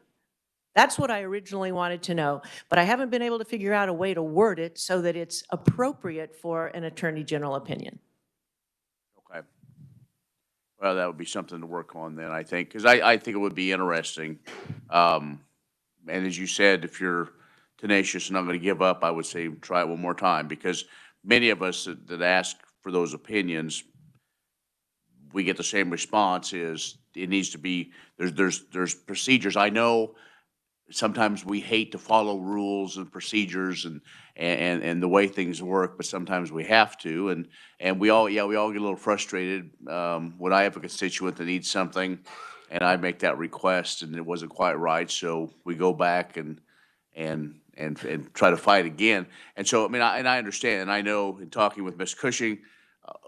[SPEAKER 17] That's what I originally wanted to know, but I haven't been able to figure out a way to word it so that it's appropriate for an Attorney General opinion.
[SPEAKER 1] Okay. Well, that would be something to work on then, I think, because I think it would be interesting. And as you said, if you're tenacious and not going to give up, I would say try it one more time, because many of us that ask for those opinions, we get the same response: is it needs to be, there's procedures. I know sometimes we hate to follow rules and procedures and the way things work, but sometimes we have to, and we all get a little frustrated when I have a constituent that needs something and I make that request and it wasn't quite right, so we go back and try to fight again. And so, I mean, I understand, and I know in talking with Ms. Cushing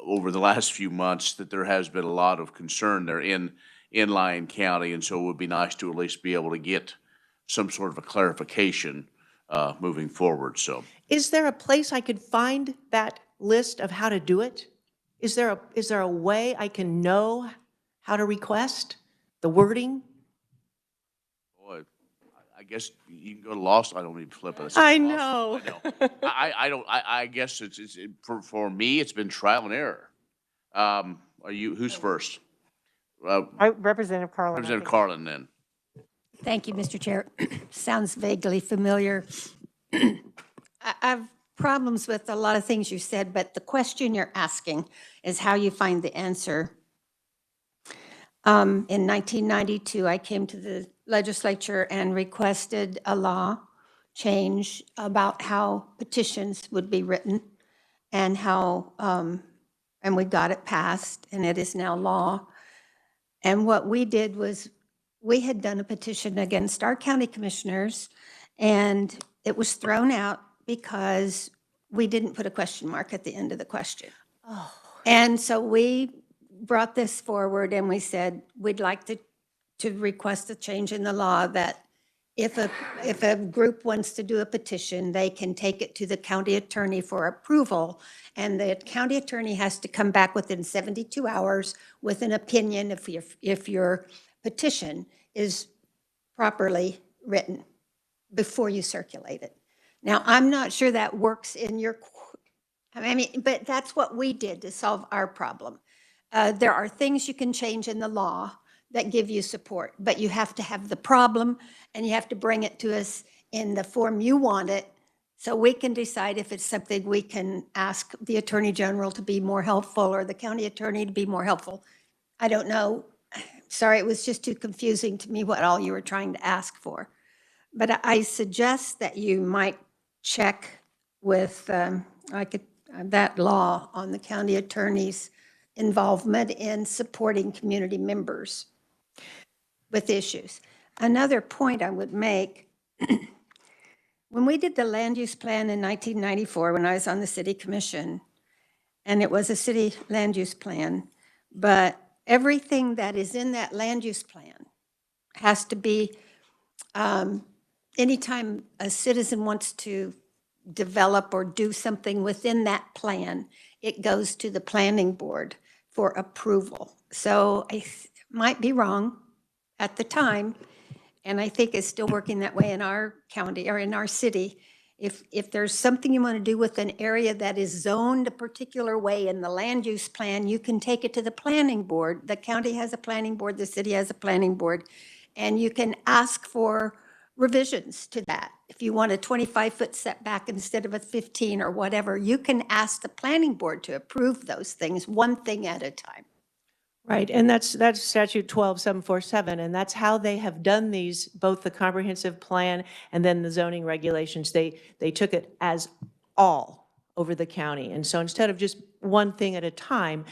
[SPEAKER 1] over the last few months that there has been a lot of concern there in Lyon County, and so it would be nice to at least be able to get some sort of a clarification moving forward. So,
[SPEAKER 17] is there a place I could find that list of how to do it? Is there a way I can know how to request the wording?
[SPEAKER 1] boy, I guess you can go to law school. I don't need to flip it.
[SPEAKER 17] I know.
[SPEAKER 1] I don't. I guess for me, it's been trial and error. Who's first?
[SPEAKER 8] Representative Carlin.
[SPEAKER 1] Representative Carlin, then.
[SPEAKER 10] Thank you, Mr. Chair. Sounds vaguely familiar. I have problems with a lot of things you said, but the question you're asking is how you find the answer. In 1992, I came to the legislature and requested a law change about how petitions would be written and how, and we got it passed, and it is now law. And what we did was we had done a petition against our county commissioners, and it was thrown out because we didn't put a question mark at the end of the question.
[SPEAKER 17] Oh.
[SPEAKER 10] And so we brought this forward and we said, we'd like to request a change in the law that if a group wants to do a petition, they can take it to the county attorney for approval, and the county attorney has to come back within 72 hours with an opinion if your petition is properly written before you circulate it. Now, I'm not sure that works in your, I mean, but that's what we did to solve our problem. There are things you can change in the law that give you support, but you have to have the problem and you have to bring it to us in the form you want it So we can decide if it's something we can ask the Attorney General to be more helpful or the county attorney to be more helpful. I don't know. Sorry, it was just too confusing to me what all you were trying to ask for. But I suggest that you might check with that law on the county attorney's involvement in supporting community members with issues. Another point I would make, when we did the land use plan in 1994, when I was on the city commission, and it was a city land use plan, but everything that is in that land use plan has to be, anytime a citizen wants to develop or do something within that plan, it goes to the planning board for approval. So I might be wrong at the time, and I think it's still working that way in our county or in our city. If there's something you want to do with an area that is zoned a particular way in the land use plan, you can take it to the planning board. The county has a planning board, the city has a planning board, and you can ask for revisions to that. If you want a 25-foot setback instead of a 15 or whatever, you can ask the planning board to approve those things one thing at a time.
[SPEAKER 17] Right, and that's statute 12747, and that's how they have done these, both the comprehensive plan and then the zoning regulations. They took it as all over the county. And so instead of just one thing at a time,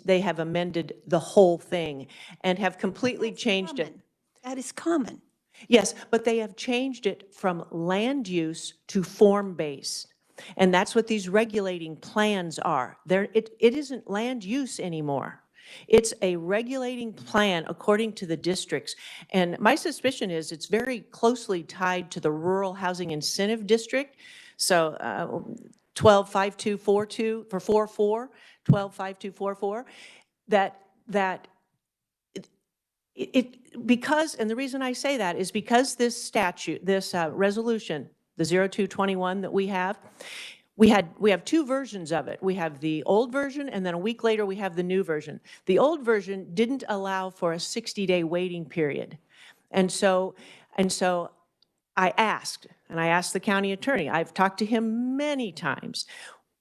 [SPEAKER 17] they have amended the whole thing and have completely changed it.
[SPEAKER 10] That is common.
[SPEAKER 17] Yes, but they have changed it from land use to form-based. And that's what these regulating plans are. It isn't land use anymore. It's a regulating plan according to the districts. And my suspicion is it's very closely tied to the Rural Housing Incentive District. So 125242 for 44, 125244, because, and the reason I say that is because this statute, this resolution, the 0221 that we have two versions of it. We have the old version, and then a week later we have the new version. The old version didn't allow for a 60-day waiting period. And so I asked the county attorney, I've talked to him many times,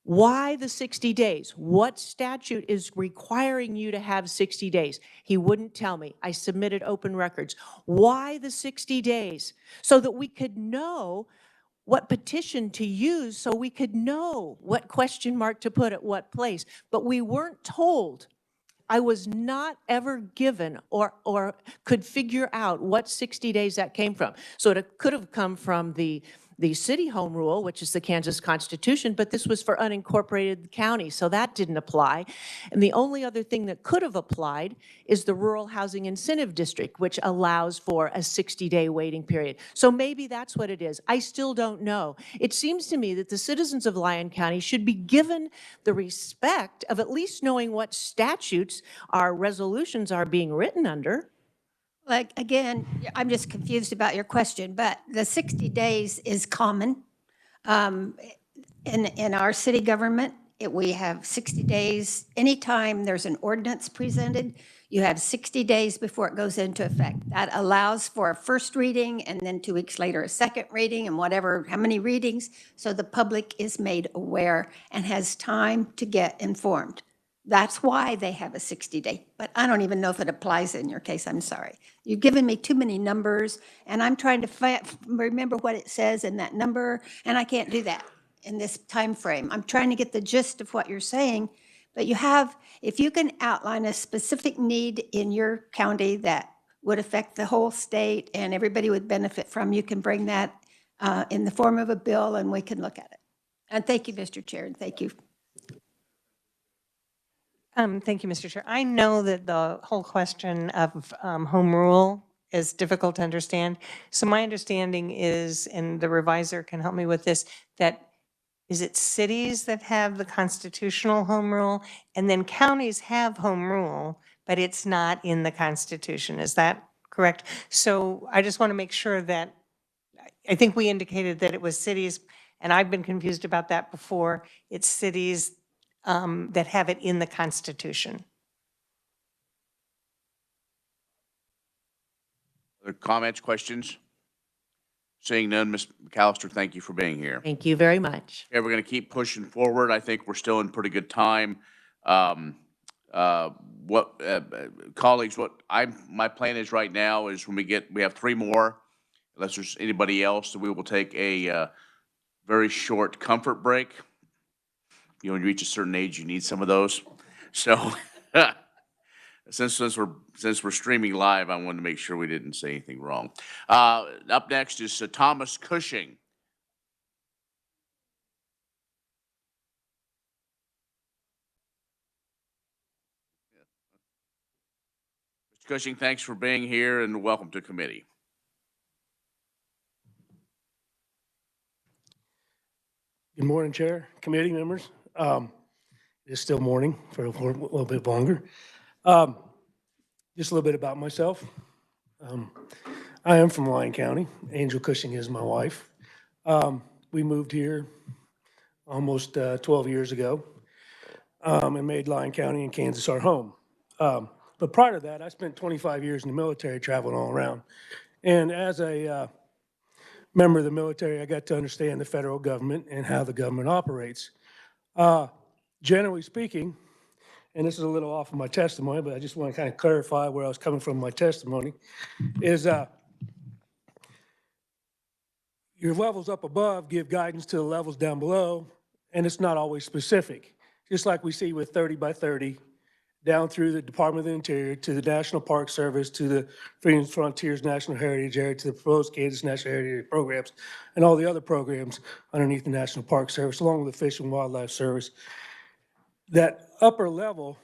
[SPEAKER 17] why the 60 days? What statute is requiring you to have 60 days? He wouldn't tell me. I submitted open records. Why the 60 days? So that we could know what petition to use, so we could know what question mark to put at what place. But we weren't told. I was not ever given or could figure out what 60 days that came from. So it could have come from the city home rule, which is the Kansas Constitution, but this was for unincorporated counties, so that didn't apply. And the only other thing that could have applied is the Rural Housing Incentive District, which allows for a 60-day waiting period. So maybe that's what it is. I still don't know. It seems to me that the citizens of Lyon County should be given the respect of at least knowing what statutes our resolutions are being written under.
[SPEAKER 10] Like, again, I'm just confused about your question, but the 60 days is common. In our city government, we have 60 days. Anytime there's an ordinance presented, you have 60 days before it goes into effect. That allows for a first reading and then 2 weeks later, a second reading and how many readings, so the public is made aware and has time to get informed. That's why they have a 60-day, but I don't even know if it applies in your case. I'm sorry. You've given me too many numbers, and I'm trying to remember what it says in that number, and I can't do that in this time frame. I'm trying to get the gist of what you're saying, but if you can outline a specific need in your county that would affect the whole state and everybody would benefit from, you can bring that in the form of a bill, and we can look at it. And thank you, Mr. Chair, and thank you.
[SPEAKER 8] Thank you, Mr. Chair. I know that the whole question of home rule is difficult to understand. So my understanding is, and the reviser can help me with this, that is it cities that have the constitutional home rule, and then counties have home rule, but it's not in the Constitution. Is that correct? So I just want to make sure that, I think we indicated that it was cities, and I've been confused about that before. It's cities that have it in the Constitution.
[SPEAKER 1] Other comments, questions? Seeing none, Ms. McAllister, thank you for being here.
[SPEAKER 17] Thank you very much.
[SPEAKER 1] Okay, we're going to keep pushing forward. I think we're still in pretty good time. Colleagues, my plan is right now is when we have 3 more, unless there's anybody else, that we will take a very short comfort break. You know, when you reach a certain age, you need some of those. So since we're streaming live, I wanted to make sure we didn't say anything wrong. Up next is Thomas Cushing. Mr. Cushing, thanks for being here and welcome to committee.
[SPEAKER 18] Good morning, Chair, committee members. It's still morning for a little bit longer. Just a little bit about myself. I am from Lyon County. Angel Cushing is my wife. We moved here almost 12 years ago and made Lyon County and Kansas our home. But prior to that, I spent 25 years in the military traveling all around. And as a member of the military, I got to understand the federal government and how the government operates. Generally speaking, and this is a little off of my testimony, but I just want to kind of clarify where I was coming from in my testimony, is your levels up above give guidance to the levels down below, and it's not always specific. Just like we see with 30 by 30, down through the Department of the Interior, to the National Park Service, to the Freedom Frontiers National Heritage Area, to the proposed Kansas National Heritage programs, and all the other programs underneath the National Park Service, along with the Fish and Wildlife Service. That upper level,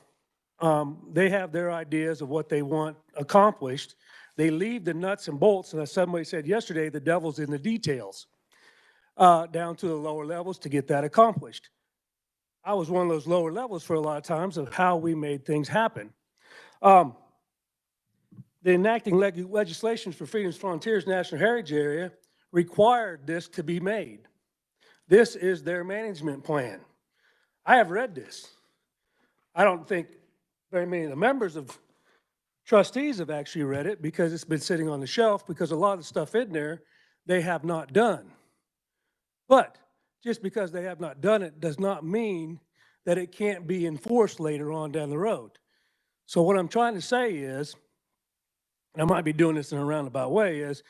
[SPEAKER 18] they have their ideas of what they want accomplished. They leave the nuts and bolts, and as somebody said yesterday, the devil's in the details, down to the lower levels to get that accomplished. I was one of those lower levels for a lot of times of how we made things happen. The enacting legislations for Freedom Frontiers National Heritage Area required this to be made. This is their management plan. I have read this. I don't think very many of the members of trustees have actually read it because it's been sitting on the shelf, because a lot of the stuff in there they have not done. But just because they have not done it does not mean that it can't be enforced later on down the road. So what I'm trying to say is, and I might be doing this in a roundabout way, is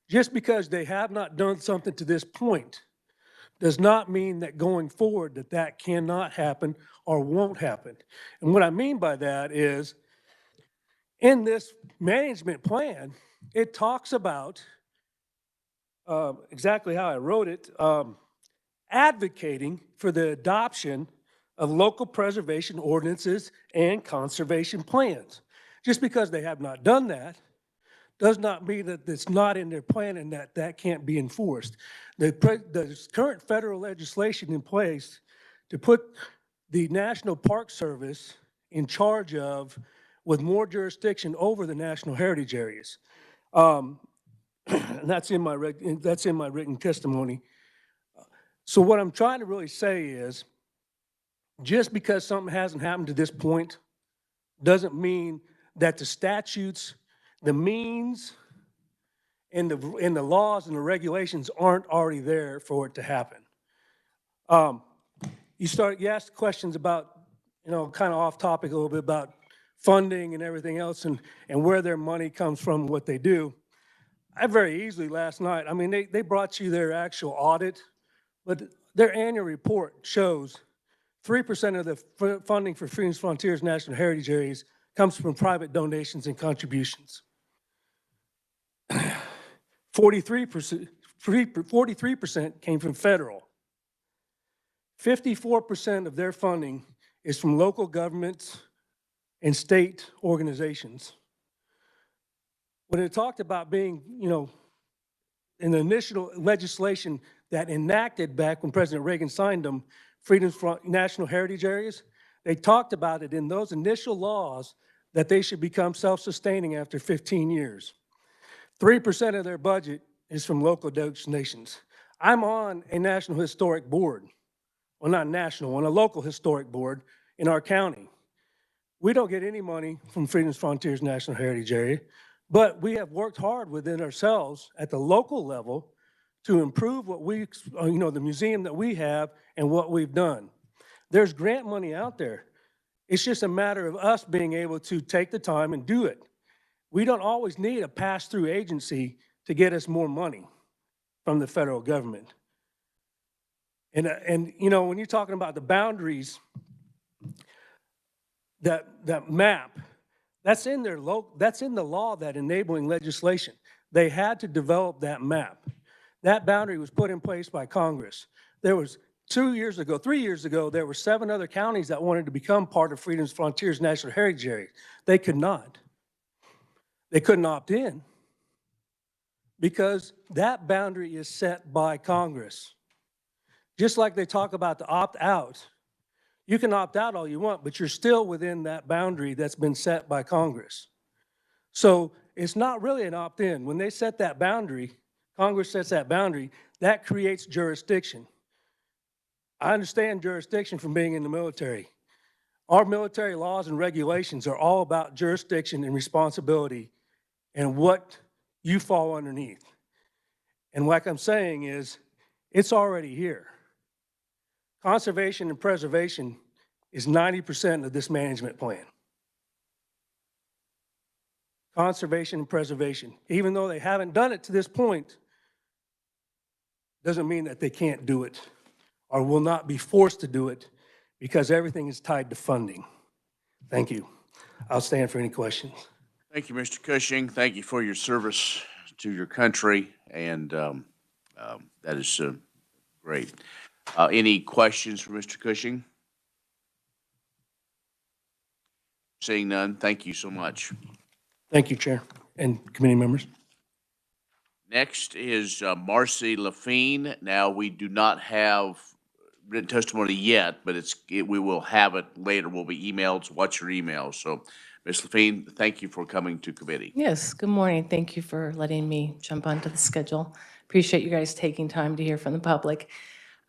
[SPEAKER 18] just because they have not done something to this point does not mean that going forward that cannot happen or won't happen. And what I mean by that is, in this management plan, it talks about exactly how I wrote it, advocating for the adoption of local preservation ordinances and conservation plans. Just because they have not done that does not mean that it's not in their plan and that can't be enforced. The current federal legislation in place to put the National Park Service in charge of, with more jurisdiction over the national heritage areas. And that's in my written testimony. So what I'm trying to really say is, just because something hasn't happened to this point doesn't mean that the statutes, the means, and the laws and the regulations aren't already there for it to happen. You ask questions about, kind of off topic a little bit about funding and everything else and where their money comes from, what they do. I very easily last night, I mean, they brought you their actual audit, but their annual report shows 3% of the funding for Freedom Frontiers National Heritage Areas comes from private donations and contributions. 43% came from federal. 54% of their funding is from local governments and state organizations. When it talked about being, in the initial legislation that enacted back when President Reagan signed them, Freedom National Heritage Areas, they talked about it in those initial laws that they should become self-sustaining after 15 years. 3% of their budget is from local donations. I'm on a National Historic Board. Well, not national, on a local historic board in our county. We don't get any money from Freedom Frontiers National Heritage Area, but we have worked hard within ourselves at the local level to improve what we, the museum that we have and what we've done. There's grant money out there. It's just a matter of us being able to take the time and do it. We don't always need a pass-through agency to get us more money from the federal government. And when you're talking about the boundaries, that map, that's in the law, that enabling legislation. They had to develop that map. That boundary was put in place by Congress. There was 3 years ago, there were 7 other counties that wanted to become part of Freedom's Frontiers National Heritage Area. They could not. They couldn't opt in because that boundary is set by Congress. Just like they talk about the opt-out, you can opt out all you want, but you're still within that boundary that's been set by Congress. So it's not really an opt-in. When they set that boundary, Congress sets that boundary, that creates jurisdiction. I understand jurisdiction from being in the military. Our military laws and regulations are all about jurisdiction and responsibility and what you fall underneath. And like I'm saying is, it's already here. Conservation and preservation is 90% of this management plan. Conservation and preservation. Even though they haven't done it to this point, doesn't mean that they can't do it or will not be forced to do it because everything is tied to funding. Thank you. I'll stand for any questions.
[SPEAKER 1] Thank you, Mr. Cushing. Thank you for your service to your country, and that is great. Any questions for Mr. Cushing? Seeing none, thank you so much.
[SPEAKER 18] Thank you, Chair and committee members.
[SPEAKER 1] Next is Marcy Lafine. Now, we do not have written testimony yet, but we will have it later. Will be emailed. So watch your emails. So, Ms. Lafine, thank you for coming to committee.
[SPEAKER 19] Yes, good morning. Thank you for letting me jump onto the schedule. Appreciate you guys taking time to hear from the public.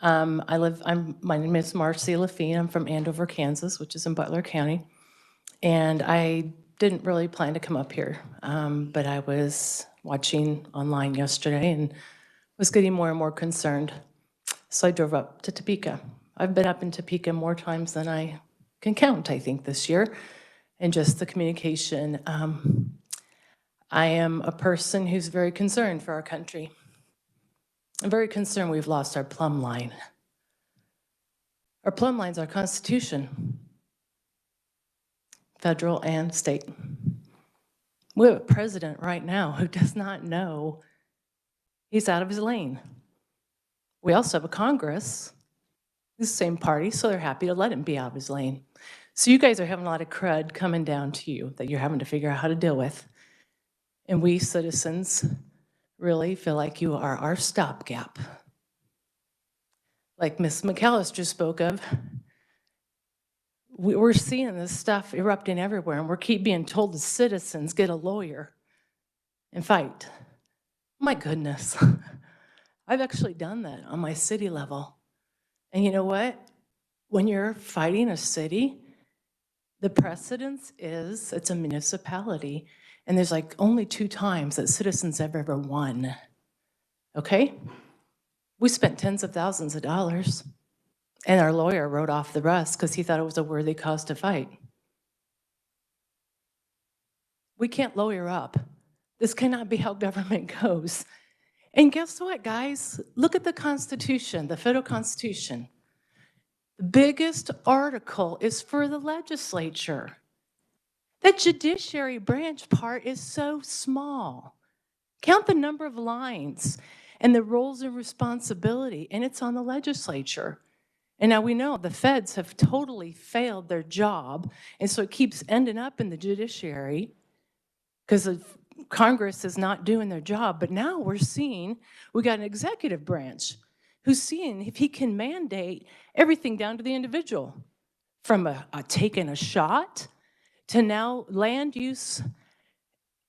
[SPEAKER 19] My name is Marcy Lafine. I'm from Andover, Kansas, which is in Butler County. And I didn't really plan to come up here, but I was watching online yesterday and was getting more and more concerned. So I drove up to Topeka. I've been up in Topeka more times than I can count, I think, this year. And just the communication. I am a person who's very concerned for our country. I'm very concerned we've lost our plumb line. Our plumb line's our Constitution, federal and state. We have a president right now who does not know he's out of his lane. We also have a Congress, the same party, so they're happy to let him be out of his lane. So you guys are having a lot of crud coming down to you that you're having to figure out how to deal with. And we citizens really feel like you are our stopgap. Like Ms. McAllister spoke of, we're seeing this stuff erupting everywhere, and we keep being told as citizens, get a lawyer and fight. My goodness. I've actually done that on my city level. And you know what? When you're fighting a city, the precedence is it's a municipality, and there's like only 2 times that citizens have ever won. Okay? We spent tens of thousands of dollars, and our lawyer wrote off the rest because he thought it was a worthy cause to fight. We can't lawyer up. This cannot be how government goes. And guess what, guys? Look at the Constitution, the federal Constitution. The biggest article is for the legislature. The judiciary branch part is so small. Count the number of lines and the roles and responsibility, and it's on the legislature. And now we know the feds have totally failed their job, and so it keeps ending up in the judiciary because Congress is not doing their job. But now we're seeing, we got an executive branch who's seeing if he can mandate everything down to the individual, from taking a shot to now land use.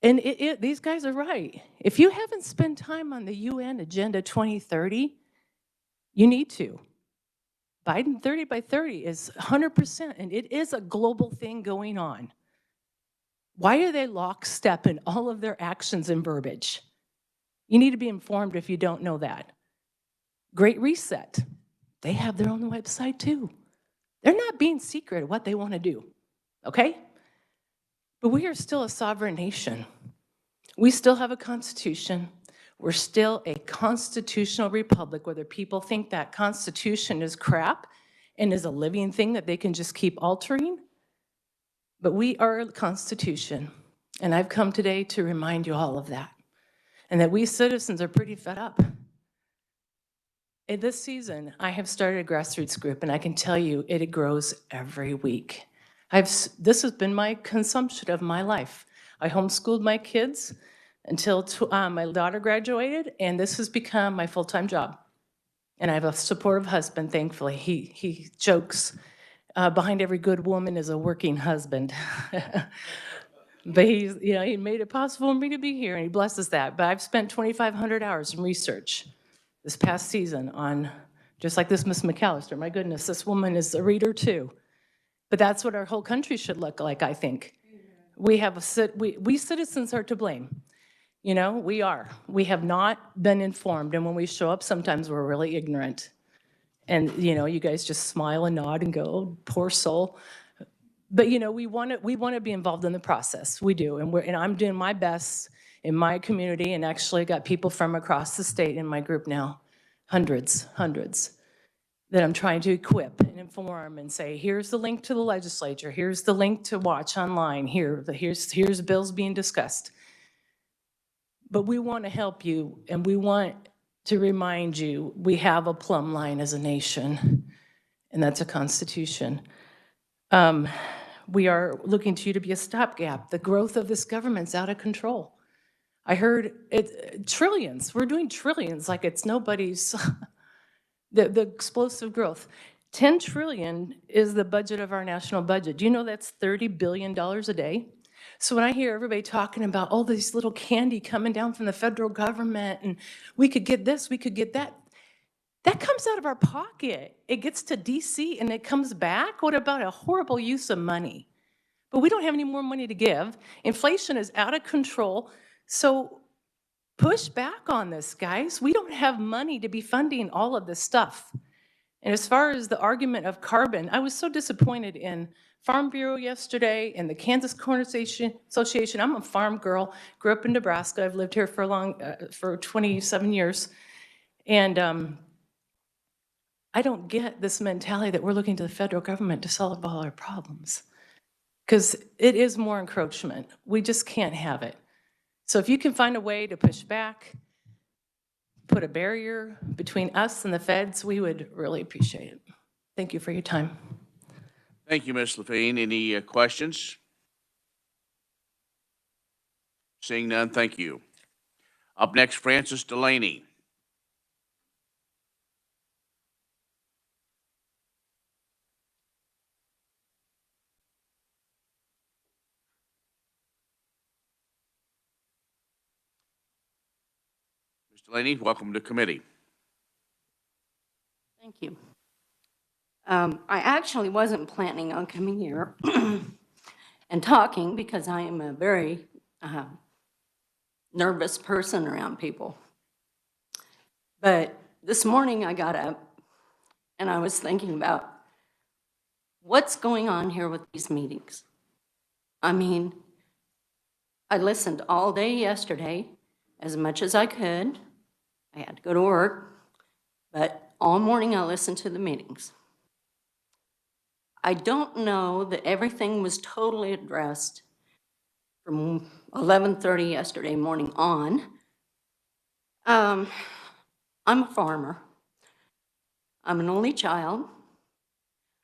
[SPEAKER 19] And these guys are right. If you haven't spent time on the UN Agenda 2030, you need to. Biden 30 by 30 is 100%, and it is a global thing going on. Why are they lockstep in all of their actions and verbiage? You need to be informed if you don't know that. Great Reset, they have their own website too. They're not being secret of what they want to do, okay? But we are still a sovereign nation. We still have a constitution. We're still a constitutional republic, whether people think that constitution is crap and is a living thing that they can just keep altering. But we are a constitution, and I've come today to remind you all of that, and that we citizens are pretty fed up. In this season, I have started a grassroots group, and I can tell you it grows every week. This has been my consumption of my life. I homeschooled my kids until my daughter graduated, and this has become my full-time job. And I have a supportive husband, thankfully. He jokes, behind every good woman is a working husband. But he's, you know, he made it possible for me to be here, and he blesses that. But I've spent 2,500 hours in research this past season on, just like this Miss McAllister, my goodness, this woman is a reader too. But that's what our whole country should look like, I think. We have we citizens are to blame. You know, we are. We have not been informed, and when we show up, sometimes we're really ignorant. And, you know, you guys just smile and nod and go, oh, poor soul. But, you know, we want to be involved in the process. We do, and I'm doing my best in my community, and actually got people from across the state in my group now, hundreds, that I'm trying to equip and inform and say, here's the link to the legislature, here's the link to watch online, here's bills being discussed. But we want to help you, and we want to remind you we have a plumb line as a nation, and that's a constitution. We are looking to you to be a stopgap. The growth of this government's out of control. I heard trillions. We're doing trillions like it's nobody's. The explosive growth. 10 trillion is the budget of our national budget. Do you know that's $30 billion a day? So when I hear everybody talking about all this little candy coming down from the federal government, and we could get this, we could get that, that comes out of our pocket. It gets to DC and it comes back. What about a horrible use of money? But we don't have any more money to give. Inflation is out of control. So push back on this, guys. We don't have money to be funding all of this stuff. And as far as the argument of carbon, I was so disappointed in Farm Bureau yesterday and the Kansas Corn Association. I'm a farm girl, grew up in Nebraska. I've lived here for 27 years. And I don't get this mentality that we're looking to the federal government to solve all our problems, because it is more encroachment. We just can't have it. So if you can find a way to push back, put a barrier between us and the feds, we would really appreciate it. Thank you for your time.
[SPEAKER 1] Thank you, Ms. Levine. Any questions? Seeing none, thank you. Up next, Francis Delaney. Ms. Delaney, welcome to committee.
[SPEAKER 20] Thank you. I actually wasn't planning on coming here and talking, because I am a very nervous person around people. But this morning I got up and I was thinking about what's going on here with these meetings. I mean, I listened all day yesterday as much as I could. I had to go to work, but all morning I listened to the meetings. I don't know that everything was totally addressed from 11:30 yesterday morning on. I'm a farmer. I'm an only child.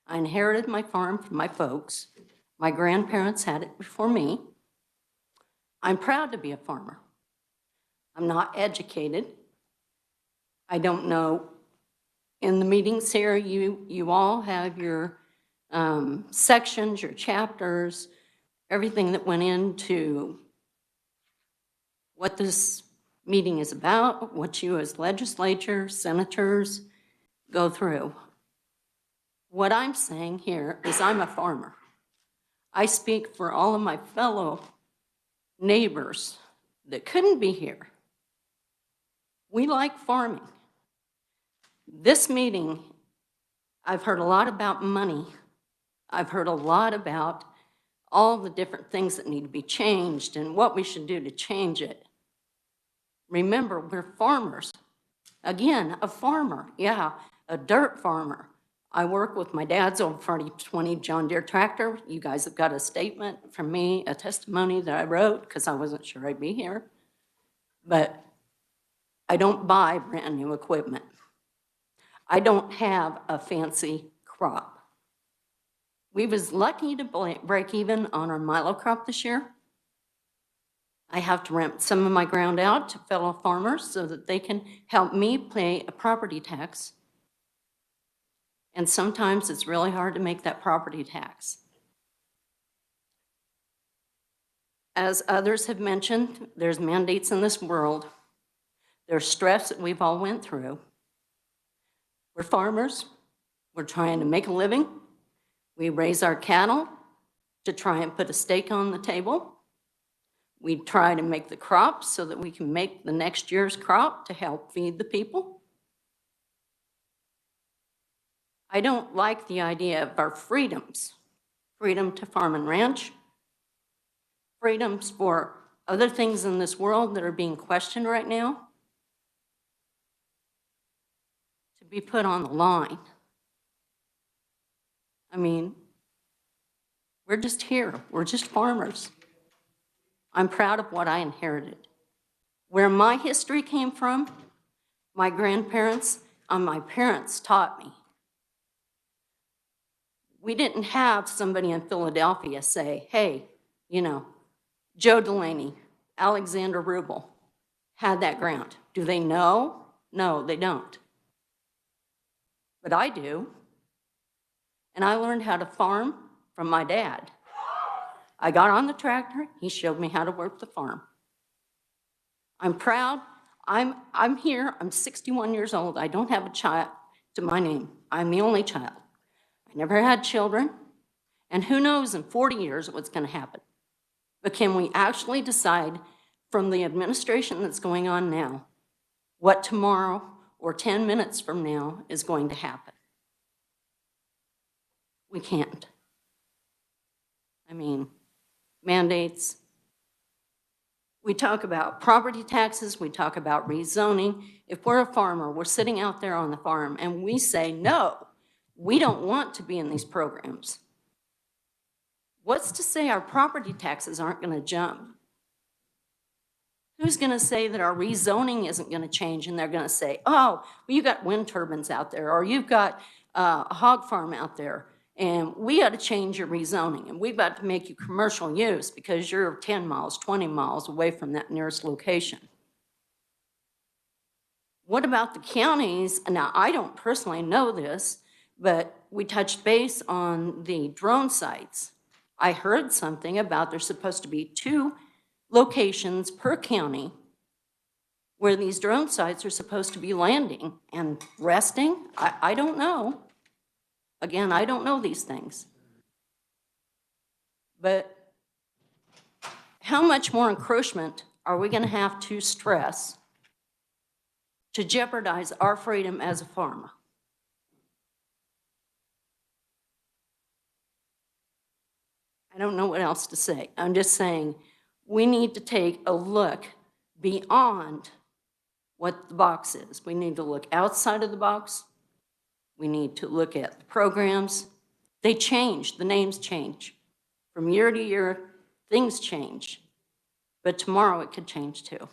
[SPEAKER 20] I inherited my farm from my folks. My grandparents had it before me. I'm proud to be a farmer. I'm not educated. I don't know. In the meetings here, you all have your sections, your chapters, everything that went into what this meeting is about, what you as legislature, senators go through. What I'm saying here is I'm a farmer. I speak for all of my fellow neighbors that couldn't be here. We like farming. This meeting, I've heard a lot about money. I've heard a lot about all the different things that need to be changed and what we should do to change it. Remember, we're farmers. Again, a farmer, yeah, a dirt farmer. I work with my dad's old 20 John Deere tractor. You guys have got a statement from me, a testimony that I wrote because I wasn't sure I'd be here. But I don't buy brand new equipment. I don't have a fancy crop. We was lucky to break even on our milo crop this year. I have to rent some of my ground out to fellow farmers so that they can help me pay a property tax. And sometimes it's really hard to make that property tax. As others have mentioned, there's mandates in this world. There's stress that we've all went through. We're farmers. We're trying to make a living. We raise our cattle to try and put a steak on the table. We try to make the crops so that we can make the next year's crop to help feed the people. I don't like the idea of our freedoms. Freedom to farm and ranch. Freedoms for other things in this world that are being questioned right now to be put on the line. I mean, we're just here. We're just farmers. I'm proud of what I inherited. Where my history came from, my grandparents and my parents taught me. We didn't have somebody in Philadelphia say, hey, you know, Joe Delaney, Alexander Rubel had that ground. Do they know? No, they don't. But I do. And I learned how to farm from my dad. I got on the tractor, he showed me how to work the farm. I'm proud. I'm here, I'm 61 years old. I don't have a child to my name. I'm the only child. I never had children. And who knows in 40 years what's going to happen. But can we actually decide from the administration that's going on now what tomorrow or 10 minutes from now is going to happen? We can't. I mean, mandates. We talk about property taxes, we talk about rezoning. If we're a farmer, we're sitting out there on the farm and we say, no, we don't want to be in these programs. What's to say our property taxes aren't going to jump? Who's going to say that our rezoning isn't going to change and they're going to say, oh, well, you got wind turbines out there, or you've got a hog farm out there, and we got to change your rezoning, and we've got to make you commercial use because you're 10 miles, 20 miles away from that nearest location. What about the counties? Now, I don't personally know this, but we touched base on the drone sites. I heard something about there's supposed to be 2 locations per county where these drone sites are supposed to be landing and resting. I don't know. Again, I don't know these things. But how much more encroachment are we going to have to stress to jeopardize our freedom as a farmer? I don't know what else to say. I'm just saying we need to take a look beyond what the box is. We need to look outside of the box. We need to look at the programs. They change, the names change. From year to year, things change. But tomorrow it could change too.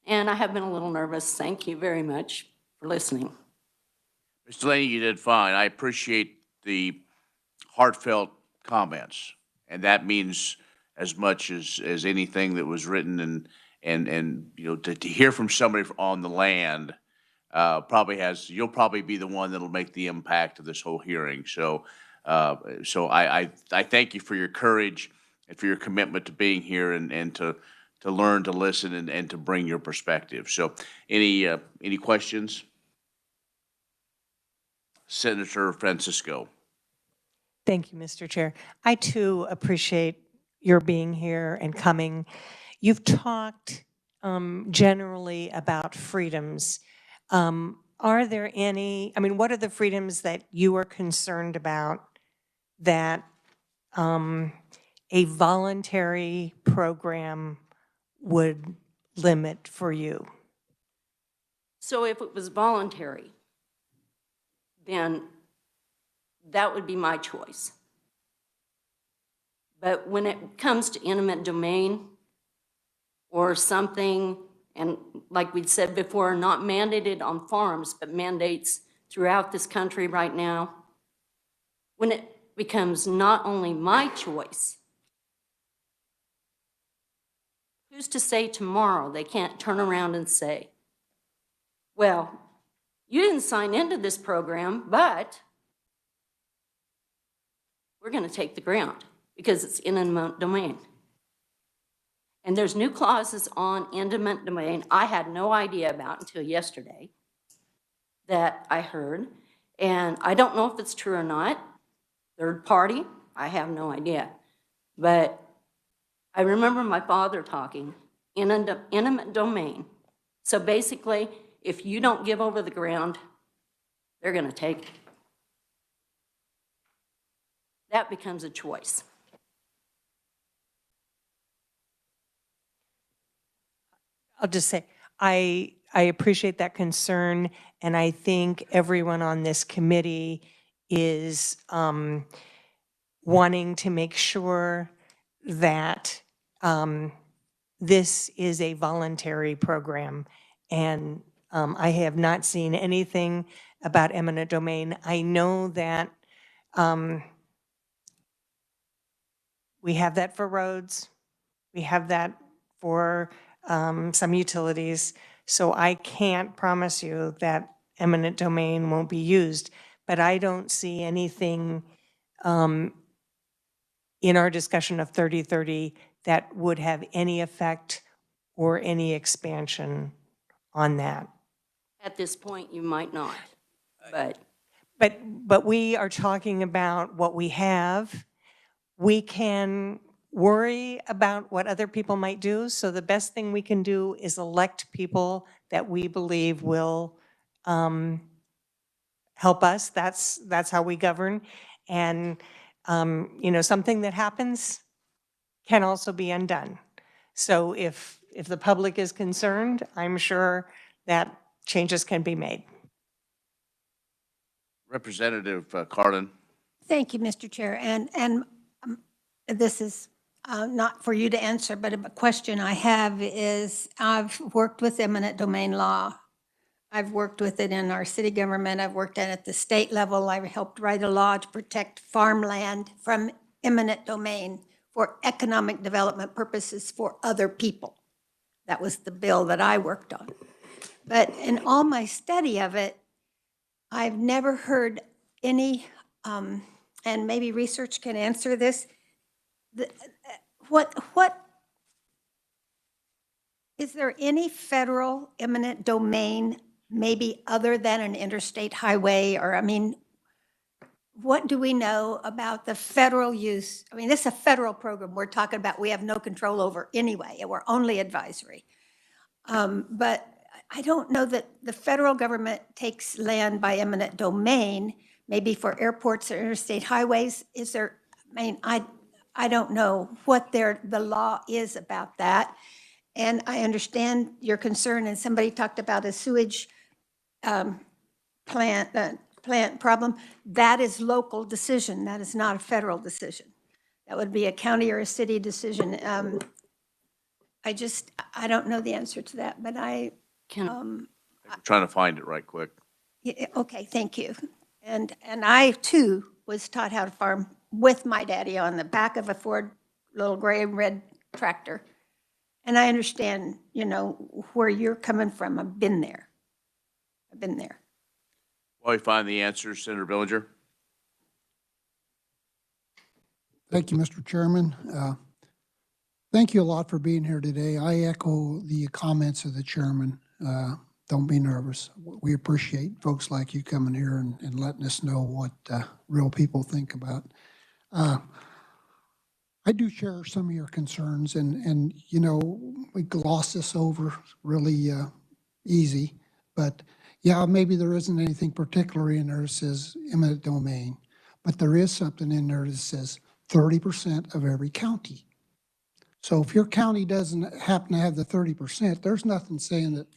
[SPEAKER 20] And I have been a little nervous. Thank you very much for listening.
[SPEAKER 1] Mr. Delaney, you did fine. I appreciate the heartfelt comments, and that means as much as anything that was written. And you know, to hear from somebody on the land you'll probably be the one that'll make the impact of this whole hearing. So I thank you for your courage and for your commitment to being here and to learn, to listen, and to bring your perspective. So any questions? Senator Francisco.
[SPEAKER 8] Thank you, Mr. Chair. I too appreciate your being here and coming. You've talked generally about freedoms. Are there any, I mean, what are the freedoms that you are concerned about that a voluntary program would limit for you?
[SPEAKER 20] So if it was voluntary, then that would be my choice. But when it comes to eminent domain or something, and like we said before, not mandated on farms, but mandates throughout this country right now, when it becomes not only my choice, who's to say tomorrow they can't turn around and say, well, you didn't sign into this program, but we're going to take the ground because it's eminent domain. And there's new clauses on eminent domain I had no idea about until yesterday that I heard. And I don't know if it's true or not. Third party, I have no idea. But I remember my father talking eminent domain. So basically, if you don't give over the ground, they're going to take it. That becomes a choice.
[SPEAKER 8] I'll just say, I appreciate that concern, and I think everyone on this committee is wanting to make sure that this is a voluntary program. And I have not seen anything about eminent domain. I know that we have that for roads. We have that for some utilities. So I can't promise you that eminent domain won't be used, but I don't see anything in our discussion of 3030 that would have any effect or any expansion on that.
[SPEAKER 20] At this point, you might not, but.
[SPEAKER 8] But we are talking about what we have. We can worry about what other people might do. So the best thing we can do is elect people that we believe will help us. That's how we govern. And, you know, something that happens can also be undone. So if the public is concerned, I'm sure that changes can be made.
[SPEAKER 1] Representative Carlin.
[SPEAKER 10] Thank you, Mr. Chair. And this is not for you to answer, but a question I have is I've worked with eminent domain law. I've worked with it in our city government. I've worked at the state level. I've helped write a law to protect farmland from eminent domain for economic development purposes for other people. That was the bill that I worked on. But in all my study of it, I've never heard any, and maybe research can answer this, what is there any federal eminent domain, maybe other than an interstate highway, or I mean, what do we know about the federal use? I mean, this is a federal program we're talking about. We have no control over anyway, and we're only advisory. But I don't know that the federal government takes land by eminent domain, maybe for airports or interstate highways. Is there, I mean, I don't know what the law is about that. And I understand your concern, and somebody talked about a sewage plant problem. That is local decision. That is not a federal decision. That would be a county or a city decision. I don't know the answer to that, but I can.
[SPEAKER 1] I'm trying to find it right quick.
[SPEAKER 10] Okay, thank you. And I too was taught how to farm with my daddy on the back of a Ford little gray and red tractor. And I understand, you know, where you're coming from. I've been there.
[SPEAKER 1] While we find the answers, Senator Billinger.
[SPEAKER 6] Thank you, Mr. Chairman. Thank you a lot for being here today. I echo the comments of the chairman. Don't be nervous. We appreciate folks like you coming here and letting us know what real people think about. I do share some of your concerns, and you know, we gloss this over really easy, but Yeah, maybe there isn't anything particularly in there that says eminent domain, but there is something in there that says 30% of every county. So if your county doesn't happen to have the 30%, there's nothing saying that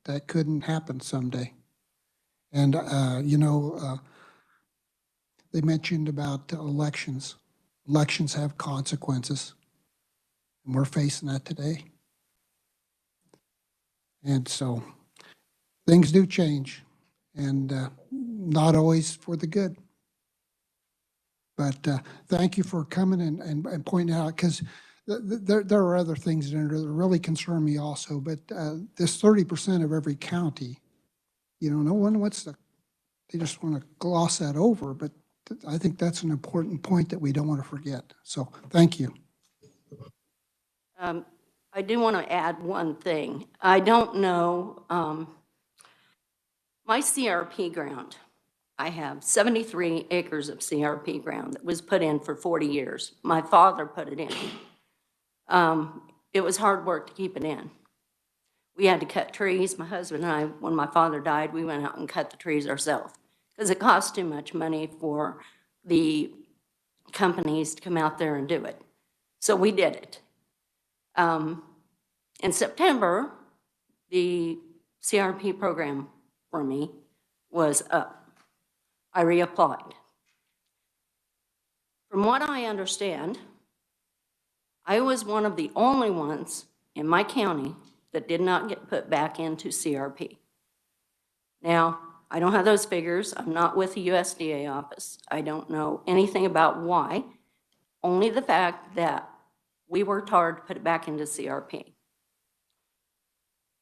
[SPEAKER 6] that couldn't happen someday. And, they mentioned about elections. Elections have consequences, and we're facing that today. And so things do change, and not always for the good. But thank you for coming and pointing out, because there are other things in there that really concern me also. But this 30% of every county, no one wants to, they just want to gloss that over. But I think that's an important point that we don't want to forget. So thank you.
[SPEAKER 20] I do want to add one thing. I don't know, my CRP ground, I have 73 acres of CRP ground that was put in for 40 years. My father put it in. It was hard work to keep it in. We had to cut trees. My husband and I, when my father died, we went out and cut the trees ourselves because it cost too much money for the companies to come out there and do it. So we did it. In September, the CRP program for me was up. I reapplied. From what I understand, I was one of the only ones in my county that did not get put back into CRP. Now, I don't have those figures. I'm not with the USDA office. I don't know anything about why, only the fact that we worked hard to put it back into CRP.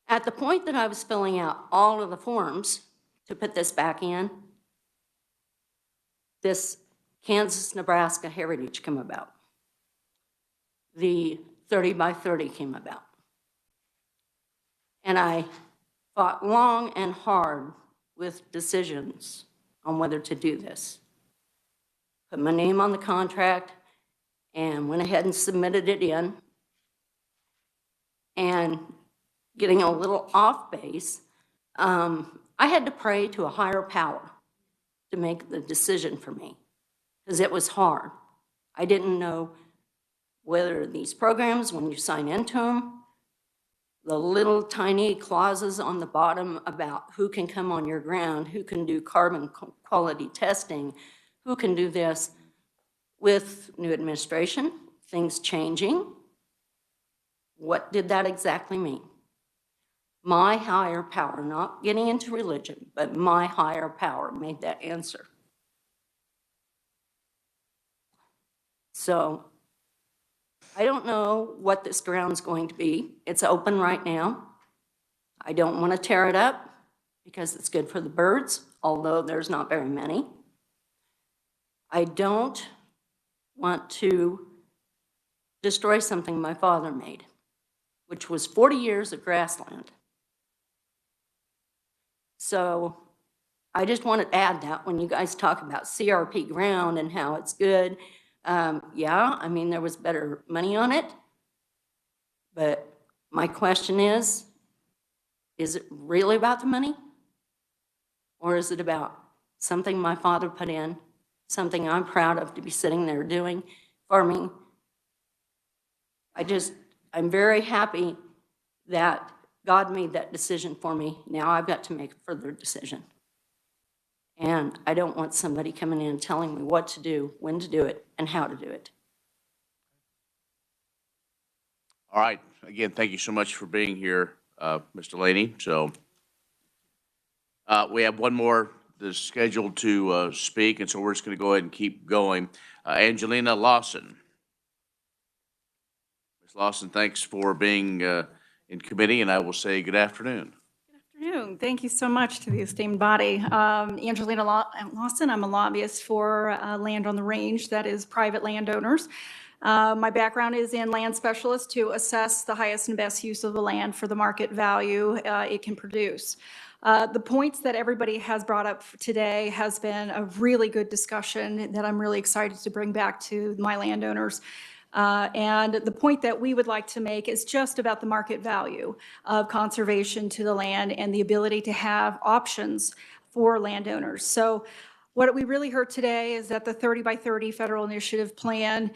[SPEAKER 20] At the point that I was filling out all of the forms to put this back in, this Kansas-Nebraska Heritage came about. The 30 by 30 came about. And I fought long and hard with decisions on whether to do this. Put my name on the contract and went ahead and submitted it in. And getting a little off base, I had to pray to a higher power to make the decision for me, because it was hard. I didn't know whether these programs, when you sign into them, the little tiny clauses on the bottom about who can come on your ground, who can do carbon quality testing, who can do this. With new administration, things changing, what did that exactly mean? My higher power, not getting into religion, but my higher power made that answer. So I don't know what this ground's going to be. It's open right now. I don't want to tear it up because it's good for the birds, although there's not very many. I don't want to destroy something my father made, which was 40 years of grassland. So I just want to add that when you guys talk about CRP ground and how it's good. Yeah, I mean, there was better money on it, but my question is it really about the money? Or is it about something my father put in, something I'm proud of to be sitting there doing, farming? I'm very happy that God made that decision for me. Now I've got to make a further decision. And I don't want somebody coming in and telling me what to do, when to do it, and how to do it.
[SPEAKER 1] All right. Again, thank you so much for being here, Mr. Laney. So we have one more that's scheduled to speak, and so we're just going to go ahead and keep going. Angelina Lawson. Ms. Lawson, thanks for being in committee, and I will say good afternoon.
[SPEAKER 21] Good afternoon. Thank you so much to the esteemed body. Angelina Lawson, I'm a lobbyist for Land on the Range, that is private landowners. My background is in land specialist to assess the highest and best use of the land for the market value it can produce. The points that everybody has brought up today has been a really good discussion that I'm really excited to bring back to my landowners. And the point that we would like to make is just about the market value of conservation to the land and the ability to have options for landowners. So what we really heard today is that the 30 by 30 federal initiative plan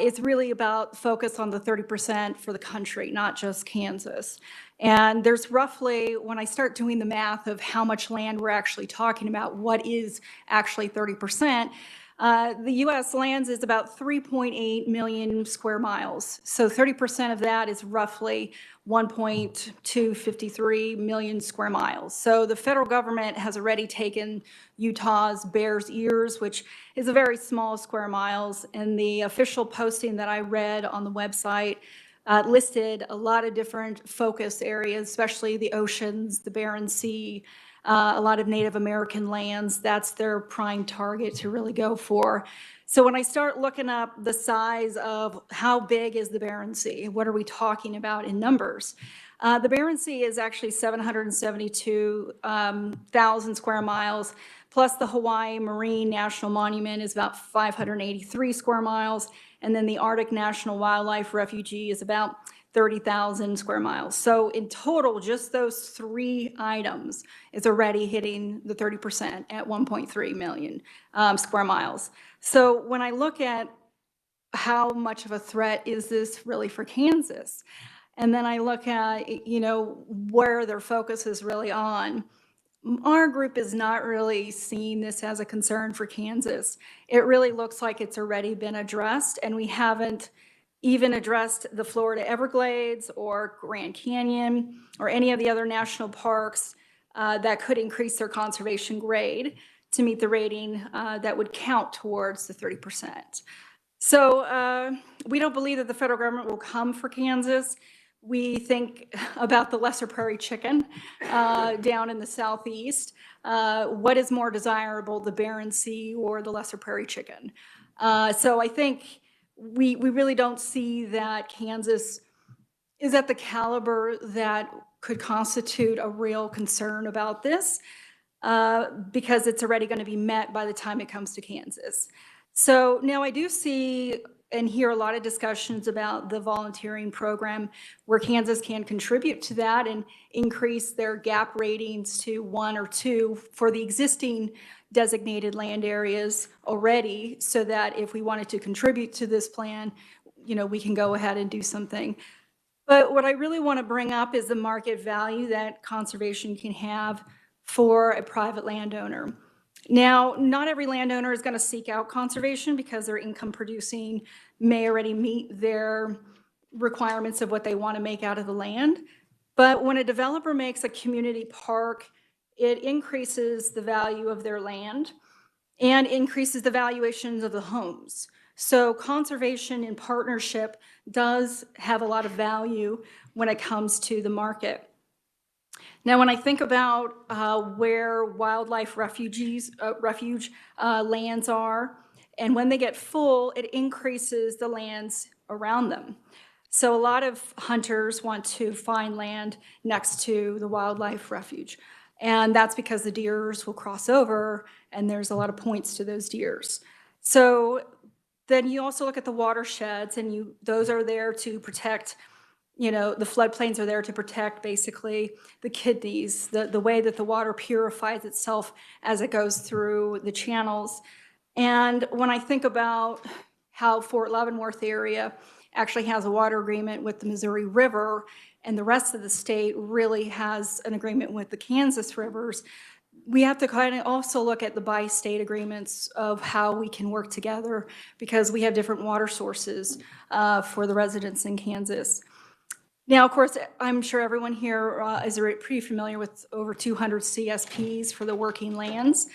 [SPEAKER 21] is really about focus on the 30% for the country, not just Kansas. And there's roughly, when I start doing the math of how much land we're actually talking about, what is actually 30%, the U.S. lands is about 3.8 million square miles. So 30% of that is roughly 1.253 million square miles. So the federal government has already taken Utah's Bears Ears, which is a very small square miles, and the official posting that I read on the website listed a lot of different focus areas, especially the oceans, the Barren Sea, a lot of Native American lands. That's their prime target to really go for. So when I start looking up the size of how big is the Barren Sea, what are we talking about in numbers? The Barren Sea is actually 772,000 square miles, plus the Hawaii Marine National Monument is about 583 square miles, and then the Arctic National Wildlife Refuge is about 30,000 square miles. So in total, just those three items is already hitting the 30% at 1.3 million square miles. So when I look at how much of a threat is this really for Kansas, and then I look at, where their focus is really on, our group is not really seeing this as a concern for Kansas. It really looks like it's already been addressed, and we haven't even addressed the Florida Everglades or Grand Canyon or any of the other national parks that could increase their conservation grade to meet the rating that would count towards the 30%. So we don't believe that the federal government will come for Kansas. We think about the lesser prairie chicken down in the southeast. What is more desirable, the Barren Sea or the lesser prairie chicken? So I think we really don't see that Kansas is at the caliber that could constitute a real concern about this because it's already going to be met by the time it comes to Kansas. So now I do see and hear a lot of discussions about the volunteering program where Kansas can contribute to that and increase their gap ratings to 1 or 2 for the existing designated land areas already, so that if we wanted to contribute to this plan, we can go ahead and do something. But what I really want to bring up is the market value that conservation can have for a private landowner. Now, not every landowner is going to seek out conservation because their income producing may already meet their requirements of what they want to make out of the land. But when a developer makes a community park, it increases the value of their land and increases the valuations of the homes. So conservation in partnership does have a lot of value when it comes to the market. Now, when I think about where wildlife refuge lands are, and when they get full, it increases the lands around them. So a lot of hunters want to find land next to the wildlife refuge. And that's because the deers will cross over, and there's a lot of points to those deers. So then you also look at the watersheds, and those are there to protect, the floodplains are there to protect basically the kidneys, the way that the water purifies itself as it goes through the channels. And when I think about how Fort Leavenworth area actually has a water agreement with the Missouri River, and the rest of the state really has an agreement with the Kansas rivers, we have to kind of also look at the bi-state agreements of how we can work together, because we have different water sources for the residents in Kansas. Now, of course, I'm sure everyone here is pretty familiar with over 200 CSPs for the working lands.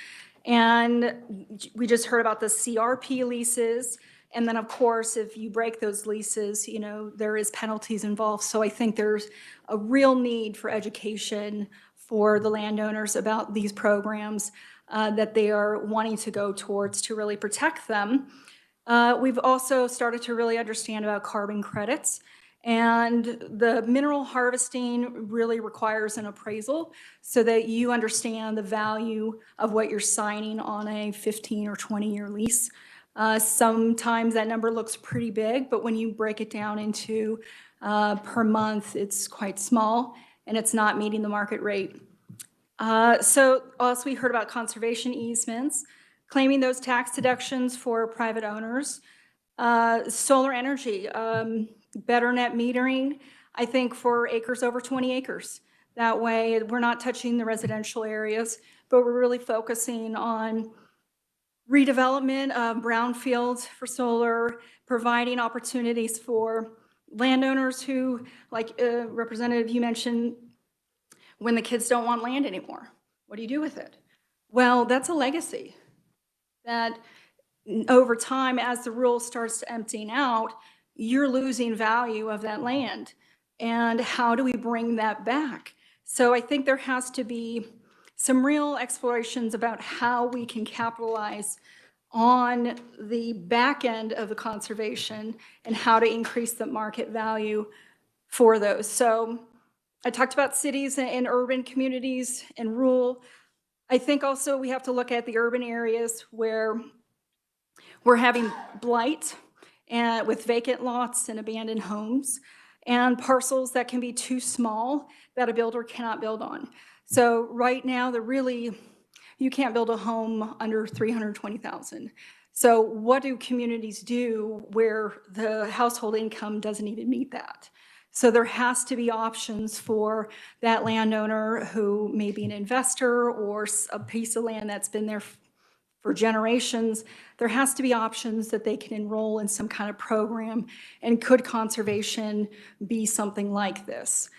[SPEAKER 21] And we just heard about the CRP leases. And then, of course, if you break those leases, there is penalties involved. So I think there's a real need for education for the landowners about these programs that they are wanting to go towards to really protect them. We've also started to really understand about carbon credits. And the mineral harvesting really requires an appraisal so that you understand the value of what you're signing on a 15 or 20-year lease. Sometimes that number looks pretty big, but when you break it down into per month, it's quite small and it's not meeting the market rate. So also we heard about conservation easements, claiming those tax deductions for private owners, solar energy, better net metering, I think for acres over 20 acres. That way we're not touching the residential areas, but we're really focusing on redevelopment of brownfields for solar, providing opportunities for landowners who, like Representative, you mentioned, when the kids don't want land anymore. What do you do with it? Well, that's a legacy that over time, as the rural starts emptying out, you're losing value of that land. And how do we bring that back? So I think there has to be some real explorations about how we can capitalize on the back end of the conservation and how to increase the market value for those. So I talked about cities and urban communities and rural. I think also we have to look at the urban areas where we're having blight and with vacant lots and abandoned homes and parcels that can be too small that a builder cannot build on. So right now, you can't build a home under $320,000. So what do communities do where the household income doesn't even meet that? So there has to be options for that landowner who may be an investor or a piece of land that's been there for generations. There has to be options that they can enroll in some kind of program. And could conservation be something like this?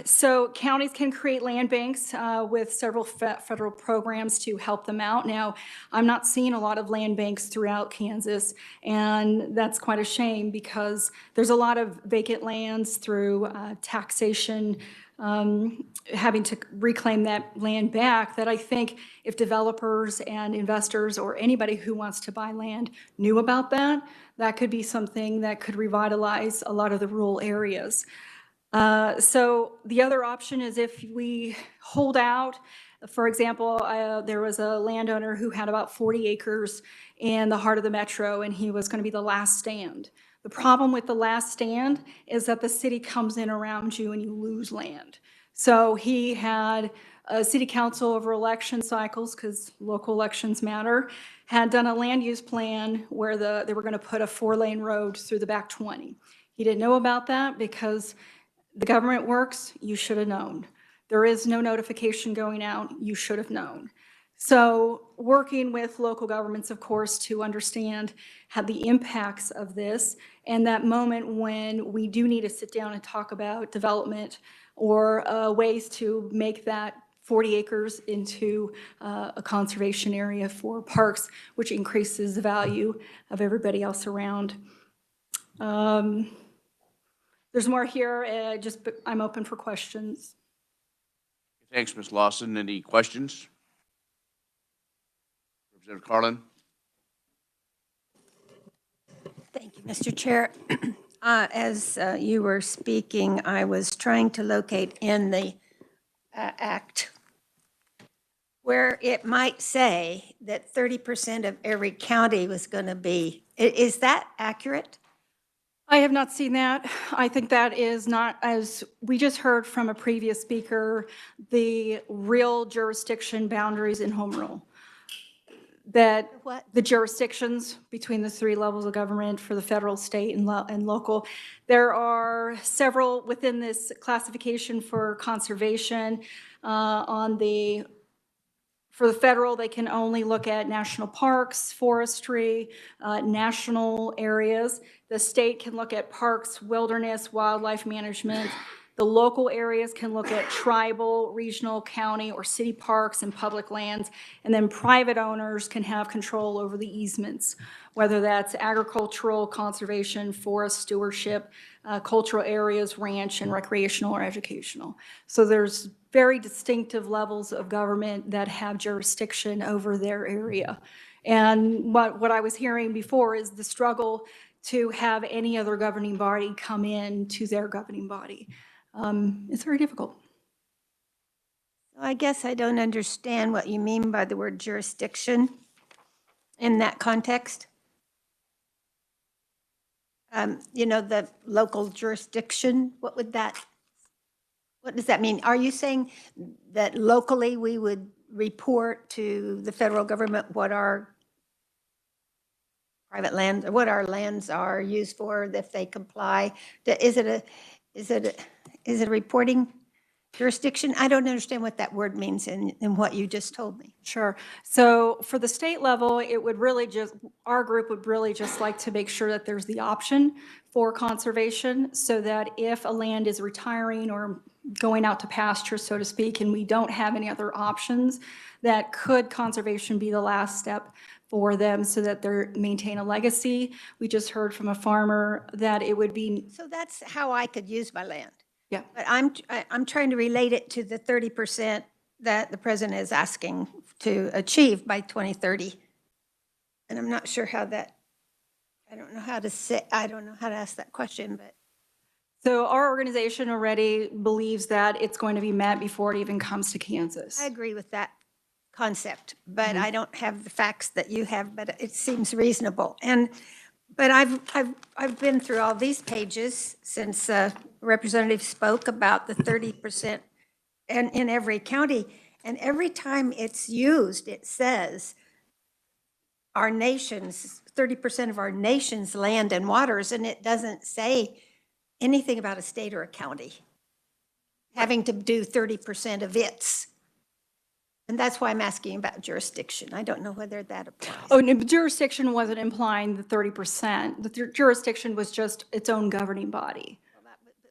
[SPEAKER 21] So counties can create land banks with several federal programs to help them out. Now, I'm not seeing a lot of land banks throughout Kansas, and that's quite a shame because there's a lot of vacant lands through taxation, having to reclaim that land back, that I think if developers and investors or anybody who wants to buy land knew about that, that could be something that could revitalize a lot of the rural areas. So the other option is if we hold out. For example, there was a landowner who had about 40 acres in the heart of the metro, and he was going to be the last stand. The problem with the last stand is that the city comes in around you and you lose land. So he had a city council over election cycles, because local elections matter, had done a land use plan where they were going to put a 4-lane road through the back 20. He didn't know about that because the government works, you should have known. There is no notification going out, you should have known. So working with local governments, of course, to understand how the impacts of this and that moment when we do need to sit down and talk about development or ways to make that 40 acres into a conservation area for parks, which increases the value of everybody else around. There's more here, I'm open for questions.
[SPEAKER 1] Thanks, Ms. Lawson. Any questions? Representative Carlin?
[SPEAKER 10] Thank you, Mr. Chair. As you were speaking, I was trying to locate in the Act where it might say that 30% of every county was going to be. Is that accurate?
[SPEAKER 21] I have not seen that. I think that is not, as we just heard from a previous speaker, the real jurisdiction boundaries in home rule. That
[SPEAKER 10] what?
[SPEAKER 21] The jurisdictions between the 3 levels of government for the federal, state, and local. There are several within this classification for conservation. For the federal, they can only look at national parks, forestry, national areas. The state can look at parks, wilderness, wildlife management. The local areas can look at tribal, regional, county, or city parks and public lands. And then private owners can have control over the easements, whether that's agricultural, conservation, forest stewardship, cultural areas, ranch, and recreational or educational. So there's very distinctive levels of government that have jurisdiction over their area. And what I was hearing before is the struggle to have any other governing body come in to their governing body. It's very difficult.
[SPEAKER 10] I guess I don't understand what you mean by the word jurisdiction. in that context? You know, the local jurisdiction, what does that mean? Are you saying that locally we would report to the federal government what our private lands, or what our lands are used for, if they comply? Is it a reporting jurisdiction? I don't understand what that word means in what you just told me.
[SPEAKER 21] Sure. So for the state level, it would really just, our group would really just like to make sure that there's the option for conservation, so that if a land is retiring or going out to pasture, so to speak, and we don't have any other options, that could conservation be the last step for them so that they maintain a legacy. We just heard from a farmer that it would be.
[SPEAKER 10] So that's how I could use my land.
[SPEAKER 21] Yeah.
[SPEAKER 10] But I'm trying to relate it to the 30% that the president is asking to achieve by 2030. And I'm not sure how that, I don't know how to ask that question, but.
[SPEAKER 21] So our organization already believes that it's going to be met before it even comes to Kansas.
[SPEAKER 10] I agree with that concept, but I don't have the facts that you have, but it seems reasonable. But I've been through all these pages since Representative spoke about the 30% and in every county. And every time it's used, it says our nation's, 30% of our nation's land and waters, and it doesn't say anything about a state or a county having to do 30% of its. And that's why I'm asking about jurisdiction. I don't know whether that applies.
[SPEAKER 21] Oh, no, jurisdiction wasn't implying the 30%. The jurisdiction was just its own governing body.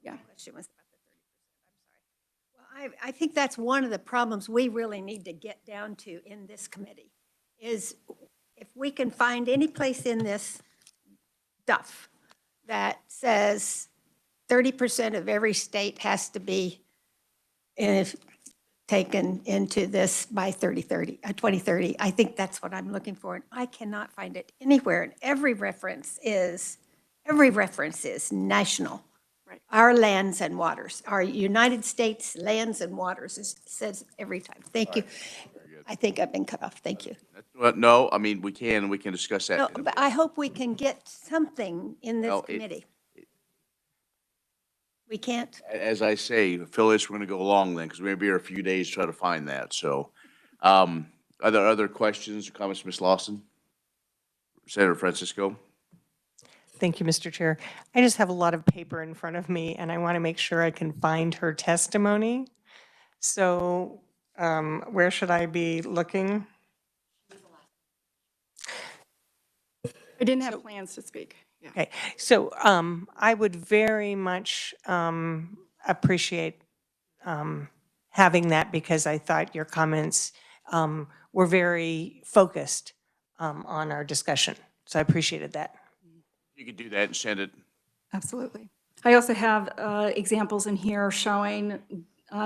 [SPEAKER 10] Yeah. Question was about the 30%. I'm sorry. Well, I think that's one of the problems we really need to get down to in this committee, is if we can find any place in this stuff that says 30% of every state has to be taken into this by 2030. I think that's what I'm looking for, and I cannot find it anywhere. And every reference is national.
[SPEAKER 21] Right.
[SPEAKER 10] Our lands and waters, our United States lands and waters says every time. Thank you. I think I've been cut off. Thank you.
[SPEAKER 1] Well, no, I mean, we can discuss that.
[SPEAKER 10] No, but I hope we can get something in this committee. We can't.
[SPEAKER 1] As I say, Phyllis, we're going to go along then, because we're going to be here a few days to try to find that. So, are there other questions or comments, Ms. Lawson? Senator Francisco?
[SPEAKER 8] Thank you, Mr. Chair. I just have a lot of paper in front of me, and I want to make sure I can find her testimony. So, where should I be looking?
[SPEAKER 21] I didn't have plans to speak. Yeah.
[SPEAKER 8] Okay, so I would very much appreciate having that, because I thought your comments were very focused on our discussion. So I appreciated that.
[SPEAKER 1] You could do that and send it.
[SPEAKER 21] Absolutely. I also have examples in here showing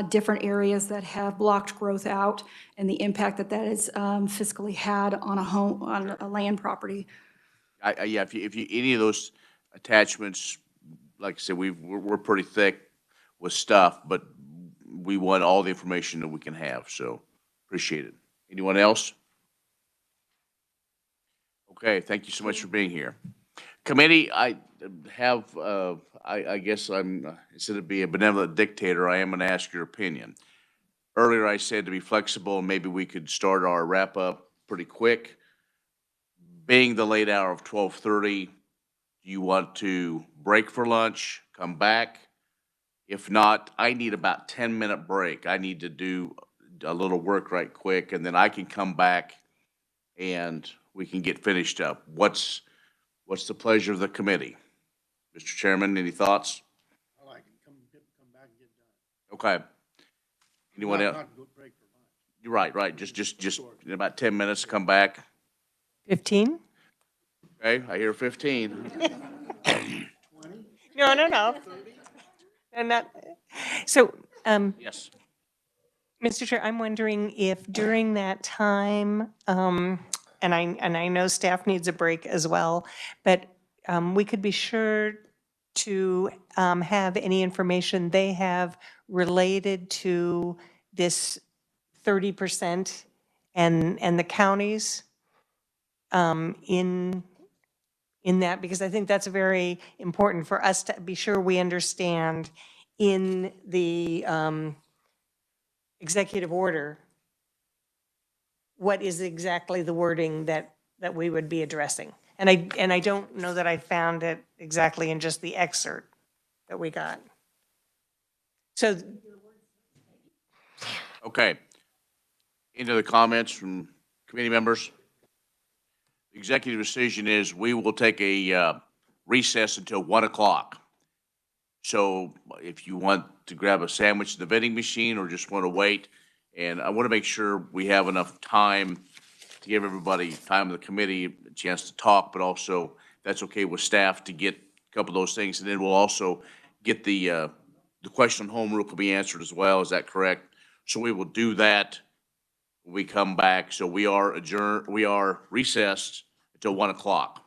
[SPEAKER 21] different areas that have blocked growth out and the impact that that has fiscally had on a home, on a land property.
[SPEAKER 1] Yeah, if you any of those attachments, like I said, we're pretty thick with stuff, but we want all the information that we can have, so appreciate it. Anyone else? Okay, thank you so much for being here. Committee, I have, I guess I'm, instead of being a benevolent dictator, I am going to ask your opinion. Earlier I said to be flexible, and maybe we could start our wrap-up pretty quick. Being the late hour of 12:30, do you want to break for lunch, come back? If not, I need about 10-minute break. I need to do a little work right quick, and then I can come back and we can get finished up. What's the pleasure of the committee? Mr. Chairman, any thoughts?
[SPEAKER 12] I like it. Come back and get done.
[SPEAKER 1] Okay. Anyone else?
[SPEAKER 12] Not go break for lunch.
[SPEAKER 1] You're right. Just in about 10 minutes, come back.
[SPEAKER 8] 15?
[SPEAKER 1] Okay, I hear 15.
[SPEAKER 12] 20?
[SPEAKER 8] No. And that, so,
[SPEAKER 1] Yes.
[SPEAKER 8] Mr. Chair, I'm wondering if during that time, and I know staff needs a break as well, but we could be sure to have any information they have related to this 30% and the counties. in that, because I think that's very important for us to be sure we understand in the executive order what is exactly the wording that we would be addressing. And I don't know that I found it exactly in just the excerpt that we got. So,
[SPEAKER 1] Okay. Any other comments from committee members? The executive decision is we will take a recess until 1 o'clock. So if you want to grab a sandwich at the vending machine or just want to wait, and I want to make sure we have enough time to give everybody, time of the committee, a chance to talk, but also that's okay with staff to get a couple of those things. And then we'll also get the question on home rule can be answered as well. Is that correct? So we will do that when we come back. So we are adjourned, we are recessed until 1 o'clock.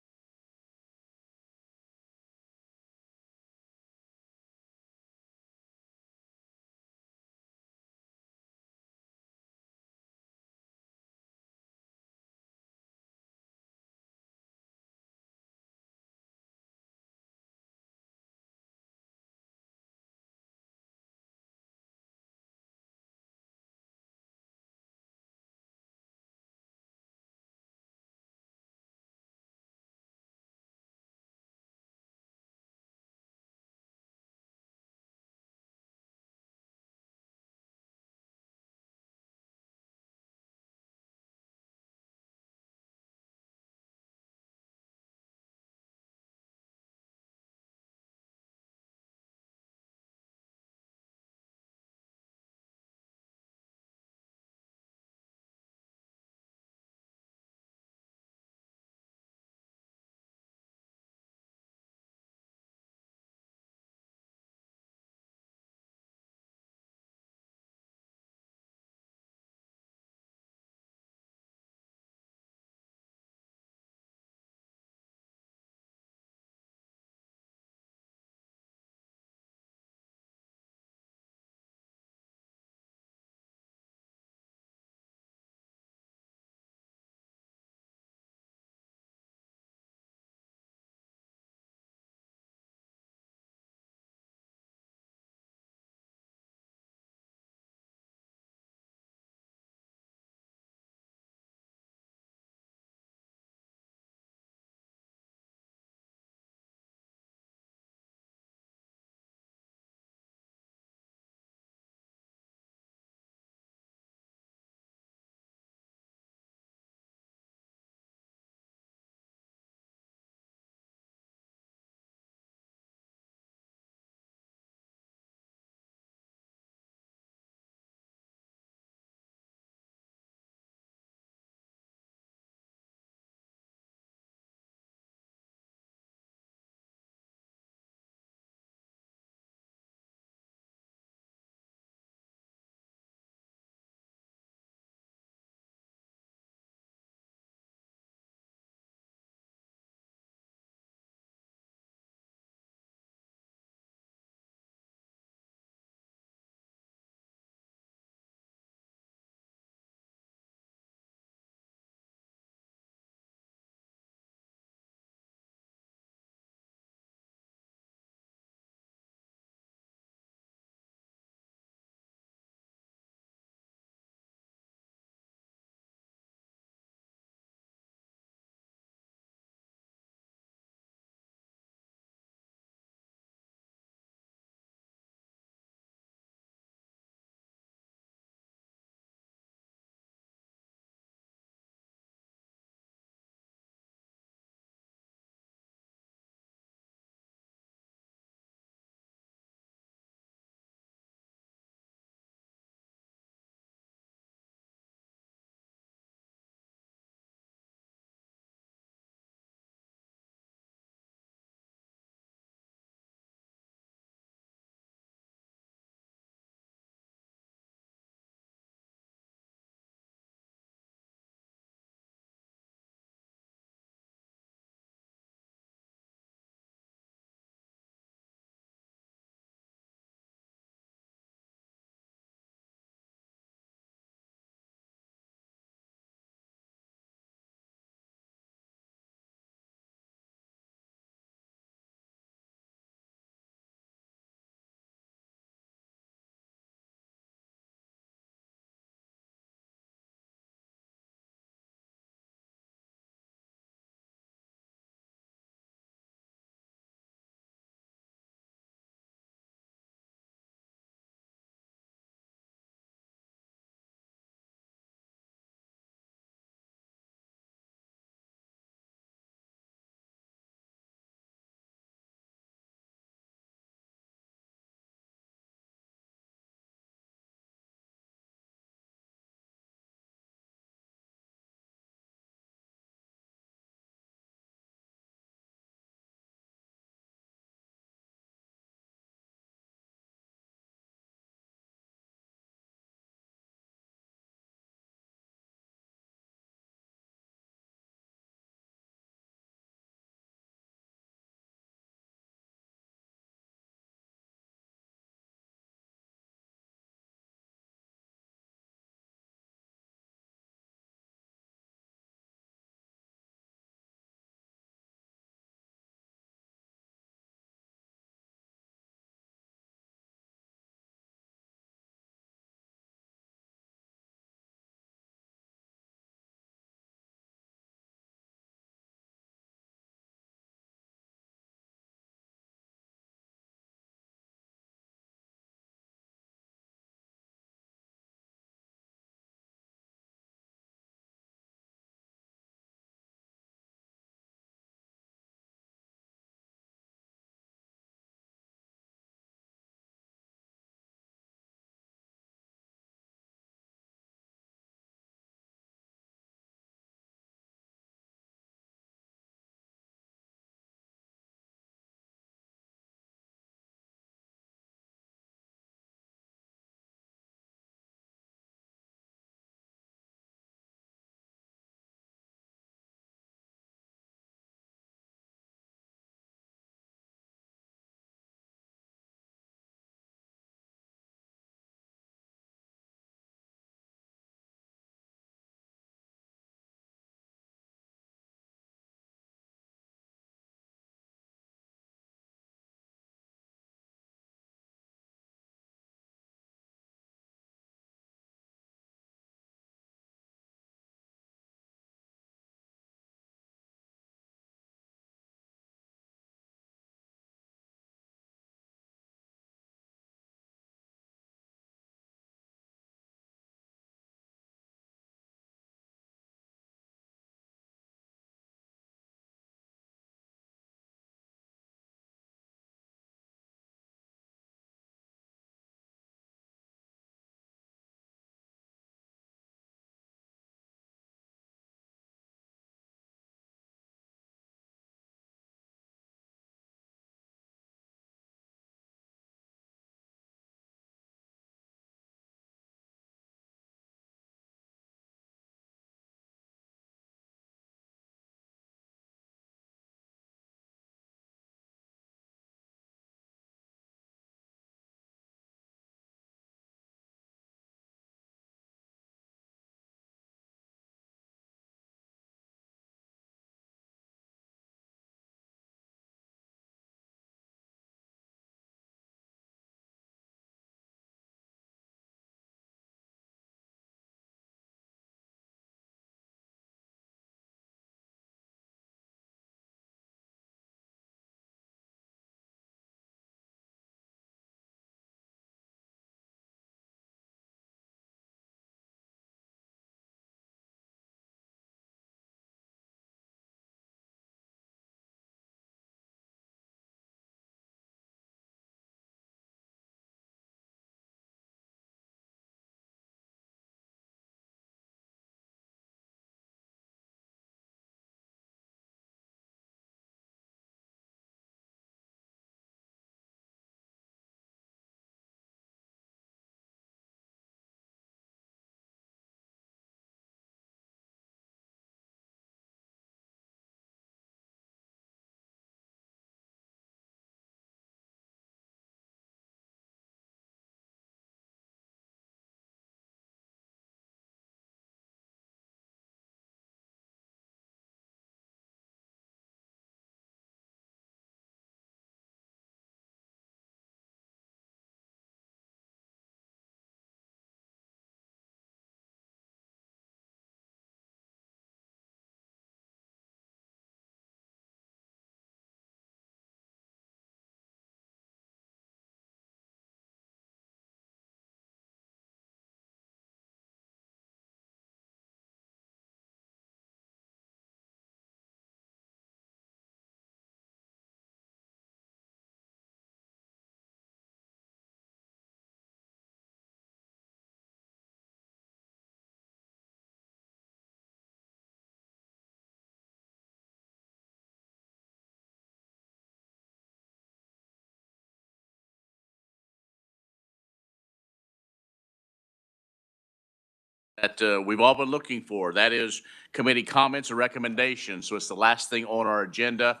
[SPEAKER 1] that we've all been looking for. That is committee comments and recommendations. So it's the last thing on our agenda.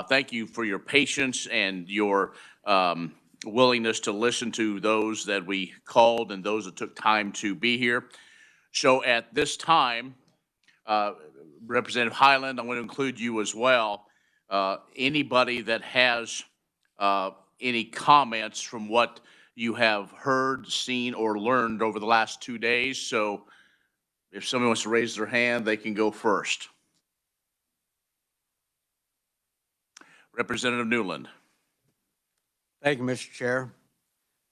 [SPEAKER 1] Thank you for your patience and your willingness to listen to those that we called and those that took time to be here. So at this time, Representative Highland, I'm going to include you as well. Anybody that has any comments from what you have heard, seen, or learned over the last 2 days. So if somebody wants to raise their hand, they can go first. Representative Newland.
[SPEAKER 2] Thank you, Mr. Chair.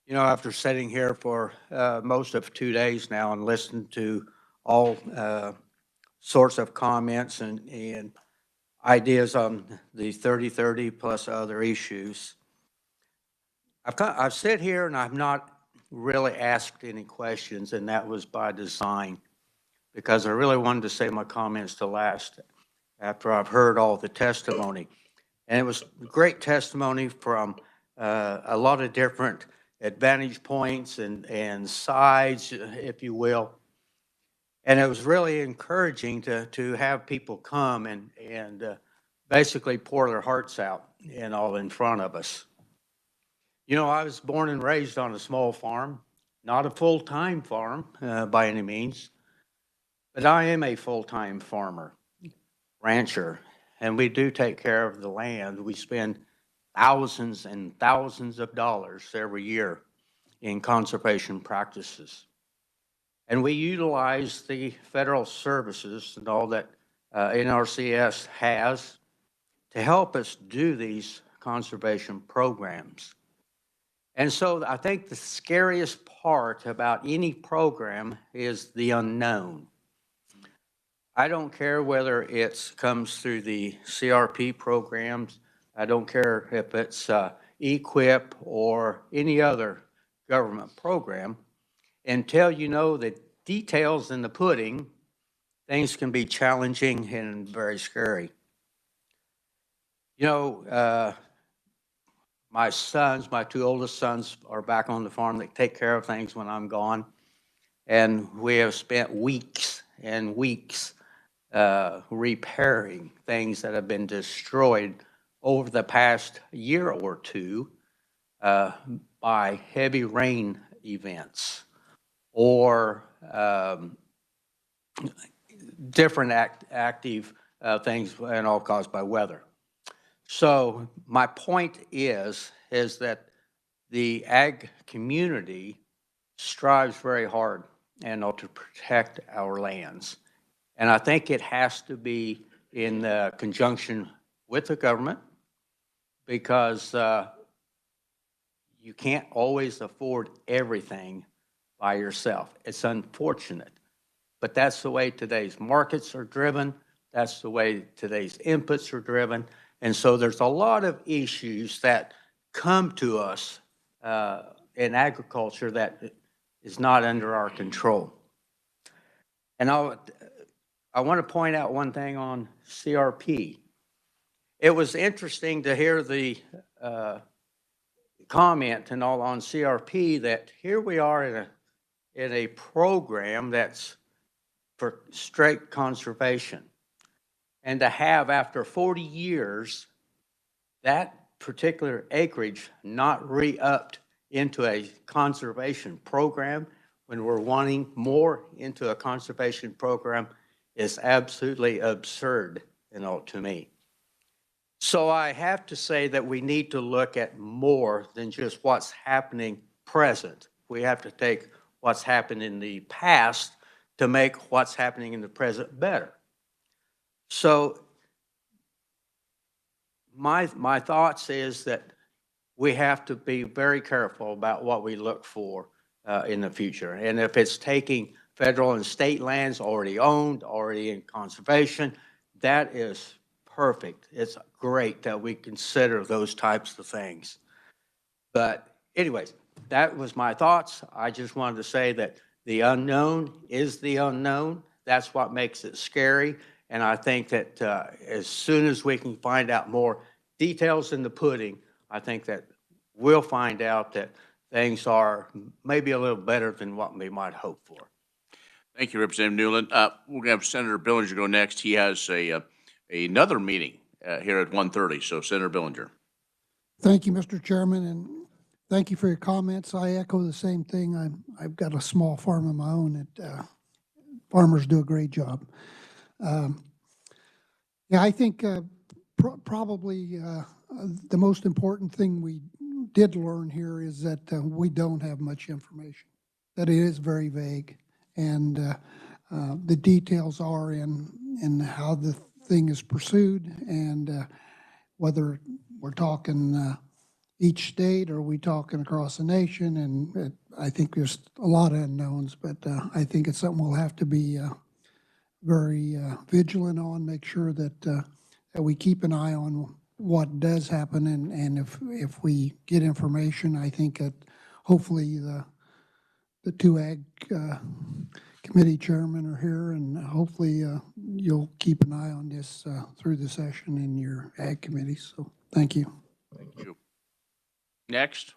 [SPEAKER 2] You know, after sitting here for most of 2 days now and listening to all sorts of comments and ideas on the 3030 plus other issues, I've sit here and I've not really asked any questions, and that was by design, because I really wanted to save my comments to last after I've heard all the testimony. And it was great testimony from a lot of different advantage points and sides, if you will. And it was really encouraging to have people come and basically pour their hearts out and all in front of us. You know, I was born and raised on a small farm, not a full-time farm by any means, but I am a full-time farmer, rancher, and we do take care of the land. We spend thousands and thousands of dollars every year in conservation practices. And we utilize the federal services and all that NRCS has to help us do these conservation programs. And so I think the scariest part about any program is the unknown. I don't care whether it comes through the CRP programs. I don't care if it's EQIP or any other government program. Until you know the details in the pudding, things can be challenging and very scary. You know, my sons, my two oldest sons, are back on the farm. They take care of things when I'm gone. And we have spent weeks and weeks repairing things that have been destroyed over the past year or two by heavy rain events or different active things, and all caused by weather. So my point is that the ag community strives very hard to protect our lands. And I think it has to be in conjunction with the government, because you can't always afford everything by yourself. It's unfortunate, but that's the way today's markets are driven. That's the way today's inputs are driven. And so there's a lot of issues that come to us in agriculture that is not under our control. And I want to point out one thing on CRP. It was interesting to hear the comment and all on CRP that here we are in a program that's for straight conservation. And to have, after 40 years, that particular acreage not re-upped into a conservation program when we're wanting more into a conservation program is absolutely absurd, to me. So I have to say that we need to look at more than just what's happening present. We have to take what's happened in the past to make what's happening in the present better. So my thoughts is that we have to be very careful about what we look for in the future. And if it's taking federal and state lands already owned, already in conservation, that is perfect. It's great that we consider those types of things. But anyways, that was my thoughts. I just wanted to say that the unknown is the unknown. That's what makes it scary. And I think that as soon as we can find out more details in the pudding, I think that we'll find out that things are maybe a little better than what we might hope for.
[SPEAKER 1] Thank you, Representative Newland. We're gonna have Senator Billinger go next. He has another meeting here at 1:30. So Senator Billinger.
[SPEAKER 6] Thank you, Mr. Chairman, and thank you for your comments. I echo the same thing. I've got a small farm of my own that farmers do a great job. Yeah, I think probably the most important thing we did learn here is that we don't have much information, that it is very vague, and the details are in how the thing is pursued, and whether we're talking each state or we talking across the nation, and I think there's a lot of unknowns, but I think it's something we'll have to be very vigilant on, make sure that that we keep an eye on what does happen, and if we get information, I think that hopefully the two ag committee chairmen are here, and hopefully you'll keep an eye on this through the session in your ag committee. So thank you.
[SPEAKER 1] Thank you. Next,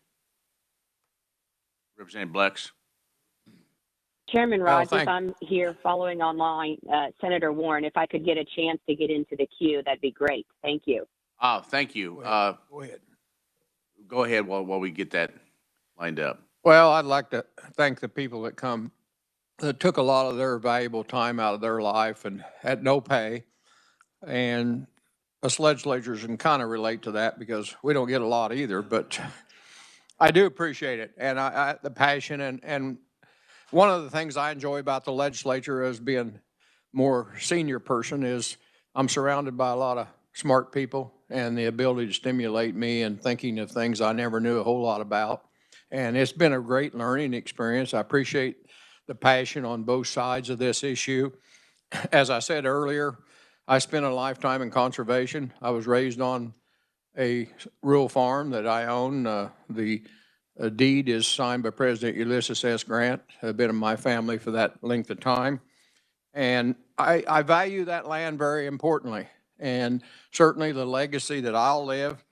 [SPEAKER 1] Representative Blex.
[SPEAKER 3] Chairman
[SPEAKER 4] Well,
[SPEAKER 3] Rogers, I'm here following online. Senator Warren, if I could get a chance to get into the queue, that'd be great. Thank you.
[SPEAKER 1] Thank you.
[SPEAKER 4] Go ahead.
[SPEAKER 1] Go ahead while we get that lined up.
[SPEAKER 4] Well, I'd like to thank the people that took a lot of their valuable time out of their life and at no pay. And us legislators can kind of relate to that because we don't get a lot either, but I do appreciate it. And the passion and one of the things I enjoy about the legislature as being more senior person is I'm surrounded by a lot of smart people and the ability to stimulate me and thinking of things I never knew a whole lot about. And it's been a great learning experience. I appreciate the passion on both sides of this issue. As I said earlier, I spent a lifetime in conservation. I was raised on a rural farm that I own. The deed is signed by President Ulysses S. Grant. I've been in my family for that length of time. And I value that land very importantly, and certainly the legacy that I'll live.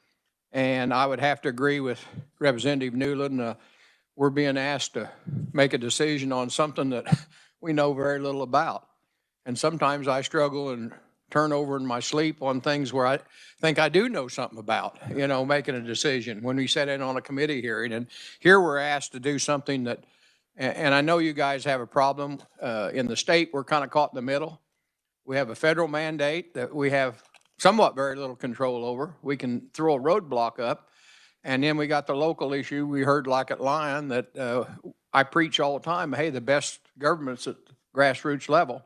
[SPEAKER 4] And I would have to agree with Representative Newland. We're being asked to make a decision on something that we know very little about. And sometimes I struggle and turn over in my sleep on things where I think I do know something about, making a decision when we sat in on a committee hearing. And here we're asked to do something that, and I know you guys have a problem. In the state, we're kind of caught in the middle. We have a federal mandate that we have somewhat very little control over. We can throw a roadblock up. And then we got the local issue. We heard like at Lyon that I preach all the time, hey, the best government's at the grassroots level.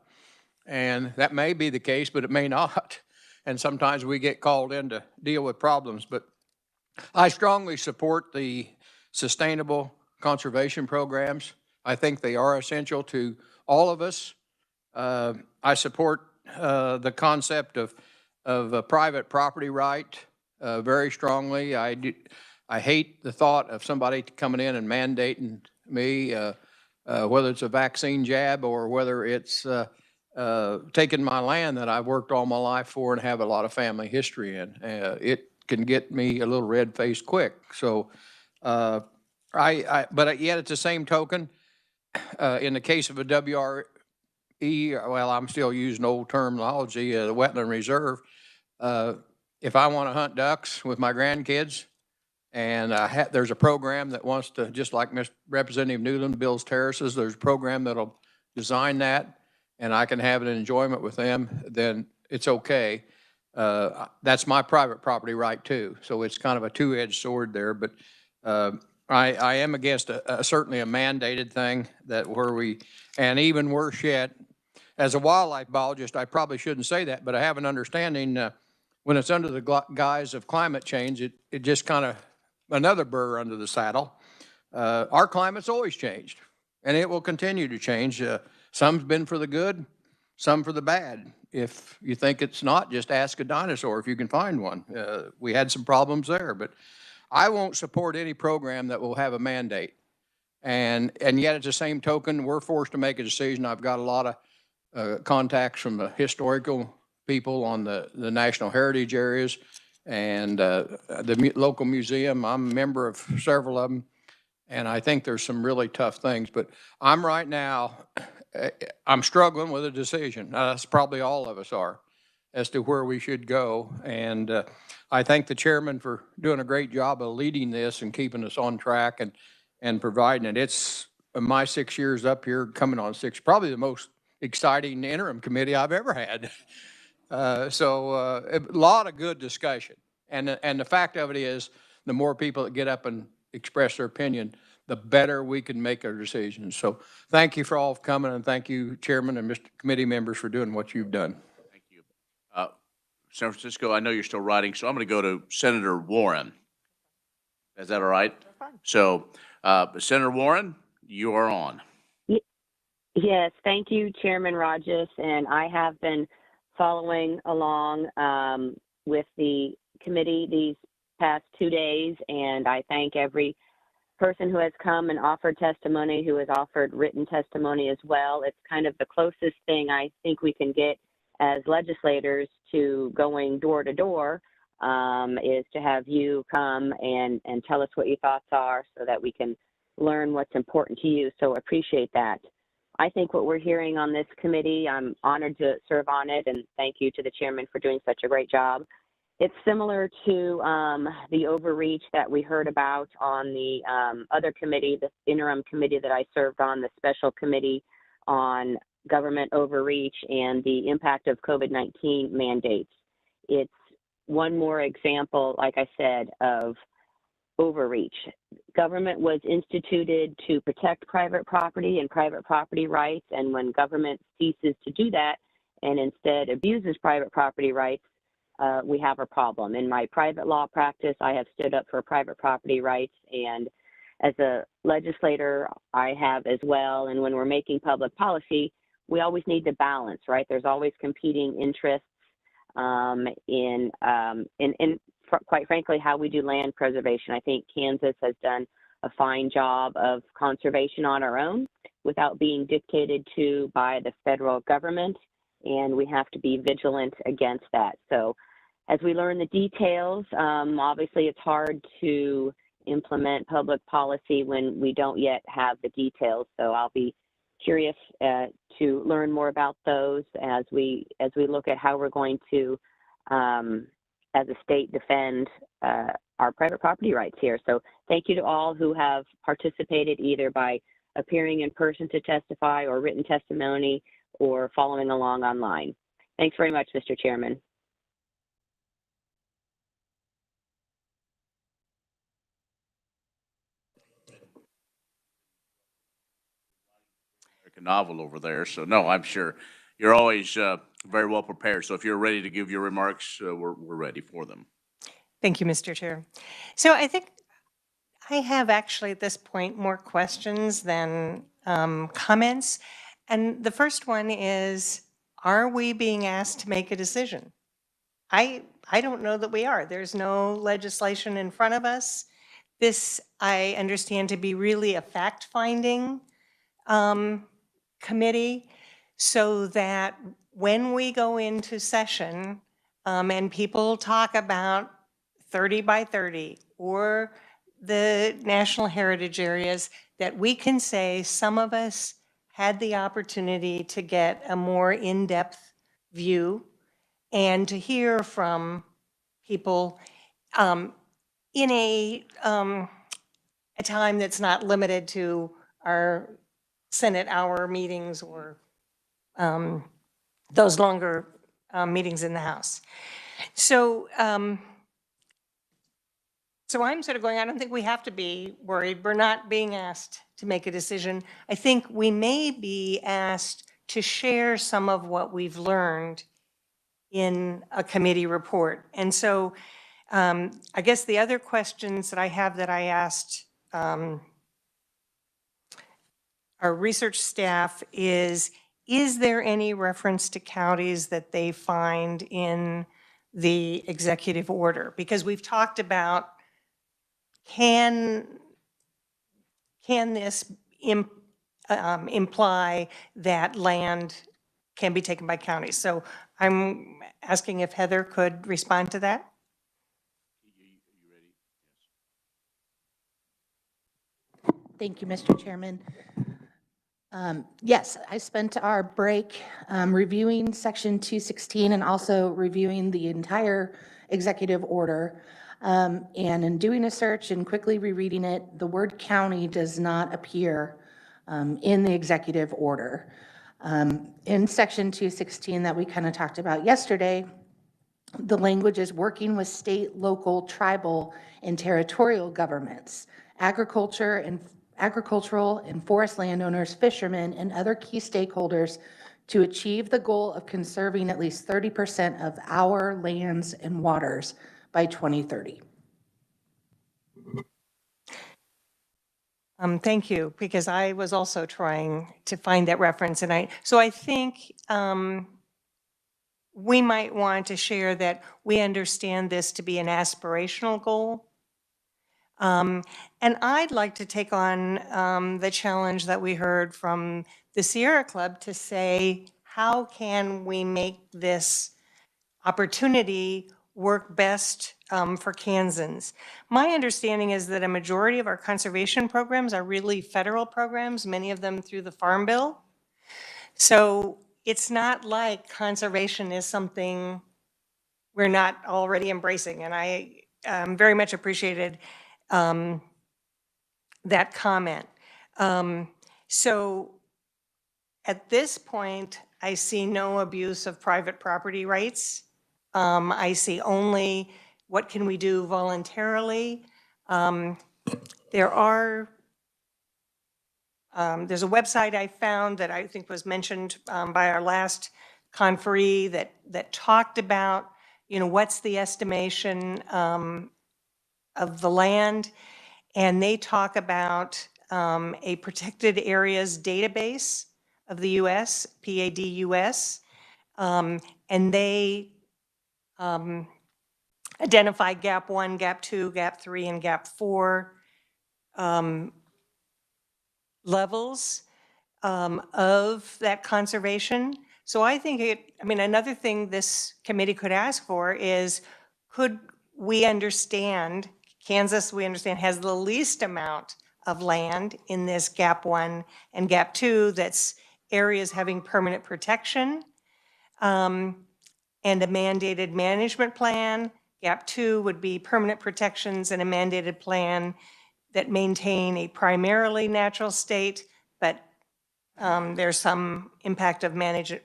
[SPEAKER 4] And that may be the case, but it may not. And sometimes we get called in to deal with problems. But I strongly support the sustainable conservation programs. I think they are essential to all of us. I support the concept of a private property right very strongly. I hate the thought of somebody coming in and mandating me, whether it's a vaccine jab or whether it's taking my land that I've worked all my life for and have a lot of family history in. It can get me a little red-faced quick. So, but yet at the same token, in the case of a WRE, well, I'm still using old terminology, the wetland reserve. If I want to hunt ducks with my grandkids, and there's a program that wants to, just like Representative Newland builds terraces, there's a program that'll design that, and I can have an enjoyment with them, then it's okay. That's my private property right too. So it's kind of a two-edged sword there, but I am against certainly a mandated thing and even worse yet, as a wildlife biologist, I probably shouldn't say that, but I have an understanding when it's under the guise of climate change, it just kind of another burr under the saddle. Our climate's always changed, and it will continue to change. Some's been for the good, some for the bad. If you think it's not, just ask a dinosaur if you can find one. We had some problems there, but I won't support any program that will have a mandate. And yet at the same token, we're forced to make a decision. I've got a lot of contacts from the historical people on the national heritage areas and the local museum. I'm a member of several of them, and I think there's some really tough things. But I'm right now I'm struggling with a decision. That's probably all of us are, as to where we should go. And I thank the chairman for doing a great job of leading this and keeping us on track and providing it. It's my 6 years up here, coming on 6, probably the most exciting interim committee I've ever had. A lot of good discussion. And the fact of it is, the more people that get up and express their opinion, the better we can make our decisions. So thank you for all coming, and thank you, Chairman and Mr. Committee members, for doing what you've done.
[SPEAKER 1] Thank you. San Francisco, I know you're still writing, so I'm going to go to Senator Warren. Is that all right? So, Senator Warren, you are on.
[SPEAKER 3] Yes, thank you, Chairman Rogers, and I have been following along with the committee these past 2 days, and I thank every person who has come and offered testimony, who has offered written testimony as well. It's kind of the closest thing I think we can get as legislators to going door to door, is to have you come and tell us what your thoughts are so that we can learn what's important to you. So appreciate that. I think what we're hearing on this committee, I'm honored to serve on it, and thank you to the chairman for doing such a great job. It's similar to the overreach that we heard about on the other committee, the interim committee that I served on, the special committee on government overreach and the impact of COVID-19 mandates. It's one more example, like I said, of overreach. Government was instituted to protect private property and private property rights, and when government ceases to do that and instead abuses private property rights, we have a problem. In my private law practice, I have stood up for private property rights, and as a legislator, I have as well. And when we're making public policy, we always need to balance, right? There's always competing interests in quite frankly, how we do land preservation. I think Kansas has done a fine job of conservation on our own without being dictated to by the federal government, and we have to be vigilant against that. So as we learn the details, obviously it's hard to implement public policy when we don't yet have the details. So I'll be curious to learn more about those as we look at how we're going to, as a state, defend our private property rights here. So thank you to all who have participated either by appearing in person to testify or written testimony or following along online. Thanks very much, Mr. Chairman.
[SPEAKER 1] Novel over there. So no, I'm sure you're always very well prepared. So if you're ready to give your remarks, we're ready for them.
[SPEAKER 8] Thank you, Mr. Chair. So I think I have actually at this point more questions than comments. And the first one is, are we being asked to make a decision? I don't know that we are. There's no legislation in front of us. This I understand to be really a fact-finding committee, so that when we go into session and people talk about 30 by 30 or the national heritage areas, that we can say some of us had the opportunity to get a more in-depth view and to hear from people in a time that's not limited to our Senate hour meetings or those longer meetings in the House. So, so I'm sort of going, I don't think we have to be worried. We're not being asked to make a decision. I think we may be asked to share some of what we've learned in a committee report. And so I guess the other questions that I have that I asked our research staff is there any reference to counties that they find in the executive order? Because we've talked about, can this imply that land can be taken by counties? So I'm asking if Heather could respond to that.
[SPEAKER 7] Thank you, Mr. Chairman. Yes, I spent our break reviewing Section 216 and also reviewing the entire executive order. And in doing a search and quickly rereading it, the word county does not appear in the executive order. In Section 216 that we kind of talked about yesterday, the language is working with state, local, tribal, and territorial governments, agricultural and forest landowners, fishermen, and other key stakeholders to achieve the goal of conserving at least 30% of our lands and waters by 2030.
[SPEAKER 8] Thank you, because I was also trying to find that reference, and I think we might want to share that we understand this to be an aspirational goal. And I'd like to take on the challenge that we heard from the Sierra Club to say, how can we make this opportunity work best for Kansans? My understanding is that a majority of our conservation programs are really federal programs, many of them through the Farm Bill. So it's not like conservation is something we're not already embracing. And I very much appreciated that comment. So at this point, I see no abuse of private property rights. I see only what can we do voluntarily. There's a website I found that I think was mentioned by our last conferee that talked about, what's the estimation of the land, and they talk about a protected areas database of the U.S., PADUS, and they identify Gap 1, Gap 2, Gap 3, and Gap 4 levels of that conservation. So I think another thing this committee could ask for is, could we understand, Kansas, we understand, has the least amount of land in this Gap 1 and Gap 2 that's areas having permanent protection and a mandated management plan. Gap 2 would be permanent protections and a mandated plan that maintain a primarily natural state, but there's some impact of management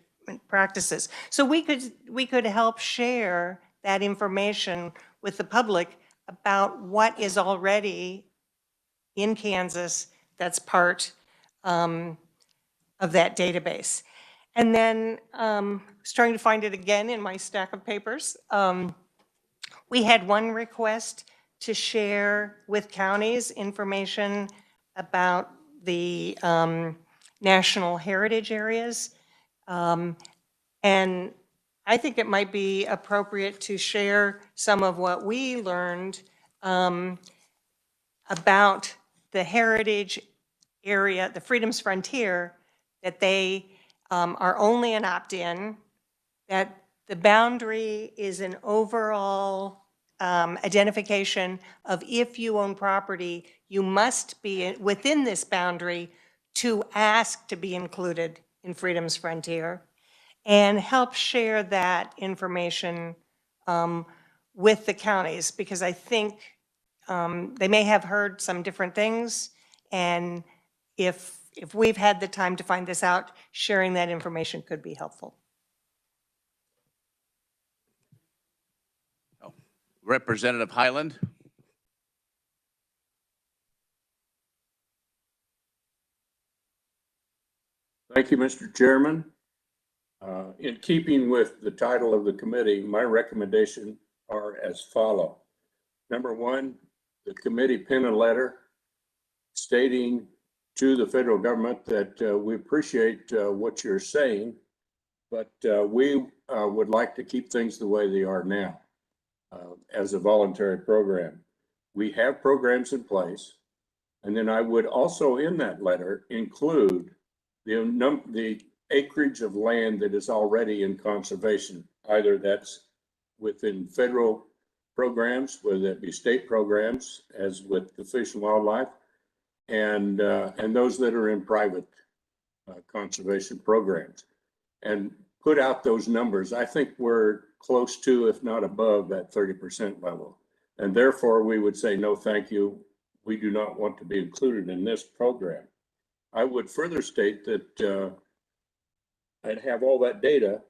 [SPEAKER 8] practices. So we could help share that information with the public about what is already in Kansas that's part of that database. And then I was trying to find it again in my stack of papers. We had one request to share with counties information about the national heritage areas. And I think it might be appropriate to share some of what we learned about the heritage area, the Freedom's Frontier, that they are only an opt-in, that the boundary is an overall identification of, if you own property, you must be within this boundary to ask to be included in Freedom's Frontier, and help share that information with the counties, because I think they may have heard some different things, and if we've had the time to find this out, sharing that information could be helpful.
[SPEAKER 1] Representative Highland.
[SPEAKER 5] Thank you, Mr. Chairman. In keeping with the title of the committee, my recommendations are as follow. Number one, the committee pen a letter stating to the federal government that we appreciate what you're saying, but we would like to keep things the way they are now as a voluntary program. We have programs in place. And then I would also in that letter include the acreage of land that is already in conservation. Either that's within federal programs, whether it be state programs, as with the Fish and Wildlife, and those that are in private conservation programs and put out those numbers. I think we're close to, if not above, that 30% level. And therefore, we would say, no, thank you. We do not want to be included in this program. I would further state that I'd have all that data.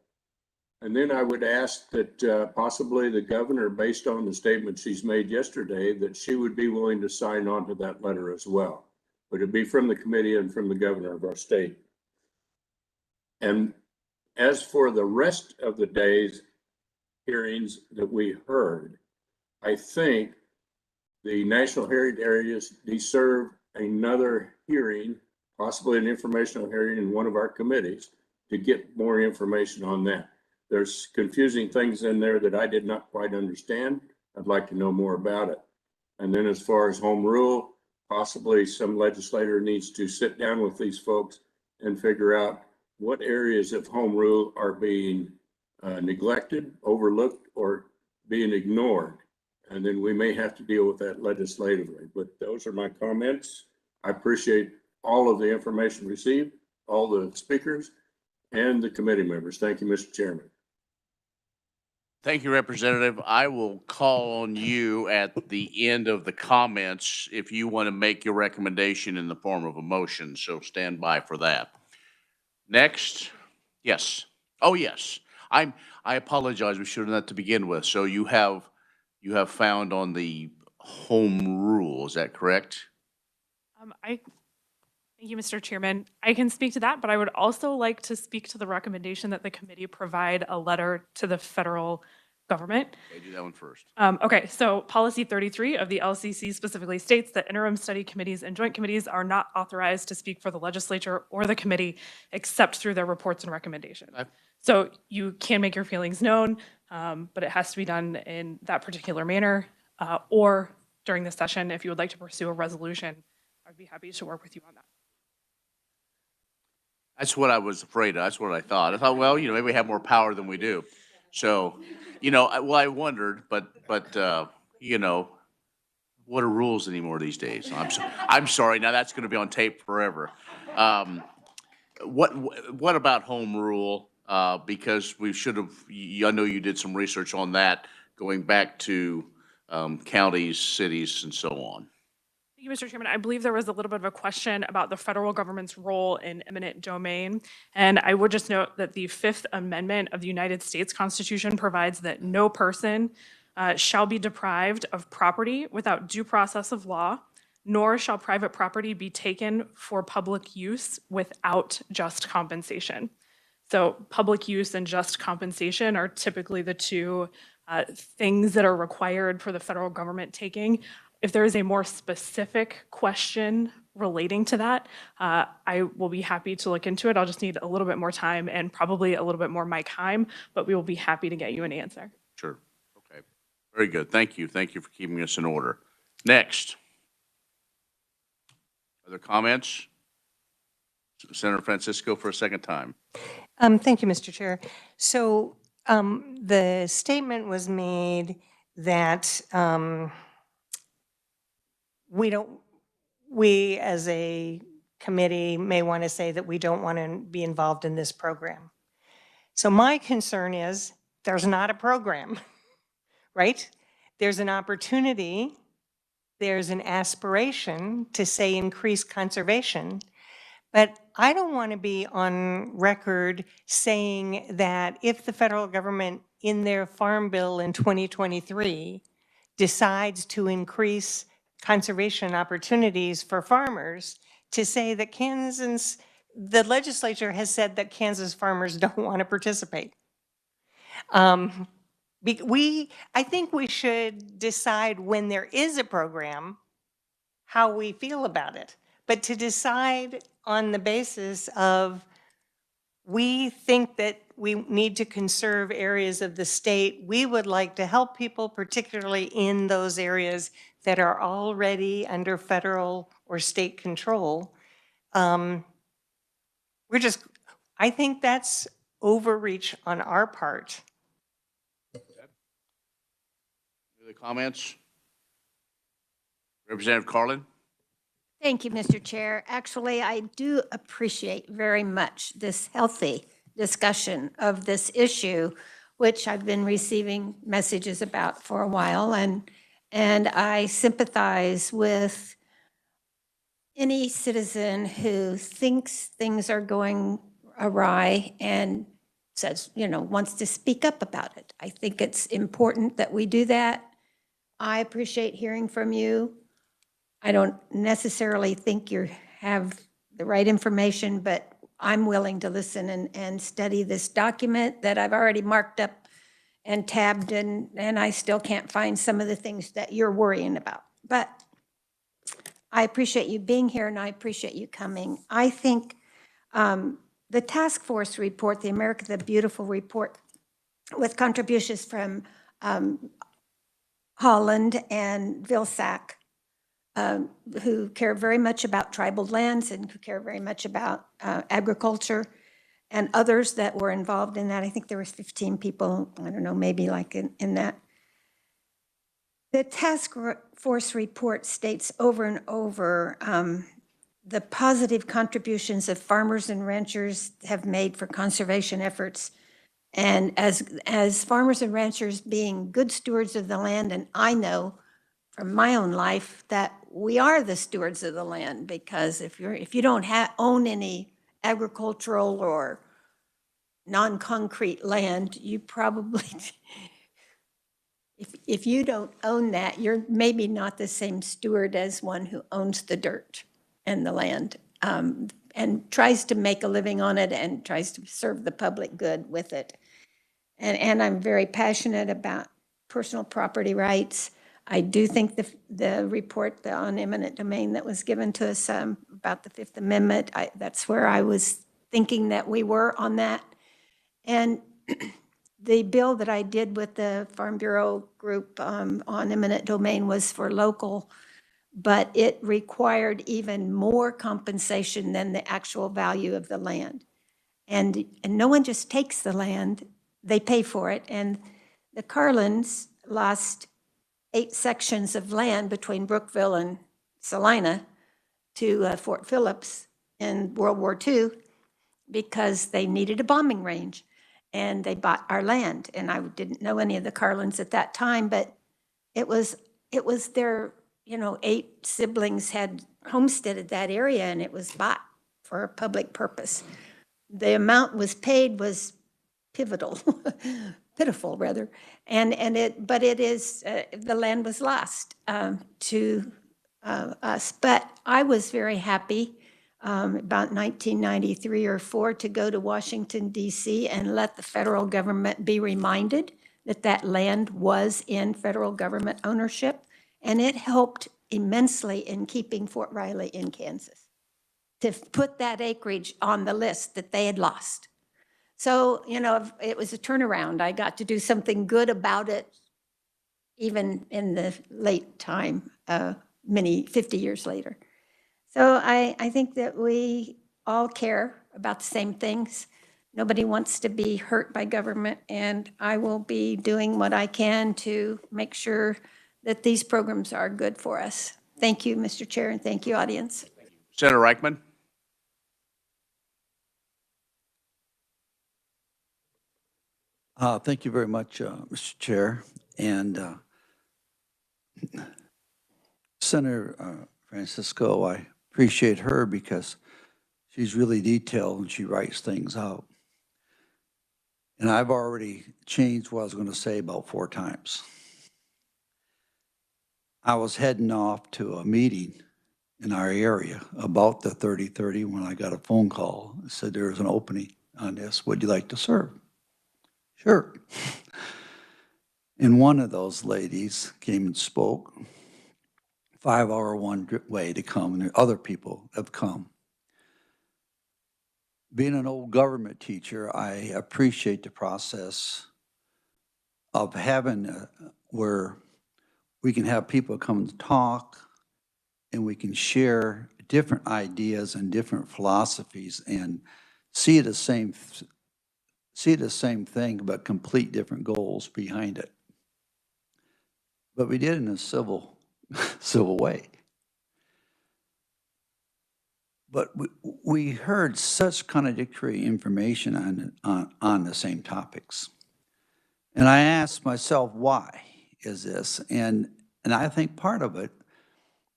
[SPEAKER 5] And then I would ask that possibly the governor, based on the statement she's made yesterday, that she would be willing to sign on to that letter as well. But it'd be from the committee and from the governor of our state. And as for the rest of the day's hearings that we heard, I think the National Heritage Areas deserve another hearing, possibly an informational hearing in one of our committees to get more information on that. There's confusing things in there that I did not quite understand. I'd like to know more about it. And then as far as home rule, possibly some legislator needs to sit down with these folks and figure out what areas of home rule are being neglected, overlooked, or being ignored. And then we may have to deal with that legislatively. But those are my comments. I appreciate all of the information received, all the speakers, and the committee members. Thank you, Mr. Chairman.
[SPEAKER 1] Thank you, Representative. I will call on you at the end of the comments if you want to make your recommendation in the form of a motion, so stand by for that. Next, yes. Oh, yes. I apologize. We should have done that to begin with. So you have found on the home rule, is that correct?
[SPEAKER 11] Thank you, Mr. Chairman. I can speak to that, but I would also like to speak to the recommendation that the committee provide a letter to the federal government.
[SPEAKER 1] Okay, do that one first.
[SPEAKER 11] Okay, so policy 33 of the LCC specifically states that interim study committees and joint committees are not authorized to speak for the legislature or the committee except through their reports and recommendations. Okay. So you can make your feelings known, but it has to be done in that particular manner or during the session. If you would like to pursue a resolution, I'd be happy to work with you on that.
[SPEAKER 1] That's what I was afraid of. That's what I thought. I thought, well, maybe we have more power than we do. So, I wondered, but what are rules anymore these days? I'm sorry. Now that's going to be on tape forever. What about home rule? Because we should have. I know you did some research on that, going back to counties, cities, and so on.
[SPEAKER 11] Thank you, Mr. Chairman. I believe there was a little bit of a question about the federal government's role in eminent domain. And I would just note that the Fifth Amendment of the United States Constitution provides that no person shall be deprived of property without due process of law, nor shall private property be taken for public use without just compensation. So public use and just compensation are typically the two things that are required for the federal government taking. If there is a more specific question relating to that, I will be happy to look into it. I'll just need a little bit more time and probably a little bit more mic time, but we will be happy to get you an answer.
[SPEAKER 1] Sure. Okay. Very good. Thank you. Thank you for keeping us in order. Next. Other comments? Senator Francisco for a second time.
[SPEAKER 8] Thank you, Mr. Chair. So the statement was made that we as a committee may want to say that we don't want to be involved in this program. So my concern is there's not a program, right? There's an opportunity, there's an aspiration to say increase conservation, but I don't want to be on record saying that if the federal government in their farm bill in 2023 decides to increase conservation opportunities for farmers, to say that the legislature has said that Kansas farmers don't want to participate. I think we should decide when there is a program, how we feel about it. But to decide on the basis of we think that we need to conserve areas of the state, we would like to help people, particularly in those areas that are already under federal or state control. I think that's overreach on our part.
[SPEAKER 1] Any other comments? Representative Carlin?
[SPEAKER 10] Thank you, Mr. Chair. Actually, I do appreciate very much this healthy discussion of this issue, which I've been receiving messages about for a while, and I sympathize with any citizen who thinks things are going awry and says, wants to speak up about it. I think it's important that we do that. I appreciate hearing from you. I don't necessarily think you have the right information, but I'm willing to listen and study this document that I've already marked up and tabbed, and I still can't find some of the things that you're worrying about. But I appreciate you being here, and I appreciate you coming. I think the task force report, the America the Beautiful report, with contributions from Holland and Vilsack, who care very much about tribal lands and who care very much about agriculture, and others that were involved in that. I think there was 15 people, I don't know, maybe like in that. The task force report states over and over the positive contributions of farmers and ranchers have made for conservation efforts. And as farmers and ranchers being good stewards of the land, and I know from my own life that we are the stewards of the land, because if you don't own any agricultural or non-concrete land, you probably, if you don't own that, you're maybe not the same steward as one who owns the dirt and the land, and tries to make a living on it and tries to serve the public good with it. And I'm very passionate about personal property rights. I do think the report on eminent domain that was given to us about the Fifth Amendment, that's where I was thinking that we were on that. And the bill that I did with the Farm Bureau group on eminent domain was for local, but it required even more compensation than the actual value of the land. And no one just takes the land, they pay for it. And the Carlins lost 8 sections of land between Brookville and Salina to Fort Phillips in World War II because they needed a bombing range. And they bought our land. And I didn't know any of the Carlins at that time, but it was their, 8 siblings had homesteaded that area, and it was bought for a public purpose. The amount was paid was pitiful rather, but it is, the land was lost to us. But I was very happy about 1993 or 4 to go to Washington, D.C. and let the federal government be reminded that that land was in federal government ownership. And it helped immensely in keeping Fort Riley in Kansas, to put that acreage on the list that they had lost. So, it was a turnaround. I got to do something good about it, even in the late time, 50 years later. So I think that we all care about the same things. Nobody wants to be hurt by government, and I will be doing what I can to make sure that these programs are good for us. Thank you, Mr. Chair, and thank you, audience.
[SPEAKER 1] Senator Reichman?
[SPEAKER 9] Thank you very much, Mr. Chair. And Senator Francisco, I appreciate her because she's really detailed and she writes things out. And I've already changed what I was going to say about 4 times. I was heading off to a meeting in our area about the 3030 when I got a phone call. It said there was an opening on this. Would you like to serve? Sure. And one of those ladies came and spoke. 5-hour one way to come, and other people have come. Being an old government teacher, I appreciate the process of having where we can have people come and talk, and we can share different ideas and different philosophies and see the same thing, but complete different goals behind it. But we did it in a civil way. But we heard such contradictory information on the same topics. And I asked myself, why is this? And I think part of it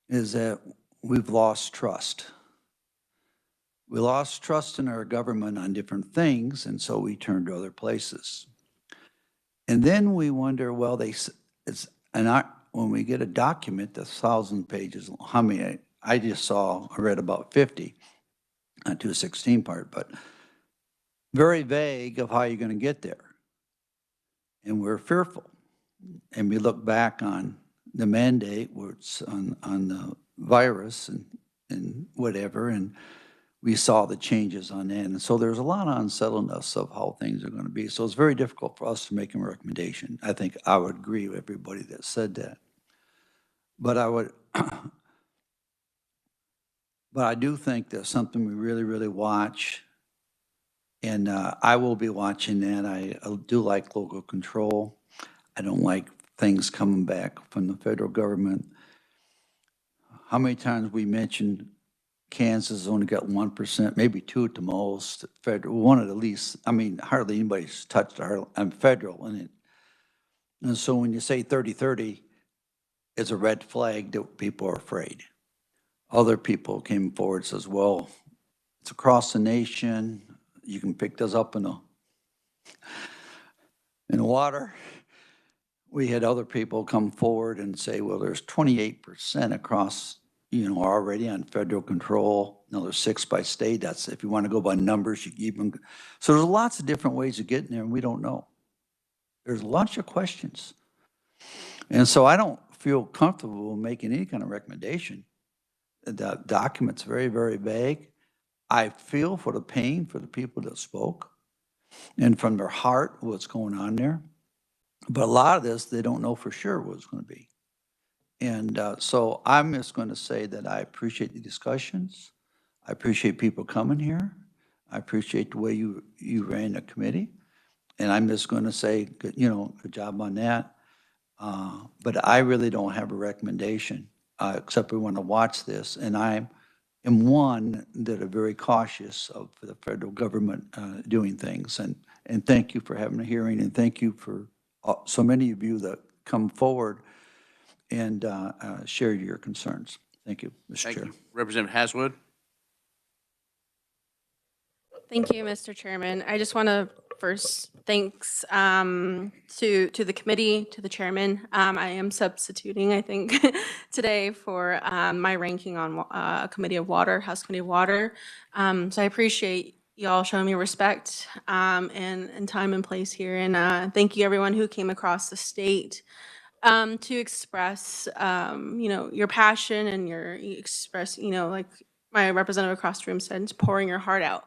[SPEAKER 9] is that we've lost trust. We lost trust in our government on different things, and so we turned to other places. And then we wonder, well, when we get a document that's 1,000 pages, how many, I read about 50, not 216 part, but very vague of how you're going to get there. And we're fearful. And we look back on the mandate, where it's on the virus and whatever, and we saw the changes on that. And so there's a lot of unsettledness of how things are going to be. So it's very difficult for us to make a recommendation. I think I would agree with everybody that said that. But but I do think that's something we really, really watch. And I will be watching that. I do like local control. I don't like things coming back from the federal government. How many times we mentioned Kansas only got 1%, maybe 2 at the most, federal, one at least. I mean, hardly anybody's touched federal in it. And so when you say 30-30, it's a red flag that people are afraid. Other people came forward and says, well, it's across the nation. You can pick those up in the water. We had other people come forward and say, well, there's 28% across, already on federal control. Another 6 by state. That's, if you want to go by numbers, you even. So there's lots of different ways of getting there, and we don't know. There's lots of questions. And so I don't feel comfortable making any kind of recommendation. The document's very, very vague. I feel for the pain for the people that spoke and from their heart what's going on there. But a lot of this, they don't know for sure what it's going to be. And so I'm just going to say that I appreciate the discussions. I appreciate people coming here. I appreciate the way you ran the committee. And I'm just going to say, good job on that. But I really don't have a recommendation, except we want to watch this. And I am one that are very cautious of the federal government doing things. And thank you for having a hearing, and thank you for so many of you that come forward and share your concerns. Thank you, Mr. Chair.
[SPEAKER 1] Thank you. Representative Haswood.
[SPEAKER 13] Thank you, Mr. Chairman. I just want to first thanks to the committee, to the chairman. I am substituting, I think, today for my ranking on Committee of Water, House Committee of Water. So I appreciate y'all showing me respect and time and place here. And thank you everyone who came across the state to express, your passion and express, like my representative across the room said, pouring your heart out.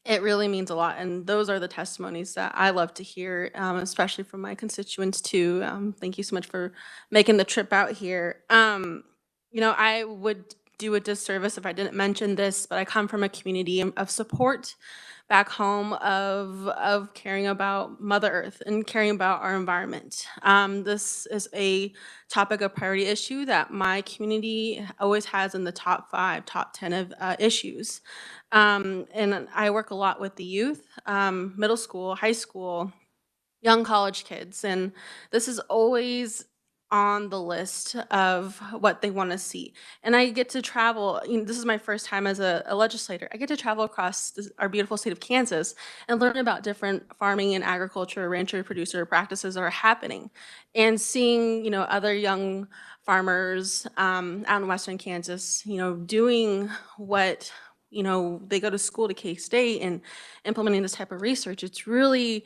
[SPEAKER 13] It really means a lot, and those are the testimonies that I love to hear, especially from my constituents too. Thank you so much for making the trip out here. I would do a disservice if I didn't mention this, but I come from a community of support back home of caring about Mother Earth and caring about our environment. This is a topic of priority issue that my community always has in the top 5, top 10 of issues. And I work a lot with the youth, middle school, high school, young college kids, and this is always on the list of what they want to see. And I get to travel, this is my first time as a legislator. I get to travel across our beautiful state of Kansas and learn about different farming and agriculture, rancher producer practices that are happening. And seeing, other young farmers out in Western Kansas, doing what, they go to school to K-State and implementing this type of research. It's really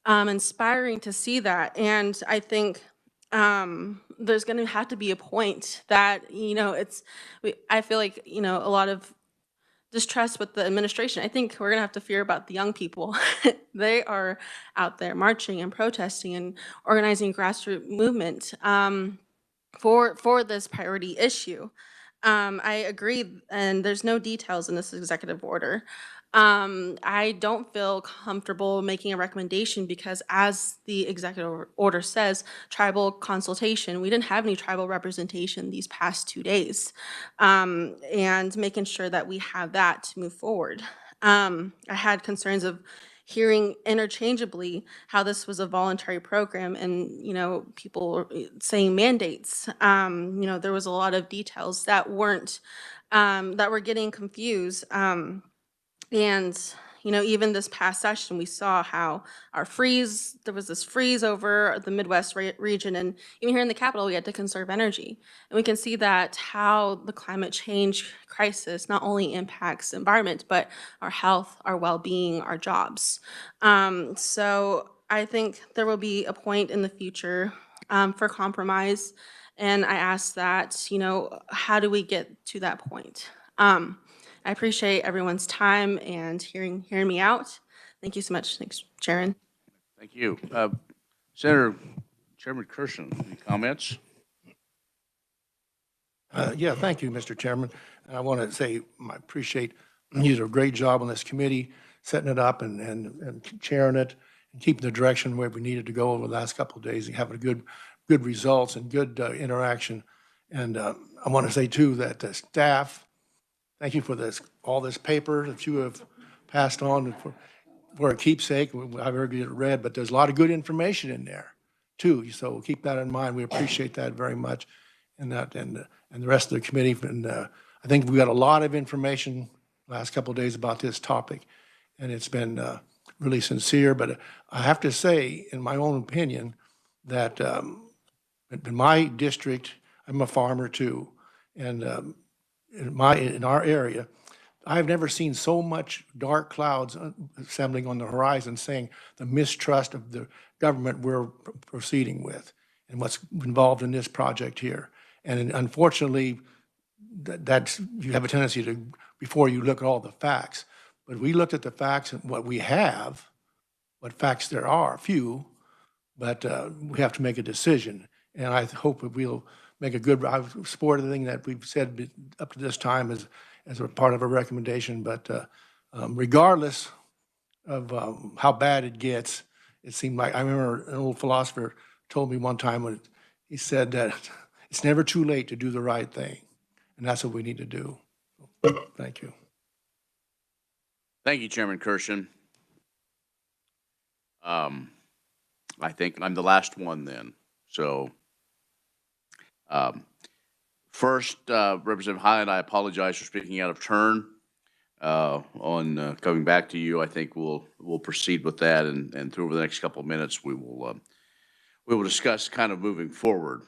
[SPEAKER 13] inspiring to see that. And I think there's going to have to be a point that, I feel like, a lot of distrust with the administration. I think we're going to have to fear about the young people. They are out there marching and protesting and organizing grassroots movement for this priority issue. I agree, and there's no details in this executive order. I don't feel comfortable making a recommendation because, as the executive order says, tribal consultation, we didn't have any tribal representation these past 2 days. And making sure that we have that to move forward. I had concerns of hearing interchangeably how this was a voluntary program and, people were saying mandates. There was a lot of details that weren't, that were getting confused. And, even this past session, we saw how there was this freeze over the Midwest region. And even here in the capital, we had to conserve energy. And we can see that how the climate change crisis not only impacts the environment, but our health, our well-being, our jobs. So I think there will be a point in the future for compromise. And I ask that, how do we get to that point? I appreciate everyone's time and hearing me out. Thank you so much. Thanks, Sharon.
[SPEAKER 1] Thank you. Senator Chairman Kirsten, any comments?
[SPEAKER 12] Yeah, thank you, Mr. Chairman. And I want to say I appreciate you did a great job on this committee, setting it up and chairing it and keeping the direction where we needed to go over the last couple of days and having good results and good interaction. And I want to say too that the staff, thank you for all this paper that you have passed on for a keepsake. I've heard it read, but there's a lot of good information in there too. So keep that in mind. We appreciate that very much, and the rest of the committee. And I think we got a lot of information last couple of days about this topic, and it's been really sincere. But I have to say, in my own opinion, that in my district, I'm a farmer too, and in our area, I've never seen so much dark clouds assembling on the horizon, saying the mistrust of the government we're proceeding with and what's involved in this project here. And unfortunately, that's you have a tendency to, before you look at all the facts. But we looked at the facts and what we have, what facts there are, few, but we have to make a decision. And I hope that we'll make a good, I support everything that we've said up to this time as a part of a recommendation. But regardless of how bad it gets, it seemed like, I remember an old philosopher told me one time when he said that it's never too late to do the right thing. And that's what we need to do. Thank you.
[SPEAKER 1] Thank you, Chairman Kirshen. I think I'm the last one then. So first, Representative Highland, I apologize for speaking out of turn on coming back to you. I think we'll proceed with that, and through the next couple of minutes, we will discuss kind of moving forward.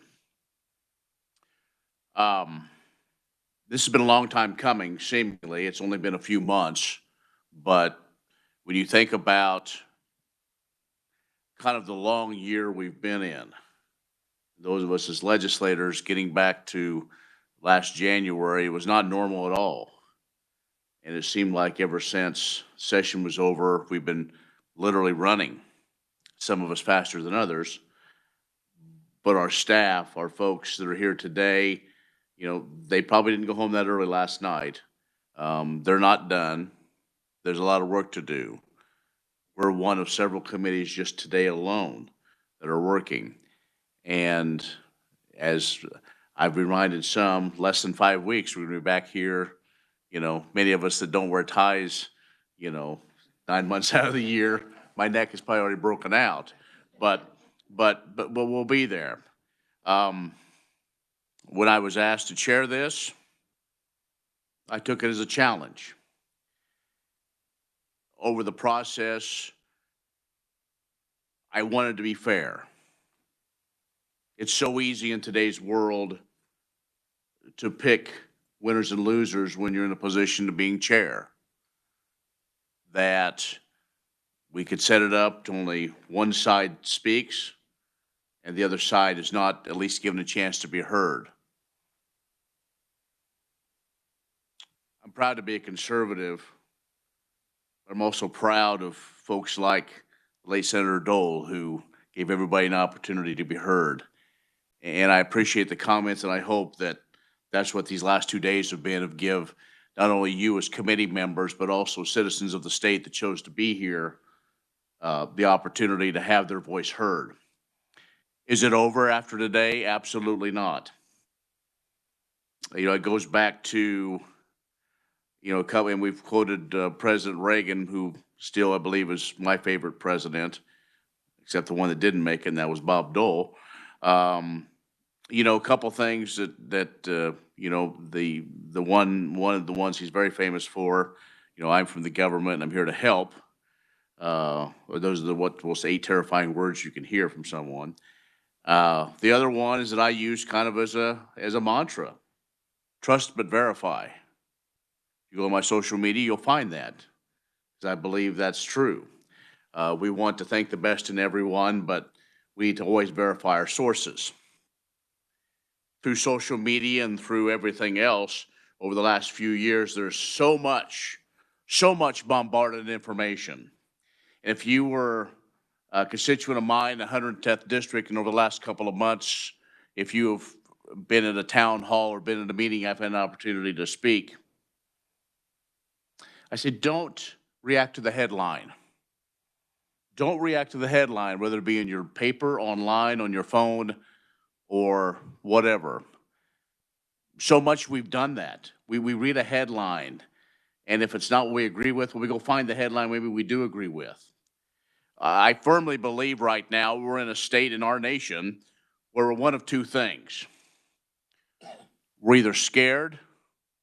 [SPEAKER 1] This has been a long time coming, seemingly. It's only been a few months, but when you think about kind of the long year we've been in, those of us as legislators getting back to last January was not normal at all. And it seemed like ever since session was over, we've been literally running, some of us faster than others. But our staff, our folks that are here today, they probably didn't go home that early last night. They're not done. There's a lot of work to do. We're one of several committees just today alone that are working. And as I've reminded some, less than 5 weeks, we're going to be back here. Many of us that don't wear ties, 9 months out of the year, my neck is probably already broken out. But we'll be there. When I was asked to chair this, I took it as a challenge. Over the process, I wanted to be fair. It's so easy in today's world to pick winners and losers when you're in a position of being chair, that we could set it up to only one side speaks and the other side is not at least given a chance to be heard. I'm proud to be a conservative, but I'm also proud of folks like late Senator Dole, who gave everybody an opportunity to be heard. And I appreciate the comments, and I hope that That's what these last 2 days have been, of give not only you as committee members, but also citizens of the state that chose to be here, the opportunity to have their voice heard. Is it over after today? Absolutely not. You know, it goes back to, you know, and we've quoted President Reagan, who still, I believe, is my favorite president, except the one that didn't make it, and that was Bob Dole. You know, a couple things that you know, one of the ones he's very famous for, you know, I'm from the government and I'm here to help. Or those are what we'll say, terrifying words you can hear from someone. The other one is that I use kind of as a mantra: trust but verify. You go on my social media, you'll find that, because I believe that's true. We want to think the best in everyone, but we need to always verify our sources. Through social media and through everything else, over the last few years, there's so much bombarded information. And if you were a constituent of mine, the 110th District, and over the last couple of months, if you have been at a town hall or been at a meeting, I've had an opportunity to speak. I said, don't react to the headline. Don't react to the headline, whether it be in your paper, online, on your phone, or whatever. So much we've done that. We read a headline, and if it's not what we agree with, well, we go find the headline maybe we do agree with. I firmly believe right now we're in a state in our nation where we're one of two things. We're either scared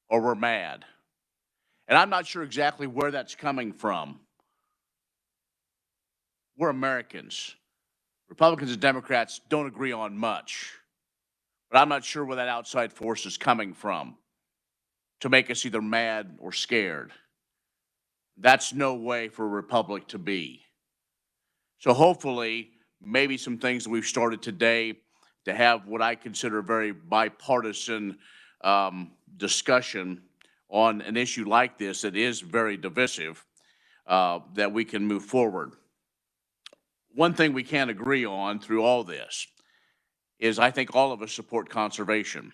[SPEAKER 1] or we're mad. And I'm not sure exactly where that's coming from. We're Americans. Republicans and Democrats don't agree on much. But I'm not sure where that outside force is coming from to make us either mad or scared. That's no way for a republic to be. So hopefully, maybe some things that we've started today to have what I consider a very bipartisan discussion on an issue like this that is very divisive, that we can move forward. One thing we can agree on through all this is I think all of us support conservation.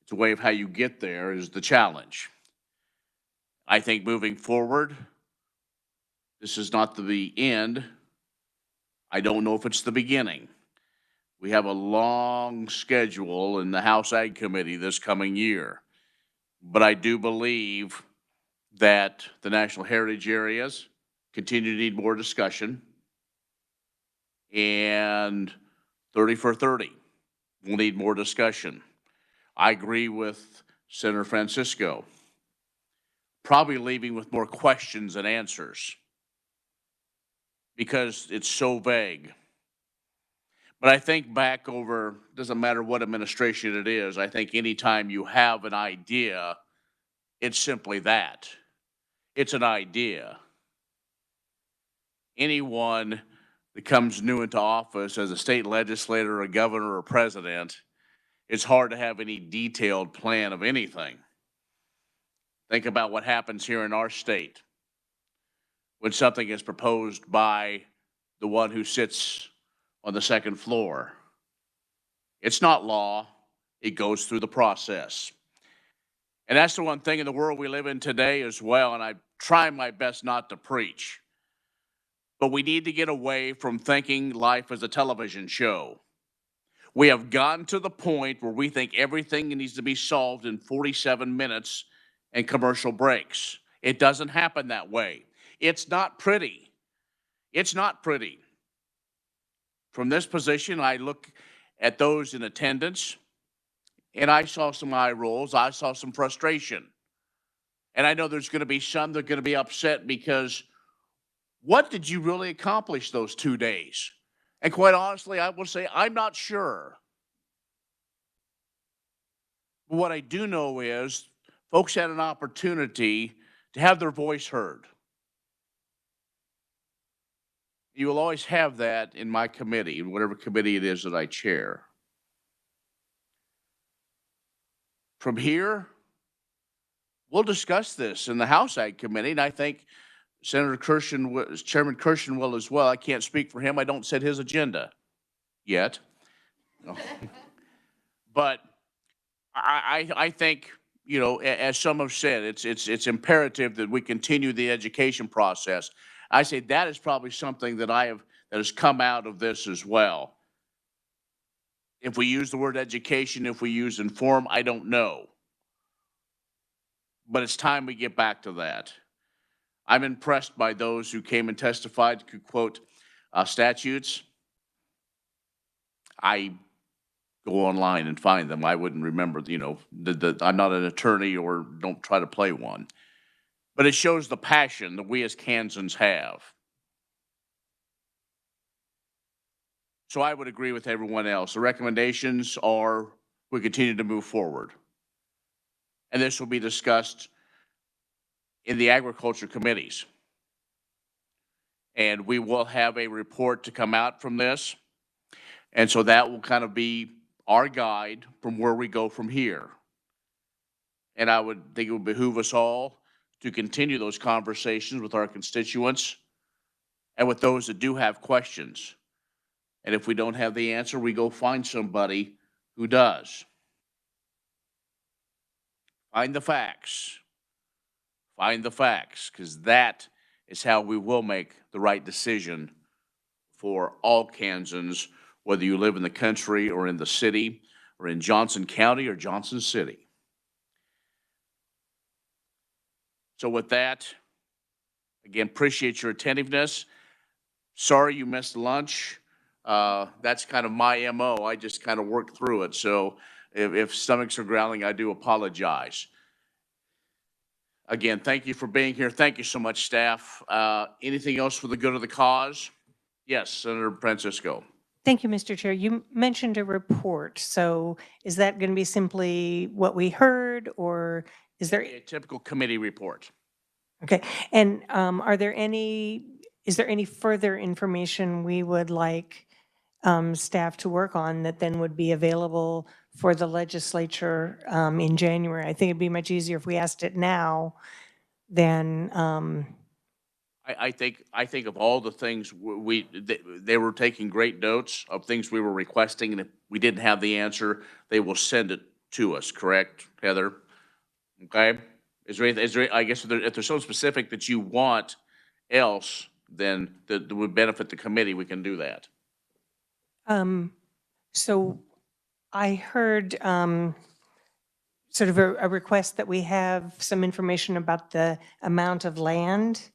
[SPEAKER 1] It's a way of how you get there is the challenge. I think moving forward, this is not the end. I don't know if it's the beginning. We have a long schedule in the House Ag Committee this coming year. But I do believe that the National Heritage areas continue to need more discussion. And 30 for 30 will need more discussion. I agree with Senator Francisco, probably leaving with more questions than answers because it's so vague. But I think back over, doesn't matter what administration it is, I think anytime you have an idea, it's simply that. It's an idea. Anyone that comes new into office as a state legislator, a governor, or president, it's hard to have any detailed plan of anything. Think about what happens here in our state when something is proposed by the one who sits on the second floor. It's not law. It goes through the process. And that's the one thing in the world we live in today as well, and I try my best not to preach. But we need to get away from thinking life as a television show. We have gotten to the point where we think everything needs to be solved in 47 minutes and commercial breaks. It doesn't happen that way. It's not pretty. It's not pretty. From this position, I look at those in attendance, and I saw some eye rolls. I saw some frustration. And I know there's going to be some that are going to be upset because what did you really accomplish those 2 days? And quite honestly, I will say I'm not sure. But what I do know is folks had an opportunity to have their voice heard. You will always have that in my committee, in whatever committee it is that I chair. From here, we'll discuss this in the House Ag Committee, and I think Chairman Kirshen will as well. I can't speak for him. I don't set his agenda yet. But I think, you know, as some have said, it's imperative that we continue the education process. I say that is probably something that that has come out of this as well. If we use the word education, if we use inform, I don't know. But it's time we get back to that. I'm impressed by those who came and testified, could quote statutes. I go online and find them. I wouldn't remember, you know, I'm not an attorney or don't try to play one. But it shows the passion that we as Kansans have. So I would agree with everyone else. The recommendations are we continue to move forward. And this will be discussed in the agriculture committees. And we will have a report to come out from this. And so that will kind of be our guide from where we go from here. And I would think it would behoove us all to continue those conversations with our constituents and with those that do have questions. And if we don't have the answer, we go find somebody who does. Find the facts. Find the facts, because that is how we will make the right decision for all Kansans, whether you live in the country or in the city or in Johnson County or Johnson City. So with that, again, appreciate your attentiveness. Sorry you missed lunch. That's kind of my MO. I just kind of work through it. So if stomachs are growling, I do apologize. Again, thank you for being here. Thank you so much, staff. Anything else for the good of the cause? Yes, Senator Francisco.
[SPEAKER 8] Thank you, Mr. Chair. You mentioned a report. So is that going to be simply what we heard, or is there
[SPEAKER 1] a typical committee report?
[SPEAKER 8] Okay. And is there any further information we would like staff to work on that then would be available for the legislature in January? I think it'd be much easier if we asked it now than.
[SPEAKER 1] I think of all the things they were taking great notes of things we were requesting, and if we didn't have the answer, they will send it to us. Correct, Heather? Okay. Is there I guess if there's something specific that you want else, then that would benefit the committee, we can do that.
[SPEAKER 8] So I heard sort of a request that we have some information about the amount of land.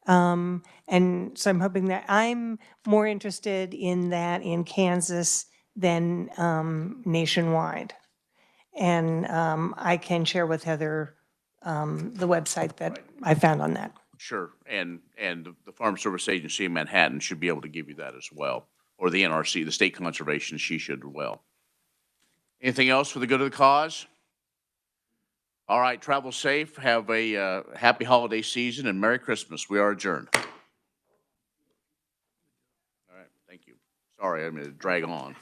[SPEAKER 8] And so I'm hoping that I'm more interested in that in Kansas than nationwide. And I can share with Heather the website that I found on that.
[SPEAKER 1] Sure, and the Farm Service Agency in Manhattan should be able to give you that as well, or the NRC, the State Conservation, she should as well. Anything else for the good of the cause? All right, travel safe, have a happy holiday season, and Merry Christmas. We are adjourned. All right, thank you. Sorry, I'm going to drag on.